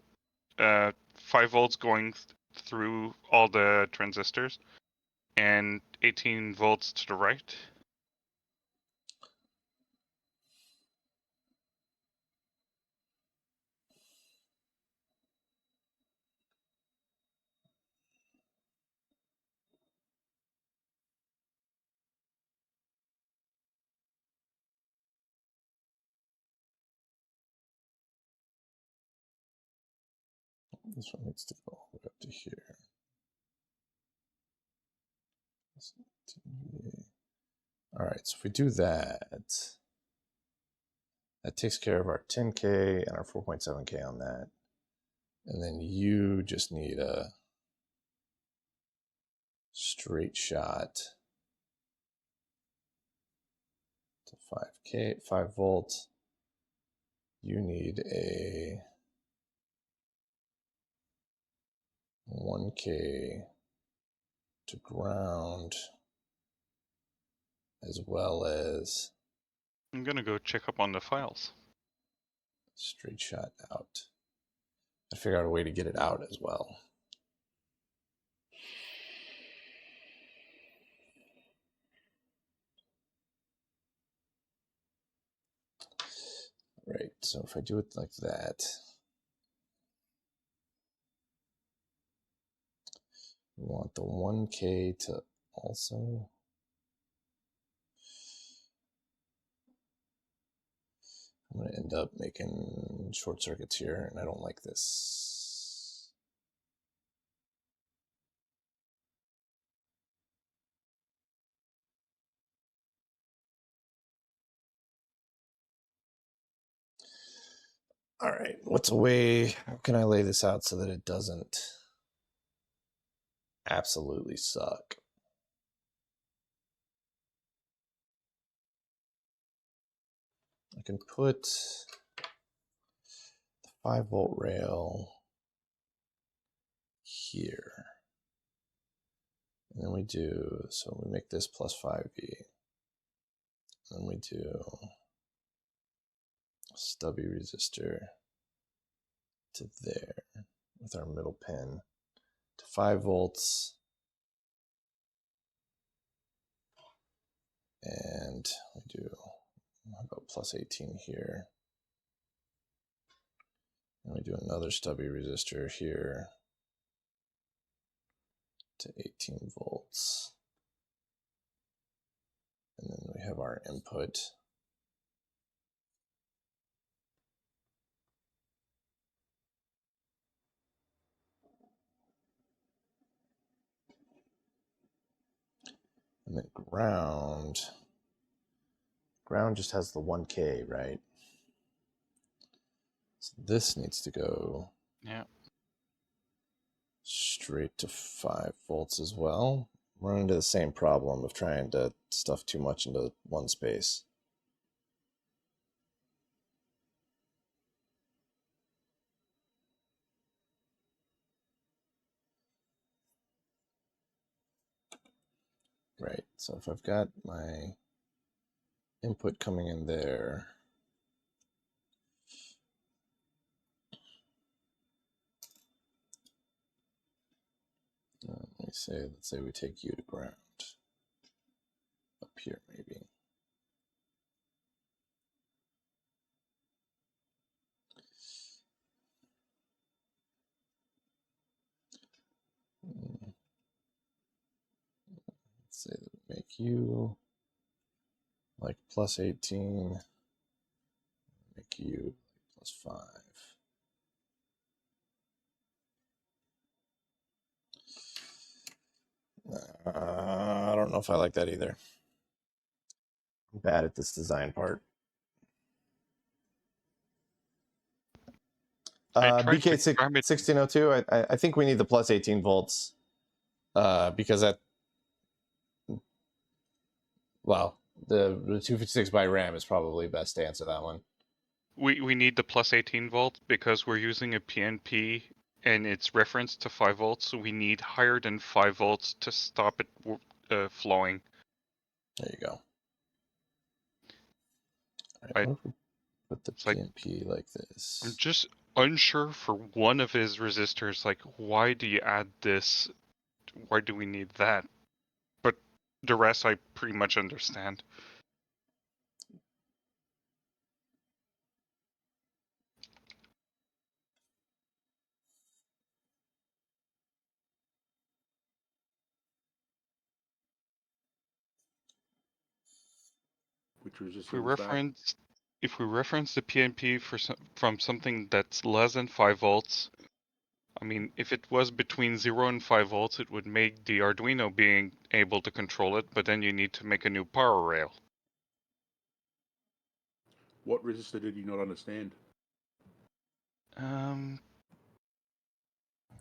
5 volts going through all the transistors, and 18 volts to the right. This one needs to go all the way up to here. All right, so if we do that, that takes care of our 10K and our 4.7K on that. And then you just need a straight shot to 5K, 5 volts. You need a 1K to ground, as well as I'm gonna go check up on the files. straight shot out. I figure out a way to get it out as well. Right, so if I do it like that, we want the 1K to also, I'm going to end up making short circuits here, and I don't like this. All right, what's a way, how can I lay this out so that it doesn't absolutely suck? I can put the 5 volt rail here. And then we do, so we make this plus 5V. Then we do stubby resistor to there with our middle pin to 5 volts. And we do, how about plus 18 here? And we do another stubby resistor here to 18 volts. And then we have our input. And then ground just has the 1K, right? So this needs to go straight to 5 volts as well. Run into the same problem of trying to stuff too much into one space. Right, so if I've got my input coming in there, let's say we take you to ground up here maybe. Let's say that we make you like plus 18, make you plus 5. I don't know if I like that either. I'm bad at this design part. BK1602, I think we need the plus 18 volts because that, well, the 256 by RAM is probably best to answer that one. We need the plus 18 volt because we're using a PNP and it's referenced to 5 volts, so we need higher than 5 volts to stop it flowing. There you go. All right, what if we put the PNP like this? I'm just unsure for one of his resistors, like, why do you add this? Why do we need that? But the rest I pretty much understand. Which resistor If we reference the PNP from something that's less than 5 volts, I mean, if it was between 0 and 5 volts, it would make the Arduino being able to control it, but then you need to make a new power rail. What resistor did you not understand?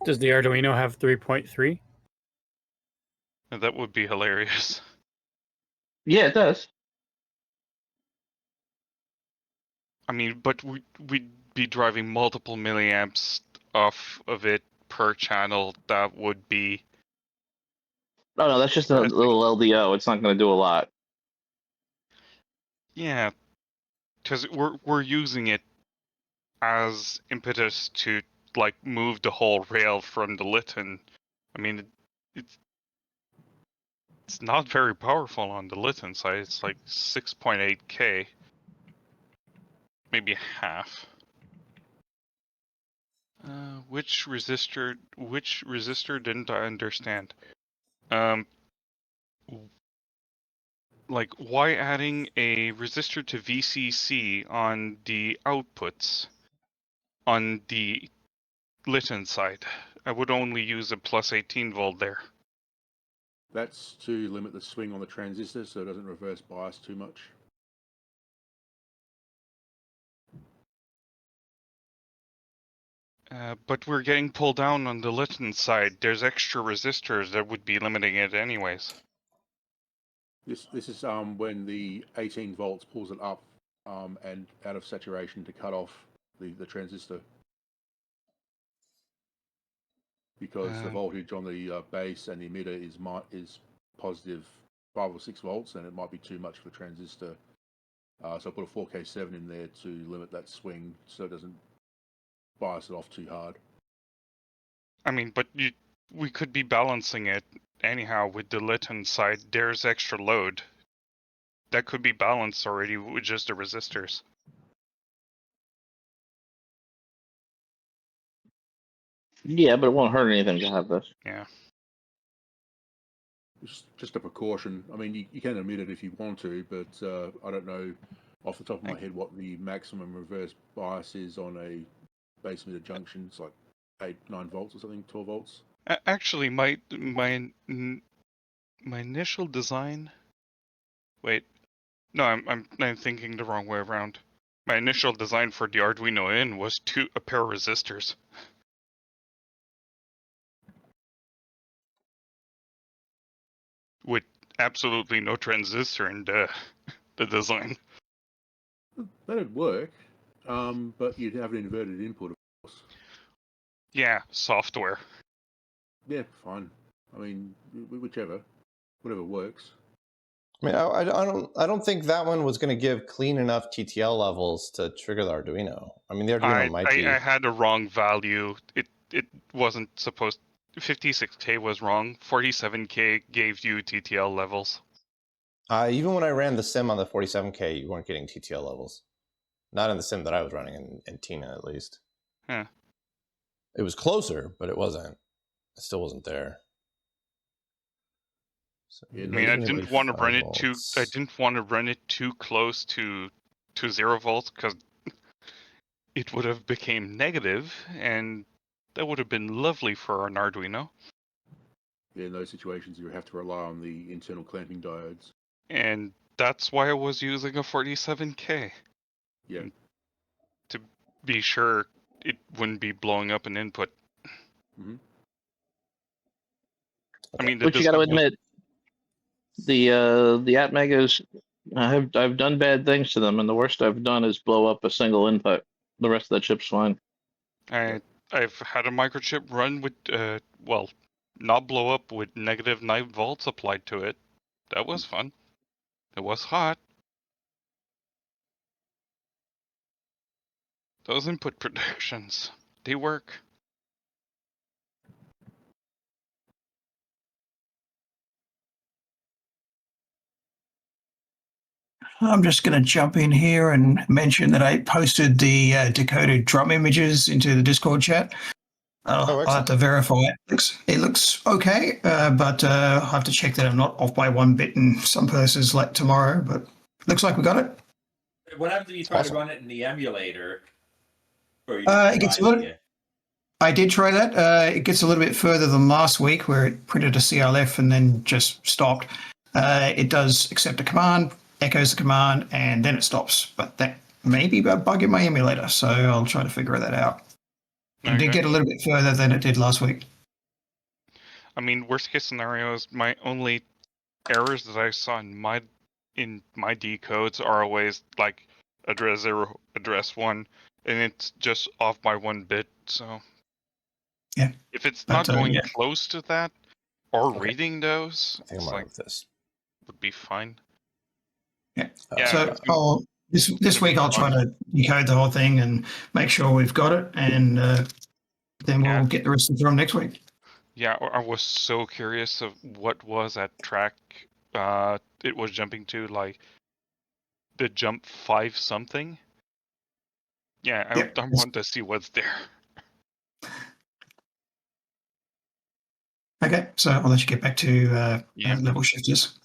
Does the Arduino have 3.3? That would be hilarious. Yeah, it does. I mean, but we'd be driving multiple milliamps off of it per channel. That would be... Oh no, that's just a little LDO. It's not going to do a lot. Yeah, because we're using it as impetus to like move the whole rail from the Litten. I mean, it's not very powerful on the Litten side. It's like 6.8K, maybe half. Which resistor didn't I understand? Like, why adding a resistor to VCC on the outputs on the Litten side? I would only use a plus 18 volt there. That's to limit the swing on the transistor so it doesn't reverse bias too much. But we're getting pulled down on the Litten side. There's extra resistors that would be limiting it anyways. This is when the 18 volts pulls it up and out of saturation to cut off the transistor. Because the voltage on the base and the emitter is positive 5 or 6 volts, and it might be too much for the transistor. So I put a 4K7 in there to limit that swing so it doesn't bias it off too hard. I mean, but we could be balancing it anyhow with the Litten side. There's extra load. That could be balanced already with just the resistors. Yeah, but it won't hurt anything to have this. Yeah. It's just a precaution. I mean, you can omit it if you want to, but I don't know off the top of my head what the maximum reverse bias is on a base emitter junction. It's like 8-9 volts or something, 12 volts. Actually, my initial design. Wait, no, I'm thinking the wrong way around. My initial design for the Arduino in was a pair of resistors. With absolutely no transistor in the design. That'd work, but you'd have an inverted input, of course. Yeah, software. Yeah, fine. I mean, whatever works. I mean, I don't think that one was going to give clean enough TTL levels to trigger the Arduino. I mean, the Arduino might be. I had a wrong value. It wasn't supposed. 56K was wrong. 47K gave you TTL levels. Even when I ran the sim on the 47K, you weren't getting TTL levels. Not in the sim that I was running in Tina, at least. Huh. It was closer, but it wasn't. It still wasn't there. So Yeah, I mean, I didn't want to run it too. volts. I didn't want to run it too close to 0 volts because it would have became negative, and that would have been lovely for an Arduino. Yeah, in those situations, you have to rely on the internal clamping diodes. And that's why I was using a 47K. Yeah. To be sure it wouldn't be blowing up an input. Mm-hmm. I mean, But you got to admit, the Atmegas, I've done bad things to them, and the worst I've done is blow up a single input. The rest of the chip's fine. I've had a microchip run with not blow up with negative 9 volts applied to it. That was fun. It was hot. Those input predictions, they work. I'm just going to jump in here and mention that I posted the decoded drum images into the Discord chat. I'll have to verify it. It looks okay, but I'll have to check that I'm not off by 1 bit in some places like tomorrow, but looks like we got it. What happens if you try to run it in the emulator? It gets loaded. I did try that. It gets a little bit further than last week where it printed a CLF and then just stopped. It does accept a command, echoes the command, and then it stops. But that may be a bug in my emulator, so I'll try to figure that out. It did Okay. get a little bit further than it did last week. I mean, worst case scenario is my only errors that I saw in my decodes are always like address 0, address 1, and it's just off by 1 bit. So Yeah. if it's But, not going yeah. close to that or Okay. reading those, I think I'm it's all right like with this. would be fine. Yeah. Yeah, So it's gonna- I'll this gonna week be I'll try fun. to decode the whole thing and make sure we've got it, and then we'll Yeah. get the rest of the drum next week. Yeah, I was so curious of what was that track it was jumping to, like the jump 5 something. Yeah, Yep. I want to see what's there. Okay, so I'll let you get back to Yep. level shifters.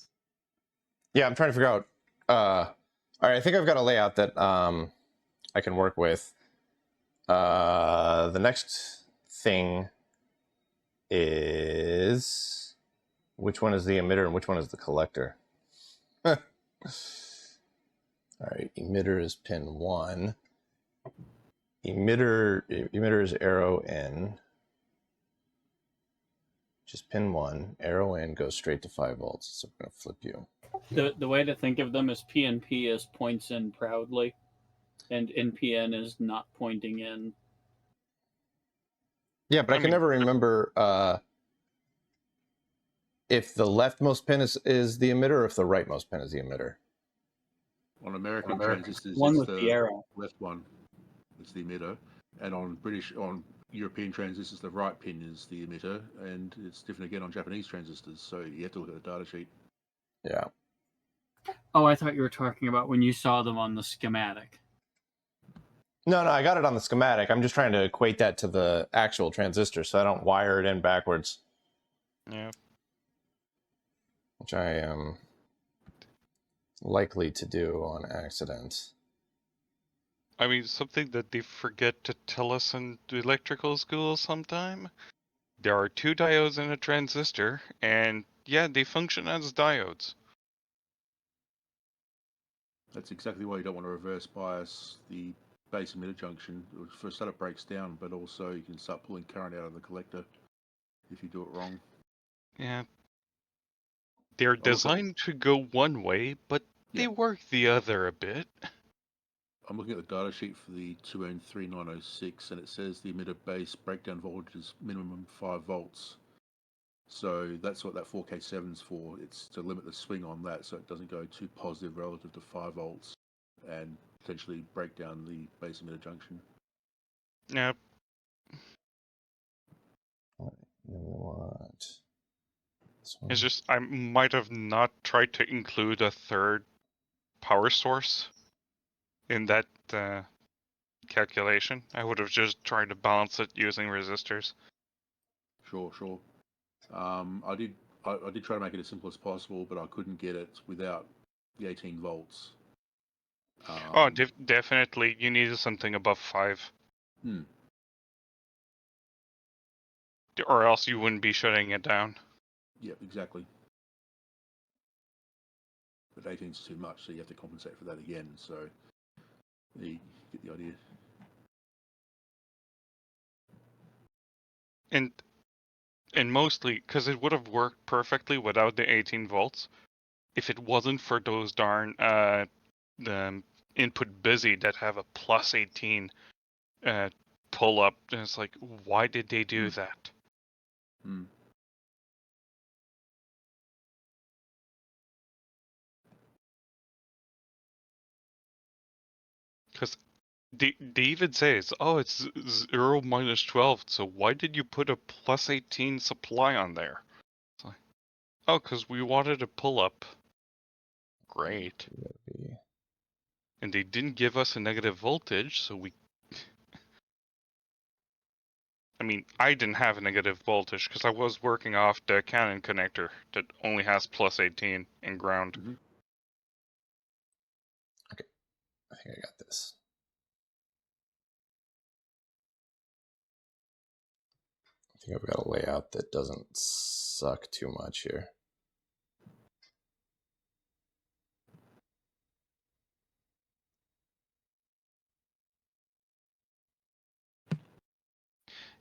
Yeah, I'm trying to figure out. All right, I think I've got a layout that I can work with. The next thing is which one is the emitter and which one is the collector. All right, emitter is pin 1. Emitter is arrow in. Just pin 1. Arrow in goes straight to 5 volts. So I'm going to flip you. The way to think of them is PNP is points in proudly, and NPN is not pointing in. Yeah, but I can never remember if the leftmost pin is the emitter or if the rightmost pin is the emitter. On American transistors, One it's with the arrow. left one. It's the emitter, and on European transistors, the right pin is the emitter, and it's different again on Japanese transistors. So you have to look at the data sheet. Yeah. Oh, I thought you were talking about when you saw them on the schematic. No, I got it on the schematic. I'm just trying to equate that to the actual transistor so I don't wire it in backwards. Yeah. Which I am likely to do on accident. I mean, something that they forget to tell us in electrical school sometime. There are 2 diodes in a transistor, and yeah, they function as diodes. That's exactly why you don't want to reverse bias the base emitter junction. For a start, it breaks down, but also you can start pulling current out of the collector if you do it wrong. Yeah. They're designed to go one way, but they work the other a bit. I'm looking at the data sheet for the 2N3906, and it says the emitter base breakdown voltage is minimum 5 volts. So that's what that 4K7 is for. It's to limit the swing on that so it doesn't go too positive relative to 5 volts and potentially break down the base emitter junction. Yeah. What? It's just I might have not tried to include a third power source in that calculation. I would have just tried to balance it using resistors. Sure. I did try to make it as simple as possible, but I couldn't get it without the 18 volts. Definitely, you needed something above 5. Or else you wouldn't be shutting it down. Yep, exactly. But 18 is too much, so you have to compensate for that again. So you get the idea. And mostly because it would have worked perfectly without the 18 volts if it wasn't for those darn the input busy that have a plus 18 pull up. And it's like, why did they do that? Because they even say it's 0 minus 12. So why did you put a plus 18 supply on there? It's like, oh, because we wanted a pull up. Great. And they didn't give us a negative voltage, so we. I mean, I didn't have a negative voltage because I was working off the Canon connector that only has plus 18 and ground. Okay, I think I got this. think I've got a layout that doesn't suck too much here.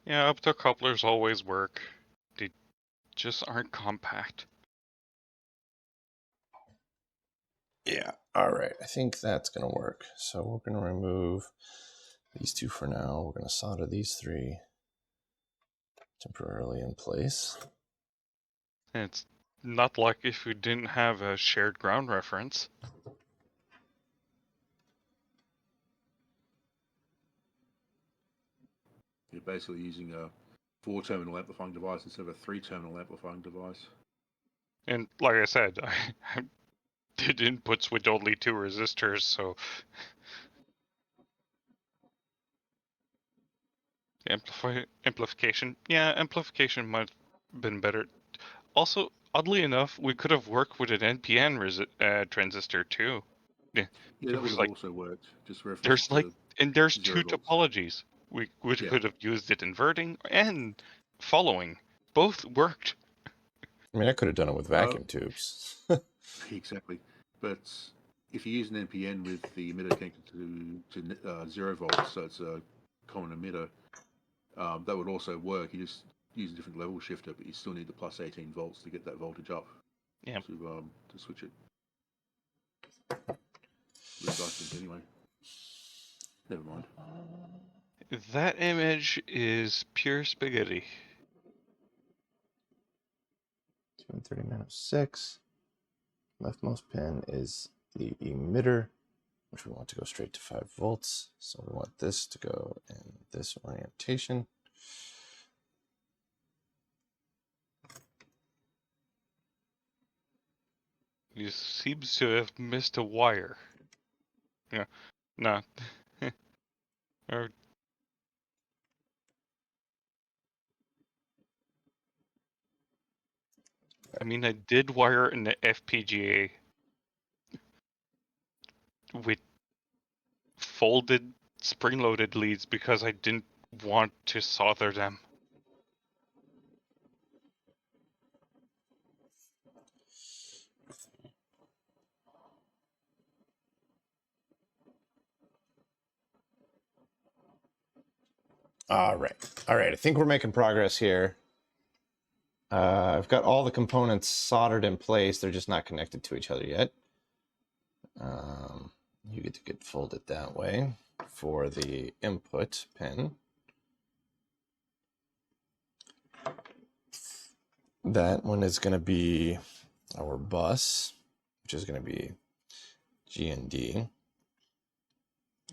Yeah, optocouplers always work. They just aren't compact. Yeah. All right. I think that's going to work. So we're going to remove these two for now. We're going to solder these three temporarily in place. It's not like if we didn't have a shared ground reference. You're basically using a 4-terminal amplifying device instead of a 3-terminal amplifying device. And like I said, I did inputs with only 2 resistors, so amplification. Yeah, amplification might have been better. Also, oddly enough, we could have worked with an NPN transistor too. Yeah, Yeah, it that would was have like also worked. Just reference there's like, to and there's 0 2 volts. topologies. We Yeah. could have used it inverting and following. Both worked. I mean, I could have done it with vacuum tubes. Exactly. But if you use an NPN with the emitter connected to 0 volts, so it's a common emitter, that would also work. You just use a different level shifter, but you still need the plus 18 volts to get that voltage up. Yeah. To switch it. Which I think anyway. Never mind. That image is pure spaghetti. 230-6. Leftmost pin is the emitter, which we want to go straight to 5 volts. So we want this to go in this orientation. He seems to have missed a wire. Yeah, no. Or I mean, I did wire in the FPGA with folded spring-loaded leads because I didn't want to solder them. All right. All right. I think we're making progress here. I've got all the components soldered in place. They're just not connected to each other yet. You get to get folded that way for the input pin. That one is going to be our bus, which is going to be G and D.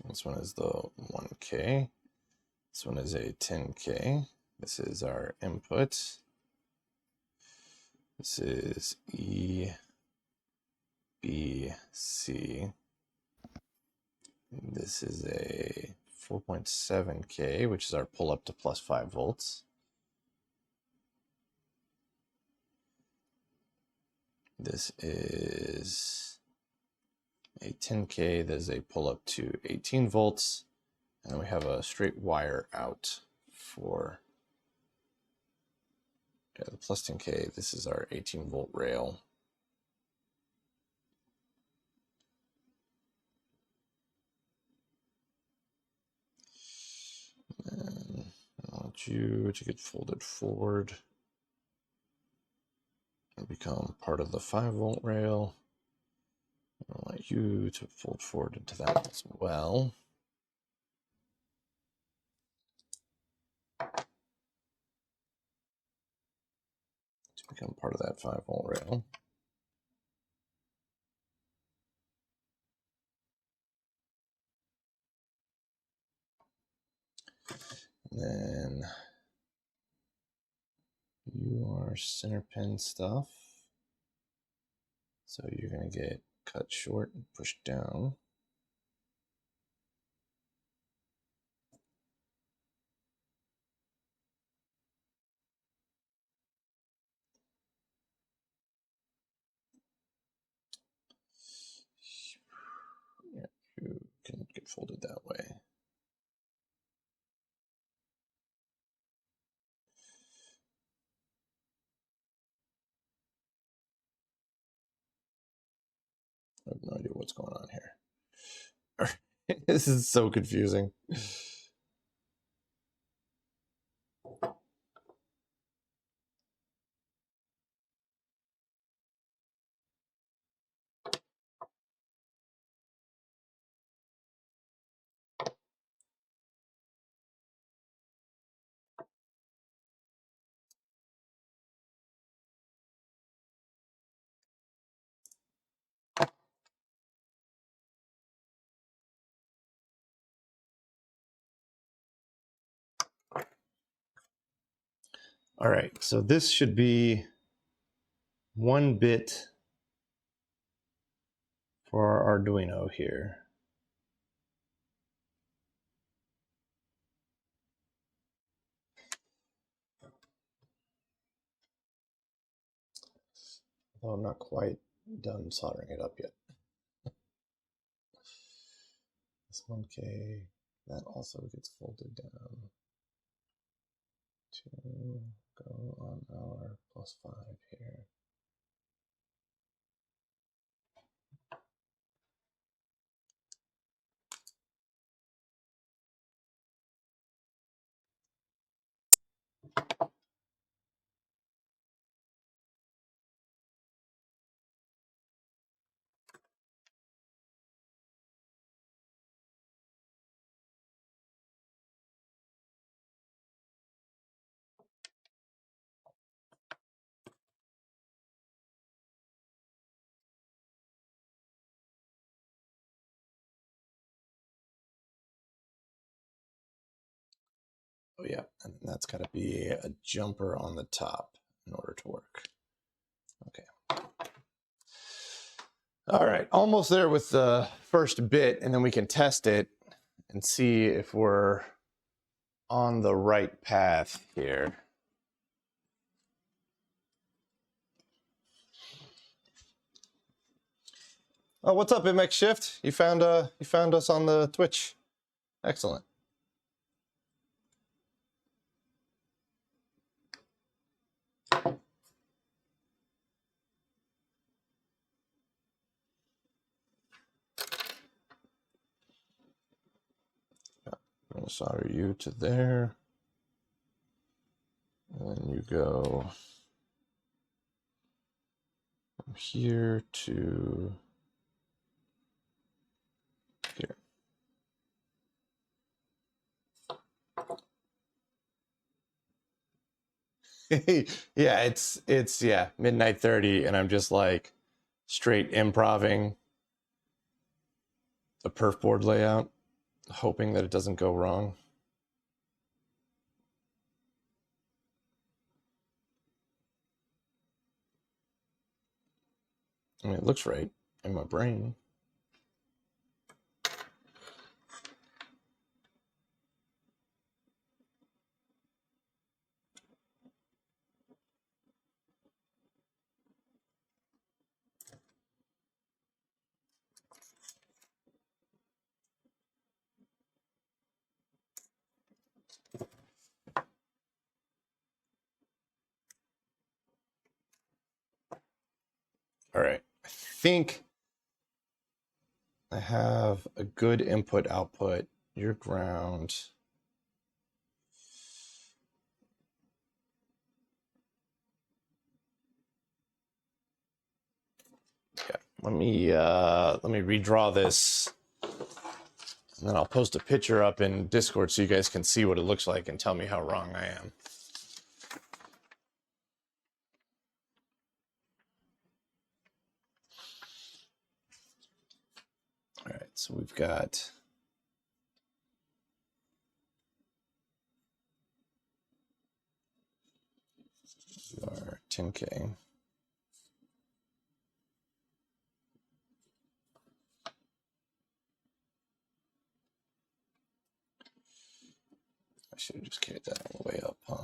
This one is the 1K. This one is a 10K. This is our input. This is E, B, C. This is a 4.7K, which is our pull up to plus 5 volts. This is a 10K. That is a pull up to 18 volts. And then we have a straight wire out for the plus 10K. This is our 18 volt rail. And I want you to get folded forward and become part of the 5 volt rail. I want you to fold forward into that as well. To become part of that 5 volt rail. And then you are center pin stuff. So you're going to get cut short and pushed down. Yeah, you can get folded that way. I have no idea what's going on here. This is so confusing. All right, so this should be 1 bit for our Arduino here. Although I'm not quite done soldering it up yet. This 1K, that also gets folded down to go on our +5 here. Oh yeah, and that's got to be a jumper on the top in order to work. Okay. All right, almost there with the first bit, and then we can test it and see if we're on the right path here. Oh, what's up, MX Shift? You found us on the Twitch. Excellent. I'm gonna solder you to there. And then you go from here to here. Yeah, it's yeah, midnight 30, and I'm just like straight improving the perf board layout, hoping that it doesn't go wrong. I mean, it looks right in my brain. All right, I think I have a good input output. Your ground. Yeah, let me redraw this, and then I'll post a picture up in Discord so you guys can see what it looks like and tell me how wrong I am. All right, so we've got our 10K. I should have just carried that all the way up, huh?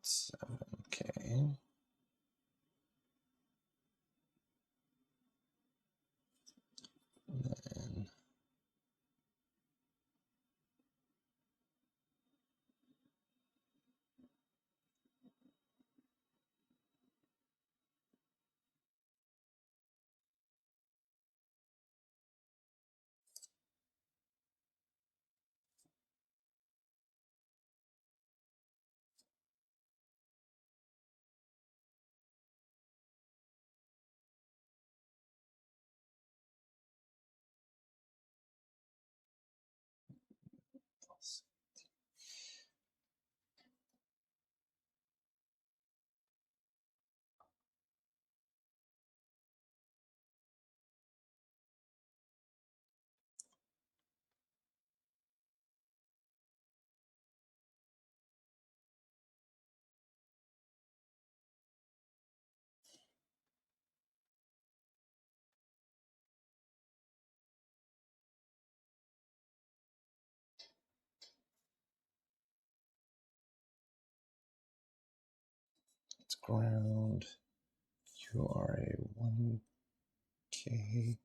7. Okay. And then it's ground. You are a 1K.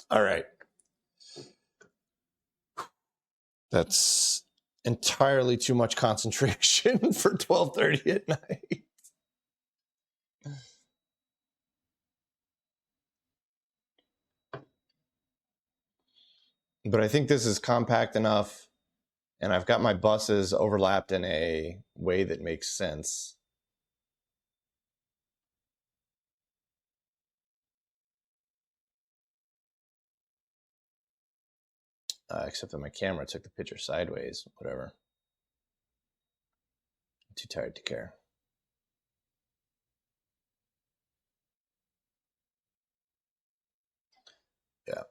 All right. That's entirely too much concentration for 12:30 at night. But I think this is compact enough, and I've got my buses overlapped in a way that makes sense. Except that my camera took the picture sideways. Whatever. I'm too tired to care. Yeah.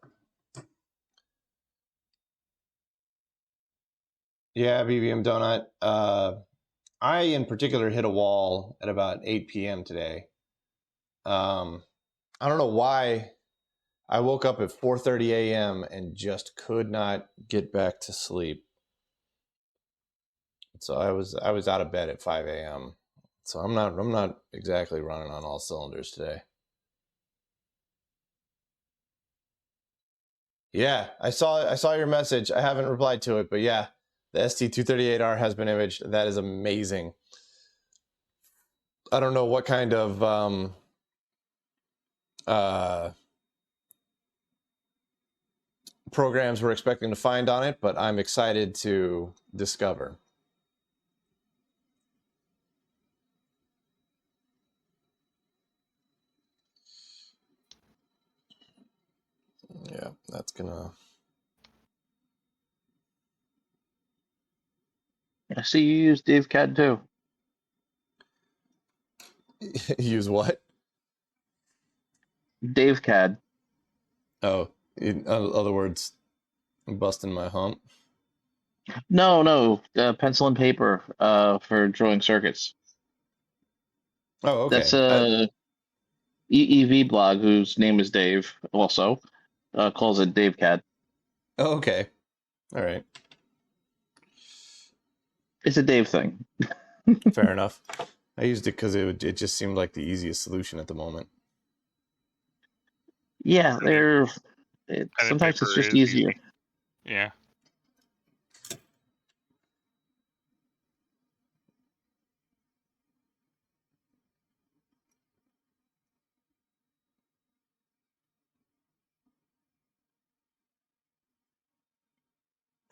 Yeah, BBM Donut. I, in particular, hit a wall at about 8 p.m. today. I don't know why. I woke up at 4:30 a.m. and just could not get back to sleep. So I was out of bed at 5 a.m. So I'm not exactly running on all cylinders today. Yeah, I saw your message. I haven't replied to it, but yeah, the ST238R has been imaged. That is amazing. I don't know what kind of programs we're expecting to find on it, but I'm excited to discover. Yeah, that's gonna. I see you use DaveCAD too. Use what? DaveCAD. Oh, in other words, I'm busting my hump. No, pencil and paper for drawing circuits. Oh, okay. That's a EEV blog whose name is Dave also calls it DaveCAD. Oh, okay. All right. It's a Dave thing. Fair enough. I used it because it just seemed like the easiest solution at the moment. Yeah, sometimes it's just easier. Easy. Yeah.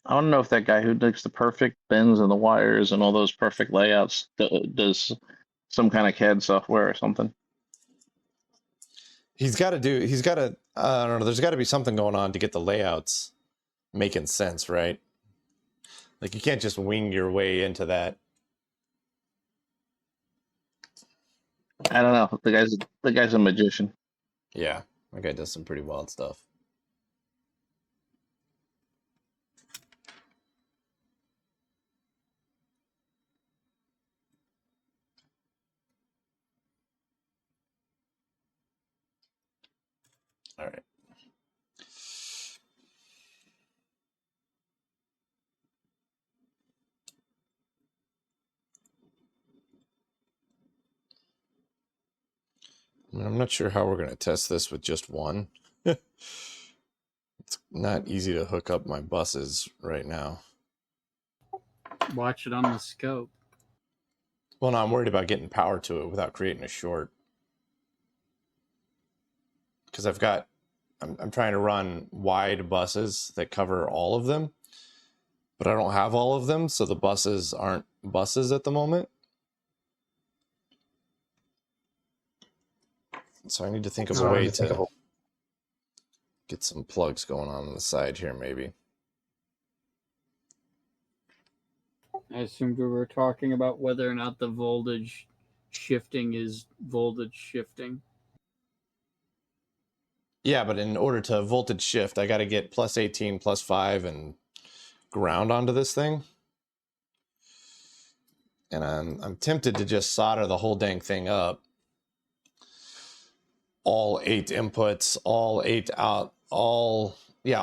I don't know if that guy who does the perfect bends and the wires and all those perfect layouts does some kind of CAD software or something. He's got to, I don't know, there's got to be something going on to get the layouts making sense, right? Like, you can't just wing your way into that. I don't know. The guy's a magician. Yeah, that guy does some pretty wild stuff. All right. I mean, I'm not sure how we're going to test this with just one. It's not easy to hook up my buses right now. Watch it on the scope. Well, no, I'm worried about getting power to it without creating a short. Because I'm trying to run wide buses that cover all of them, but I don't have all of them, so the buses aren't buses at the moment. So I need to think of a way to get some plugs going on the side here, maybe. I assumed we were talking about whether or not the voltage shifting is voltage shifting. Yeah, but in order to voltage shift, I got to get plus 18, plus 5, and ground onto this thing. And I'm tempted to just solder the whole dang thing up. All 8 inputs, all 8 out, all 8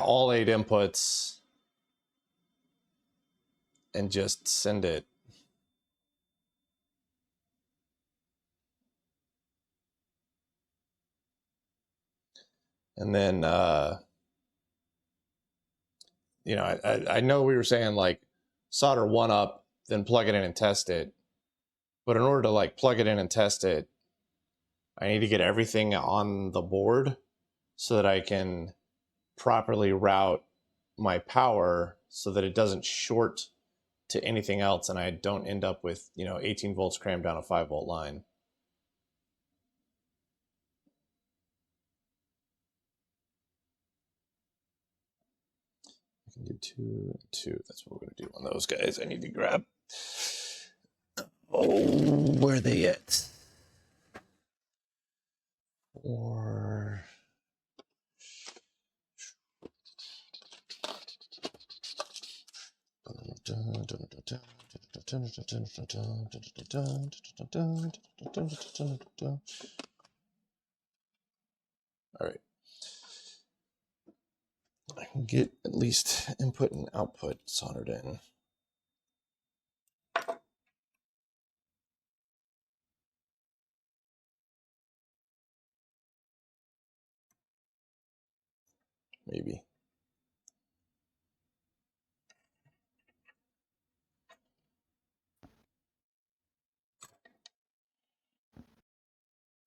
inputs, and just send it. And then, you know, I know we were saying like solder one up, then plug it in and test it. But in order to like plug it in and test it, I need to get everything on the board so that I can properly route my power so that it doesn't short to anything else and I don't end up with, 18 volts crammed down a 5-volt line. I can do 2 and 2. That's what we're going to do on those guys. I need to grab. Oh, where are they at? Or all right. I can get at least input and output soldered in. Maybe.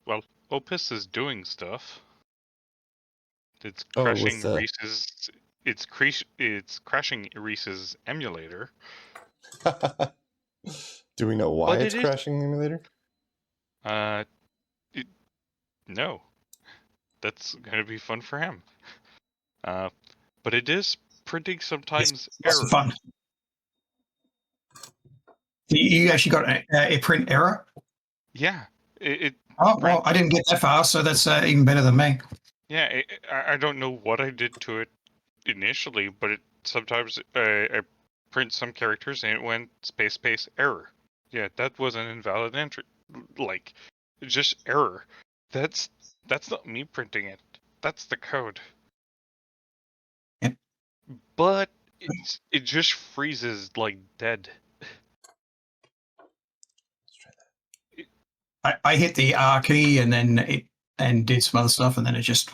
Well, OPUS is doing stuff. It's Oh, crashing with the... Reese's. It's crashing Reese's emulator. Do we know why But it's crashing the emulator? No. That's gonna be fun for him. But it is printing sometimes Lots error. of fun. You actually got a print error? Yeah. Oh, well, I didn't get that far, so that's even better than me. Yeah, I don't know what I did to it initially, but sometimes I print some characters and it went space error. Yeah, that was an invalid entry. Like, just error. That's not me printing it. That's the code. Yep. But it just freezes like dead. Let's try that. I hit the R key and then did some other stuff, and then it just